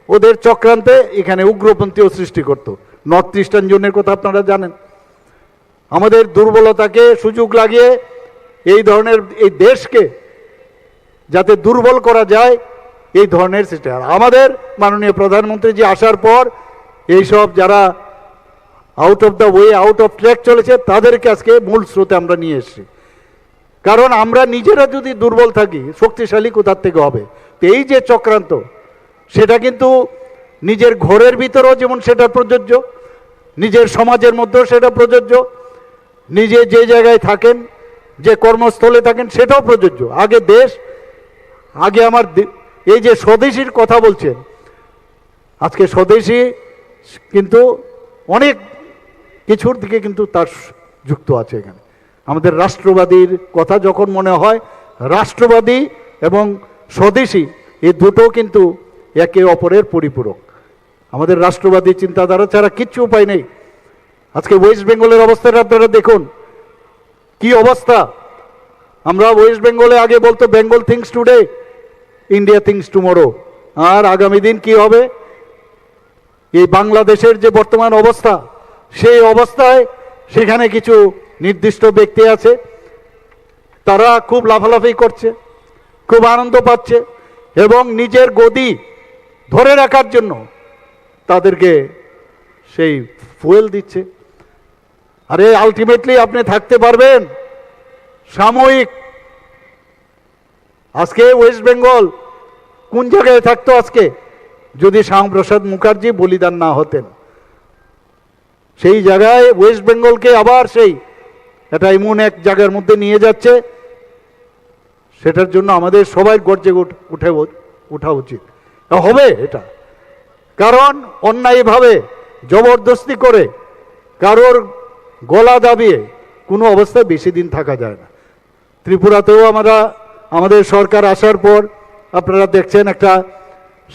ওদের চক্রান্তে এখানে উগ্রপন্থীও সৃষ্টি করত। নর্থ ইস্টার্ন জোনের কথা আপনারা জানেন। আমাদের দুর্বলতাকে সুযোগ লাগিয়ে এই ধরনের এই দেশকে যাতে দুর্বল করা যায় এই ধরনের সেটা। আমাদের মাননীয় প্রধানমন্ত্রী জি আসার পর এইসব যারা out of the way, out of track চলেছে তাদেরকে আজকে মূল স্রোতে আমরা নিয়ে এসেছি। কারণ আমরা নিজেরা যদি দুর্বল থাকি শক্তিশালী কোথার থেকে হবে? তো এই যে চক্রান্ত, সেটা কিন্তু নিজের ঘরের ভিতরেও যেমন সেটা প্রযোজ্য, নিজের সমাজের মধ্যেও সেটা প্রযোজ্য, নিজে যে জায়গায় থাকেন, যে কর্মস্থলে থাকেন সেটাও প্রযোজ্য। আগে দেশ, আগে আমার এই যে স্বদেশীর কথা বলছেন, আজকে স্বদেশী কিন্তু অনেক কিছুর দিকে কিন্তু তার যুক্ত আছে। এখানে আমাদের রাষ্ট্রবাদীর কথা যখন মনে হয়, রাষ্ট্রবাদী এবং স্বদেশী এই দুটো কিন্তু একে অপরের পরিপূরক। আমাদের রাষ্ট্রবাদী চিন্তাধারা ছাড়া কিচ্ছু উপায় নেই। আজকে ওয়েস্ট বেঙ্গলের অবস্থাটা আপনারা দেখুন কি অবস্থা। আমরা ওয়েস্ট বেঙ্গলে আগে বলতো Bengal thinks today, India thinks tomorrow. আর আগামী দিন কি হবে? এই বাংলাদেশের যে বর্তমান অবস্থা, সেই অবস্থায় সেখানে কিছু নির্দিষ্ট ব্যক্তি আছে, তারা খুব লাফালাফি করছে, খুব আনন্দ পাচ্ছে, এবং নিজের গদি ধরে রাখার জন্য তাদেরকে সেই ফুয়েল দিচ্ছে। আরে আলটিমেটলি আপনি থাকতে পারবেন সাময়িক। আজকে ওয়েস্ট বেঙ্গল কোন জায়গায় থাকতো আজকে যদি শ্যামাপ্রসাদ মুখার্জি বলিদান না হতেন? সেই জায়গায় ওয়েস্ট বেঙ্গলকে আবার সেই এটা এমন এক জায়গার মধ্যে নিয়ে যাচ্ছে, সেটার জন্য আমাদের সবাই গর্জে উঠা উচিত হবে এটা। কারণ অন্যায়ভাবে জবরদস্তি করে কারোর গলা দাবিয়ে কোনো অবস্থায় বেশি দিন থাকা যায় না। ত্রিপুরাতেও আমাদের সরকার আসার পর আপনারা দেখছেন একটা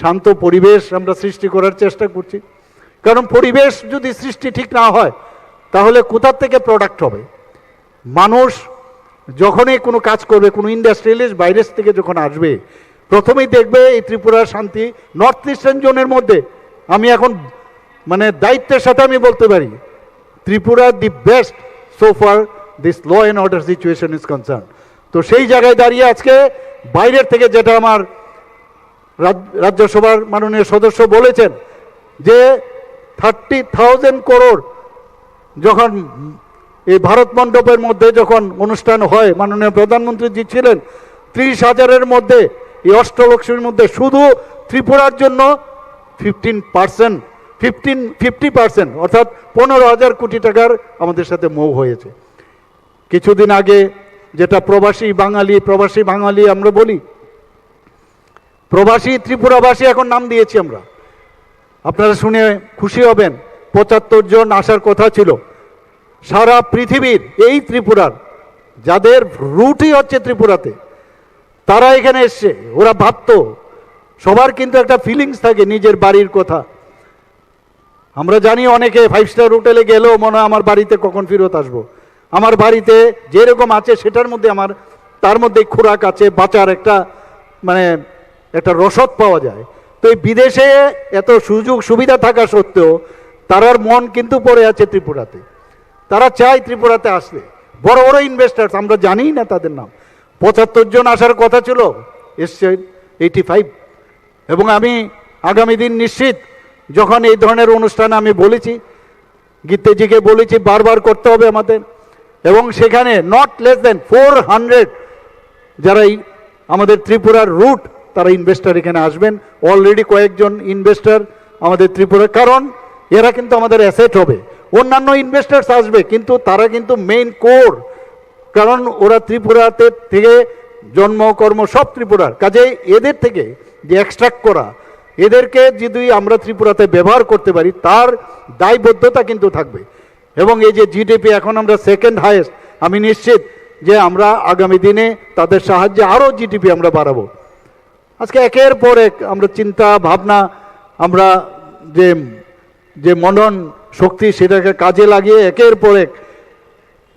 শান্ত পরিবেশ আমরা সৃষ্টি করার চেষ্টা করছি। কারণ পরিবেশ যদি সৃষ্টি ঠিক না হয় তাহলে কোথার থেকে প্রোডাক্ট হবে? মানুষ যখনই কোনো কাজ করবে, কোনো ইন্ডাস্ট্রিয়ালিস্ট বাইরের থেকে যখন আসবে, প্রথমেই দেখবে এই ত্রিপুরার শান্তি নর্থ ইস্টার্ন জোনের মধ্যে। আমি এখন মানে দায়িত্বের সাথে আমি বলতে পারি Tripura the best so far this law and order situation is concern. তো সেই জায়গায় দাঁড়িয়ে আজকে বাইরের থেকে যেটা আমার রাজ্যসভার মাননীয় সদস্য বলেছেন যে 30,000 করোড় যখন এই ভারত মণ্ডপের মধ্যে যখন অনুষ্ঠান হয়, মাননীয় প্রধানমন্ত্রী জি ছিলেন, 30,000-এর মধ্যে এই অষ্টলক্ষ্মীর মধ্যে শুধু ত্রিপুরার জন্য 50% অর্থাৎ 15,000 কোটি টাকার আমাদের সাথে মৌ হয়েছে। কিছুদিন আগে যেটা প্রবাসী বাঙালি আমরা বলি, প্রবাসী ত্রিপুরাবাসী এখন নাম দিয়েছি আমরা। আপনারা শুনে খুশি হবেন, 75 জন আসার কথা ছিল সারা পৃথিবীর এই ত্রিপুরার, যাদের রুটই হচ্ছে ত্রিপুরাতে, তারা এখানে এসছে। ওরা ভাবতো, সবার কিন্তু একটা ফিলিংস থাকে নিজের বাড়ির কথা। আমরা জানি অনেকে 5 স্টার হোটেলে গেলেও মনে হয় আমার বাড়িতে কখন ফেরত আসবো। আমার বাড়িতে যেরকম আছে সেটার মধ্যে তার মধ্যে খোরাক আছে, বাঁচার একটা মানে একটা রসদ পাওয়া যায়। তো এই বিদেশে এত সুযোগ সুবিধা থাকা সত্ত্বেও তারার মন কিন্তু পড়ে আছে ত্রিপুরাতে। তারা চায় ত্রিপুরাতে আসলে। বড় বড় ইনভেস্টার্স, আমরা জানি না তাদের নাম। 75 জন আসার কথা ছিল, এসছে 85। এবং আমি আগামী দিন নিশ্চিত যখন এই ধরনের অনুষ্ঠানে আমি বলেছি, গীতেজিকে বলেছি বারবার করতে হবে আমাদের, এবং সেখানে নট লেস দেন 400 যারা আমাদের ত্রিপুরার রুট তারা ইনভেস্টার এখানে আসবেন। অলরেডি কয়েকজন ইনভেস্টার আমাদের ত্রিপুরা, কারণ এরা কিন্তু আমাদের অ্যাসেট হবে। অন্যান্য ইনভেস্টার্স আসবে কিন্তু তারা কিন্তু মেইন কোর, কারণ ওরা ত্রিপুরাতে থেকে জন্ম কর্ম সব ত্রিপুরার, কাজেই এদের থেকে যে এক্সট্রাক্ট করা, এদেরকে যদি আমরা ত্রিপুরাতে ব্যবহার করতে পারি তার দায়বদ্ধতা কিন্তু থাকবে। এবং এই যে জিডিপি এখন আমরা সেকেন্ড হাইয়েস্ট, আমি নিশ্চিত যে আমরা আগামী দিনে তাদের সাহায্যে আরও জিডিপি আমরা বাড়াবো। আজকে একের পর এক আমরা চিন্তা ভাবনা, আমরা যে যে মনন শক্তি সেটাকে কাজে লাগিয়ে একের পর এক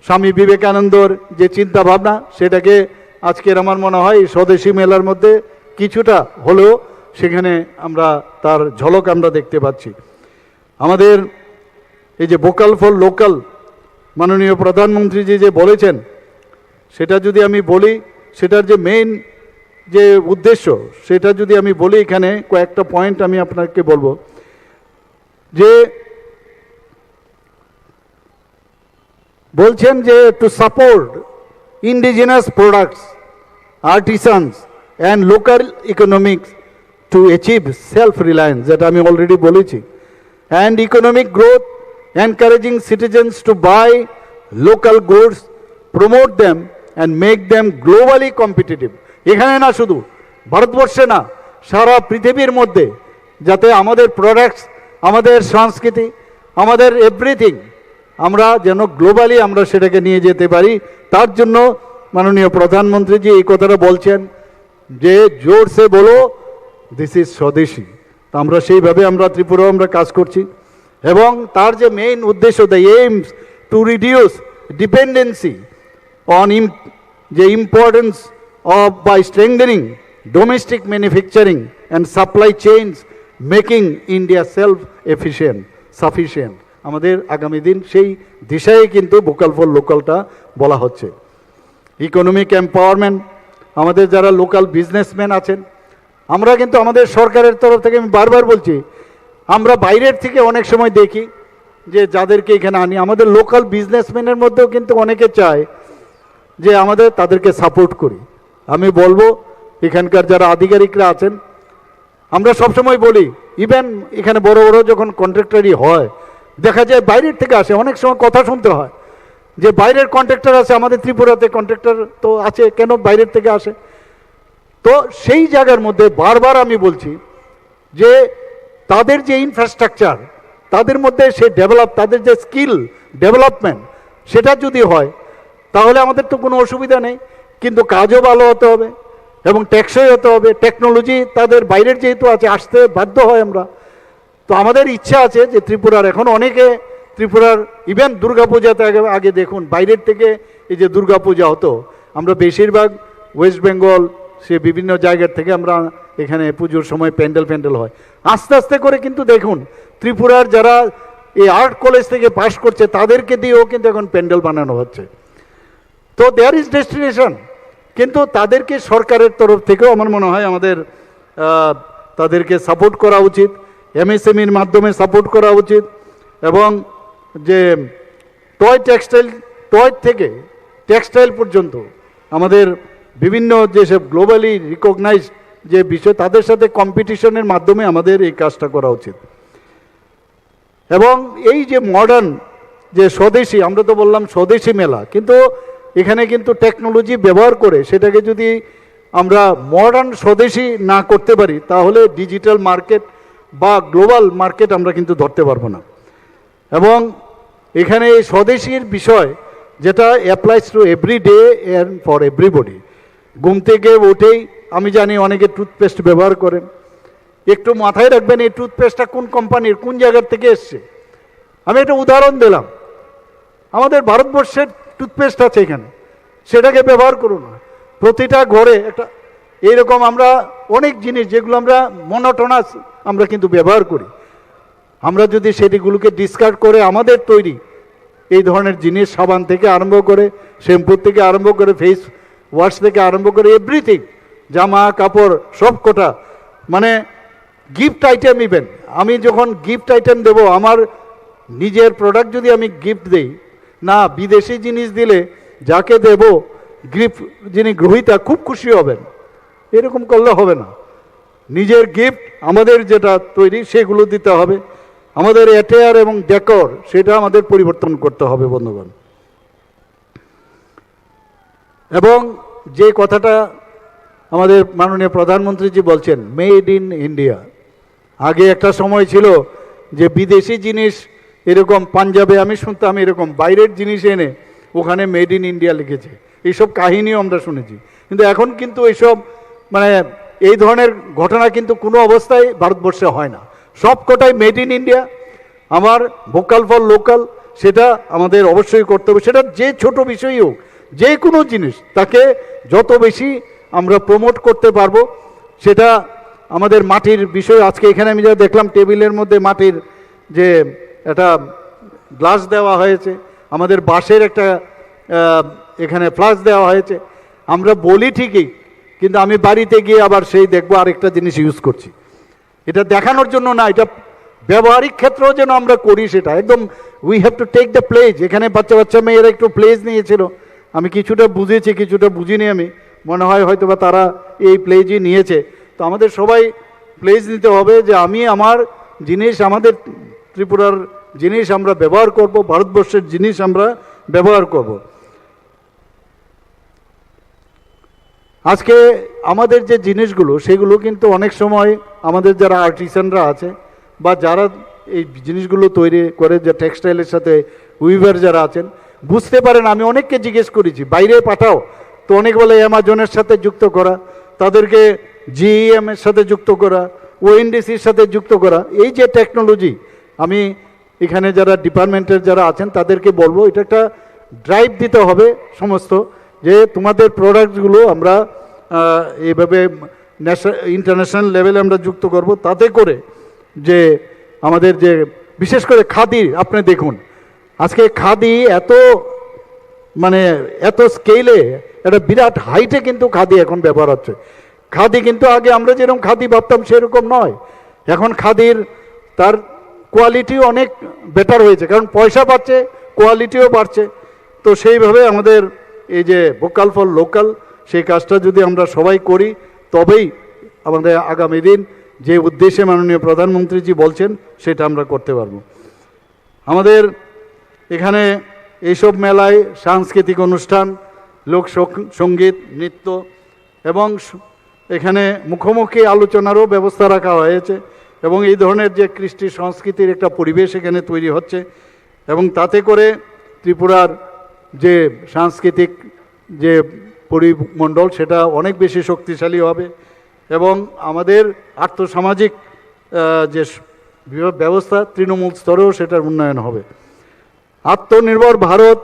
স্বামী বিবেকানন্দর যে চিন্তা ভাবনা সেটাকে আজকের আমার মনে হয় স্বদেশী মেলার মধ্যে কিছুটা হলেও সেখানে আমরা তার ঝলক আমরা দেখতে পাচ্ছি। আমাদের এই যে ভোকাল ফর লোকাল মাননীয় প্রধানমন্ত্রীজি যে বলেছেন, সেটা যদি আমি বলি, সেটার যে মেইন যে উদ্দেশ্য সেটা যদি আমি বলি, এখানে কয়েকটা পয়েন্ট আমি আপনাকে বলবো। যে বলছেন যে to support indigenous products, artisans and local economics to achieve self reliance, যেটা আমি অলরেডি বলেছি, and economic growth, encouraging citizens to buy local goods, promote them and make them globally competitive. এখানে না, শুধু ভারতবর্ষে না, সারা পৃথিবীর মধ্যে যাতে আমাদের প্রোডাক্টস, আমাদের সংস্কৃতি, আমাদের এভরিথিং আমরা যেন গ্লোবালি আমরা সেটাকে নিয়ে যেতে পারি, তার জন্য মাননীয় প্রধানমন্ত্রীজি এই কথাটা বলছেন যে জোরসে বলো দিস ইজ স্বদেশী। তা আমরা সেইভাবে আমরা ত্রিপুরাও আমরা কাজ করছি। এবং তার যে মেইন উদ্দেশ্য, the aims to reduce dependency on যে importance of by strengthening domestic manufacturing and supply chains, making India self efficient sufficient. আমাদের আগামী দিন সেই দিশায় কিন্তু ভোকাল ফর লোকালটা বলা হচ্ছে। ইকোনমিক এম্পাওয়ারমেন্ট, আমাদের যারা লোকাল বিজনেসম্যান আছেন, আমরা কিন্তু আমাদের সরকারের তরফ থেকে, আমি বারবার বলছি, আমরা বাইরের থেকে অনেক সময় দেখি যে যাদেরকে এখানে আনি, আমাদের লোকাল বিজনেসম্যানের মধ্যেও কিন্তু অনেকে চায় যে আমাদের তাদেরকে সাপোর্ট করি। আমি বলবো এখানকার যারা আধিকারিকরা আছেন, আমরা সবসময় বলি, ইভেন এখানে বড় বড় যখন কন্ট্রাক্টারই হয়, দেখা যায় বাইরের থেকে আসে, অনেক সময় কথা শুনতে হয় যে বাইরের কন্ট্রাক্টর আছে, আমাদের ত্রিপুরাতে কন্ট্রাক্টর তো আছে, কেন বাইরের থেকে আসে? তো সেই জায়গার মধ্যে বারবার আমি বলছি যে তাদের যে ইনফ্রাস্ট্রাকচার, তাদের মধ্যে সে ডেভেলপ, তাদের যে স্কিল ডেভেলপমেন্ট, সেটা যদি হয় তাহলে আমাদের তো কোনো অসুবিধা নেই, কিন্তু কাজও ভালো হতে হবে এবং টেকসই হতে হবে। টেকনোলজি তাদের বাইরের যেহেতু আছে, আসতে বাধ্য হয় আমরা। তো আমাদের ইচ্ছা আছে যে ত্রিপুরার এখন অনেকে, ত্রিপুরার ইভেন দুর্গাপূজাতে আগে দেখুন বাইরের থেকে এই যে দুর্গাপূজা হতো, আমরা বেশিরভাগ ওয়েস্ট বেঙ্গল সে বিভিন্ন জায়গার থেকে আমরা এখানে পুজোর সময় প্যান্ডেল হয়। আস্তে আস্তে করে কিন্তু দেখুন ত্রিপুরার যারা এই আর্ট কলেজ থেকে পাশ করছে তাদেরকে দিয়েও কিন্তু এখন প্যান্ডেল বানানো হচ্ছে। তো দেয়ার ইজ ডেস্টিনেশন, কিন্তু তাদেরকে সরকারের তরফ থেকেও আমার মনে হয় আমাদের তাদেরকে সাপোর্ট করা উচিত, এমএসএমইর মাধ্যমে সাপোর্ট করা উচিত। এবং যে টয় থেকে টেক্সটাইল পর্যন্ত আমাদের বিভিন্ন যেসব গ্লোবালি রিকগনাইজ যে বিষয়, তাদের সাথে কম্পিটিশনের মাধ্যমে আমাদের এই কাজটা করা উচিত। এবং এই যে মডার্ন যে স্বদেশী, আমরা তো বললাম স্বদেশী মেলা, কিন্তু এখানে কিন্তু টেকনোলজি ব্যবহার করে সেটাকে যদি আমরা মডার্ন স্বদেশী না করতে পারি তাহলে ডিজিটাল মার্কেট বা গ্লোবাল মার্কেট আমরা কিন্তু ধরতে পারবো না। এবং এখানে এই স্বদেশীর বিষয় যেটা applies to every day and for everybody. ঘুম থেকে উঠেই আমি জানি অনেকে টুথপেস্ট ব্যবহার করেন, একটু মাথায় রাখবেন এই টুথপেস্টটা কোন কোম্পানির, কোন জায়গার থেকে এসছে। আমি একটা উদাহরণ দিলাম, আমাদের ভারতবর্ষের টুথপেস্ট আছে এখানে, সেটাকে ব্যবহার করুন না। প্রতিটা ঘরে একটা এইরকম আমরা অনেক জিনিস যেগুলো আমরা মনোটোনাস আমরা কিন্তু ব্যবহার করি, আমরা যদি সেটিগুলোকে ডিসকার্ড করে আমাদের তৈরি এই ধরনের জিনিস, সাবান থেকে আরম্ভ করে, শ্যাম্পু থেকে আরম্ভ করে, ফেস ওয়াশ থেকে আরম্ভ করে এভরিথিং, জামা কাপড় সব কটা, মানে গিফট আইটেম ইভেন, আমি যখন গিফট আইটেম দেবো, আমার নিজের প্রোডাক্ট যদি আমি গিফট দেই না, বিদেশি জিনিস দিলে যাকে দেব গিফট যিনি গ্রহীতা খুব খুশি হবেন, এরকম করলে হবে না। নিজের গিফট আমাদের যেটা তৈরি সেগুলো দিতে হবে, আমাদের অ্যাটেয়ার এবং ডেকর সেটা আমাদের পরিবর্তন করতে হবে বন্ধুগণ। এবং যে কথাটা আমাদের মাননীয় প্রধানমন্ত্রীজি বলছেন, মেড ইন ইন্ডিয়া। আগে একটা সময় ছিল যে বিদেশি জিনিস এরকম পাঞ্জাবে আমি শুনতাম এরকম বাইরের জিনিস এনে ওখানে মেড ইন ইন্ডিয়া লিখেছে, এইসব কাহিনীও আমরা শুনেছি। কিন্তু এখন কিন্তু এইসব মানে এই ধরনের ঘটনা কিন্তু কোনো অবস্থায় ভারতবর্ষে হয় না, সব কটাই মেড ইন ইন্ডিয়া। আমার ভোকাল ফর লোকাল সেটা আমাদের অবশ্যই করতে হবে, সেটা যে ছোট বিষয়ই হোক, যে কোনো জিনিস তাকে যত বেশি আমরা প্রমোট করতে পারবো সেটা আমাদের মাটির বিষয়। আজকে এখানে আমি যা দেখলাম টেবিলের মধ্যে মাটির যে একটা গ্লাস দেওয়া হয়েছে, আমাদের বাঁশের একটা এখানে ফ্লাস্ক দেওয়া হয়েছে। আমরা বলি ঠিকই, কিন্তু আমি বাড়িতে গিয়ে আবার সেই দেখবো আরেকটা জিনিস ইউজ করছি। এটা দেখানোর জন্য না, এটা ব্যবহারিক ক্ষেত্রেও যেন আমরা করি সেটা একদম we have to take the pledge. এখানে বাচ্চা বাচ্চা মেয়েরা একটু প্লেজ নিয়েছিল, আমি কিছুটা বুঝেছি কিছুটা বুঝিনি, আমি মনে হয় হয়তো বা তারা এই প্লেজই নিয়েছে। তো আমাদের সবাই প্লেজ নিতে হবে যে আমি আমার জিনিস, আমাদের ত্রিপুরার জিনিস আমরা ব্যবহার করব, ভারতবর্ষের জিনিস আমরা ব্যবহার করব। আজকে আমাদের যে জিনিসগুলো সেগুলো কিন্তু অনেক সময় আমাদের যারা আর্টিসানরা আছে বা যারা এই জিনিসগুলো তৈরি করে, যে টেক্সটাইলের সাথে উইভার যারা আছেন বুঝতে পারেন। আমি অনেককে জিজ্ঞেস করেছি বাইরে পাঠাও, তো অনেক বলে অ্যামাজনের সাথে যুক্ত করা, তাদেরকে জিএম এর সাথে যুক্ত করা, ওএনডিসির সাথে যুক্ত করা। এই যে টেকনোলজি, আমি এখানে যারা ডিপার্টমেন্টের যারা আছেন তাদেরকে বলবো এটা একটা ড্রাইভ দিতে হবে সমস্ত, যে তোমাদের প্রোডাক্টসগুলো আমরা এইভাবে ইন্টারন্যাশনাল লেভেলে আমরা যুক্ত করব, তাতে করে যে আমাদের যে বিশেষ করে খাদি, আপনি দেখুন আজকে খাদি এত মানে এত স্কেলে একটা বিরাট হাইটে কিন্তু খাদি এখন ব্যবহার হচ্ছে। খাদি কিন্তু আগে আমরা যেরকম খাদি ভাবতাম সেরকম নয়, এখন খাদির তার কোয়ালিটিও অনেক বেটার হয়েছে, কারণ পয়সা বাড়ছে, কোয়ালিটিও বাড়ছে। তো সেইভাবে আমাদের এই যে ভোকাল ফর লোকাল সেই কাজটা যদি আমরা সবাই করি, তবেই আমাদের আগামী দিন যে উদ্দেশ্যে মাননীয় প্রধানমন্ত্রীজি বলছেন সেটা আমরা করতে পারবো। আমাদের এখানে এইসব মেলায় সাংস্কৃতিক অনুষ্ঠান, লোক সঙ্গীত, নৃত্য এবং এখানে মুখোমুখি আলোচনারও ব্যবস্থা রাখা হয়েছে, এবং এই ধরনের যে কৃষ্টি সংস্কৃতির একটা পরিবেশ এখানে তৈরি হচ্ছে, এবং তাতে করে ত্রিপুরার যে সাংস্কৃতিক যে পরিমণ্ডল সেটা অনেক বেশি শক্তিশালী হবে, এবং আমাদের আর্থসামাজিক যে ব্যবস্থা তৃণমূল স্তরেও সেটার উন্নয়ন হবে। আত্মনির্ভর ভারত,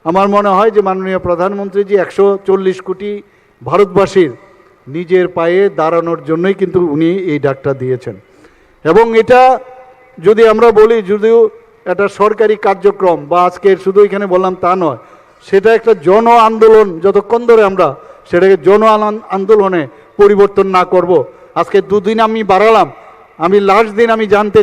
আমার মনে হয় যে মাননীয় প্রধানমন্ত্রীজি 140 কোটি ভারতবাসীর নিজের পায়ে দাঁড়ানোর জন্যই কিন্তু উনি এই ডাকটা দিয়েছেন। এবং এটা যদি আমরা বলি, যদিও একটা সরকারি কার্যক্রম বা আজকে শুধু এখানে বললাম তা নয়, সেটা একটা জন আন্দোলন। যতক্ষণ ধরে আমরা সেটাকে জন আন্দোলনে পরিবর্তন না করব, আজকে 2 দিন আমি বাড়ালাম, আমি লাস্ট দিন আমি জানতে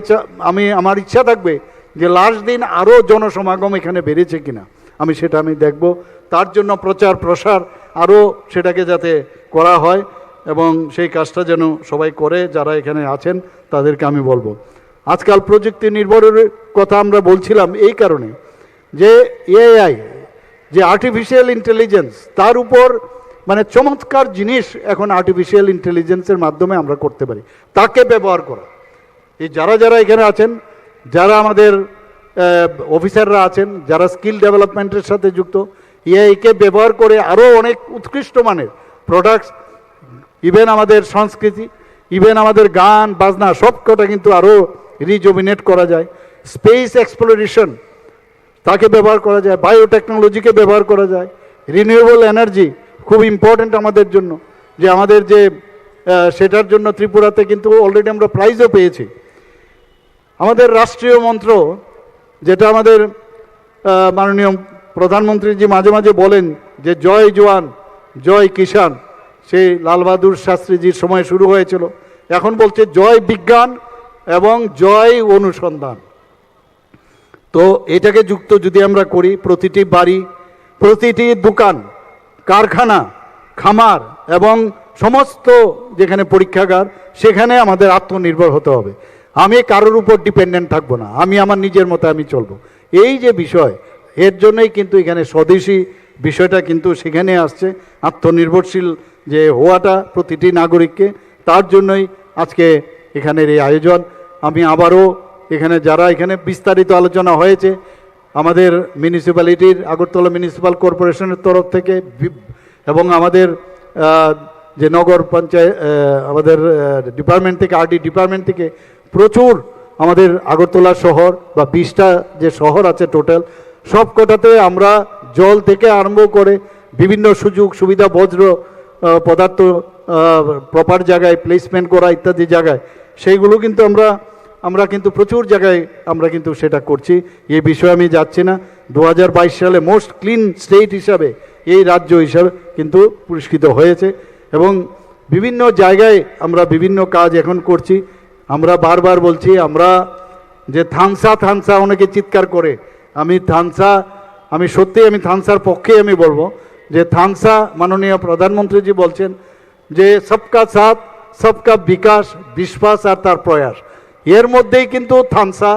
আমার ইচ্ছা থাকবে যে লাস্ট দিন আরও জনসমাগম এখানে বেড়েছে কিনা, আমি সেটা দেখব। তার জন্য প্রচার প্রসার আরও সেটাকে যাতে করা হয়, এবং সেই কাজটা যেন সবাই করে যারা এখানে আছেন তাদেরকে আমি বলবো। আজকাল প্রযুক্তি নির্ভরের কথা আমরা বলছিলাম এই কারণে যে এআই, যে আর্টিফিশিয়াল ইন্টেলিজেন্স, তার উপর মানে চমৎকার জিনিস এখন আর্টিফিশিয়াল ইন্টেলিজেন্সের মাধ্যমে আমরা করতে পারি, তাকে ব্যবহার করা। এই যারা যারা এখানে আছেন, যারা আমাদের অফিসাররা আছেন, যারা স্কিল ডেভেলপমেন্টের সাথে যুক্ত, এআইকে ব্যবহার করে আরও অনেক উৎকৃষ্ট মানের প্রোডাক্টস, ইভেন আমাদের সংস্কৃতি, ইভেন আমাদের গান বাজনা সব কটা কিন্তু আরও রিজুভিনেট করা যায়। স্পেস এক্সপ্লোরেশন তাকে ব্যবহার করা যায়, বায়োটেকনোলজিকে ব্যবহার করা যায়, রিনিউয়েবল এনার্জি খুব ইম্পর্ট্যান্ট আমাদের জন্য, যে আমাদের যে সেটার জন্য ত্রিপুরাতে কিন্তু অলরেডি আমরা প্রাইজও পেয়েছি। আমাদের রাষ্ট্রীয় মন্ত্র যেটা আমাদের মাননীয় প্রধানমন্ত্রীজি মাঝে মাঝে বলেন যে জয় জওয়ান জয় কিষাণ, সেই লাল বাহাদুর শাস্ত্রীজির সময় শুরু হয়েছিল, এখন বলছে জয় বিজ্ঞান এবং জয় অনুসন্ধান। তো এটাকে যুক্ত যদি আমরা করি, প্রতিটি বাড়ি, প্রতিটি দোকান, কারখানা, খামার এবং সমস্ত যেখানে পরীক্ষাগার সেখানে আমাদের আত্মনির্ভর হতে হবে। আমি কারোর উপর ডিপেন্ডেন্ট থাকবো না, আমি আমার নিজের মতো আমি চলবো। এই যে বিষয়, এর জন্যই কিন্তু এখানে স্বদেশী বিষয়টা কিন্তু সেখানে আসছে, আত্মনির্ভরশীল যে হওয়াটা প্রতিটি নাগরিককে, তার জন্যই আজকে এখানের এই আয়োজন। আমি আবারও এখানে যারা এখানে বিস্তারিত আলোচনা হয়েছে আমাদের মিউনিসিপ্যালিটির, আগরতলা মিউনিসিপ্যাল কর্পোরেশনের তরফ থেকে এবং আমাদের যে নগর পঞ্চায়েত আমাদের ডিপার্টমেন্ট থেকে, আরডি ডিপার্টমেন্ট থেকে প্রচুর আমাদের আগরতলা শহর বা 20টা যে শহর আছে টোটাল, সব কটাতে আমরা জল থেকে আরম্ভ করে বিভিন্ন সুযোগ সুবিধা, বজ্র পদার্থ প্রপার জায়গায় প্লেসমেন্ট করা ইত্যাদি জায়গায়, সেইগুলো কিন্তু আমরা কিন্তু প্রচুর জায়গায় আমরা কিন্তু সেটা করছি। এই বিষয়ে আমি যাচ্ছি না। 2022 সালে মোস্ট ক্লিন স্টেট হিসাবে এই রাজ্য হিসাবে কিন্তু পুরস্কৃত হয়েছে এবং বিভিন্ন জায়গায় আমরা বিভিন্ন কাজ এখন করছি। আমরা বারবার বলছি, আমরা যে থানসা অনেকে চিৎকার করে, আমি থানসার পক্ষে আমি বলবো যে থানসা মাননীয় প্রধানমন্ত্রীজি বলছেন যে সবকা সাথ সবকা বিকাশ, বিশ্বাস আর তার প্রয়াস, এর মধ্যেই কিন্তু থানসা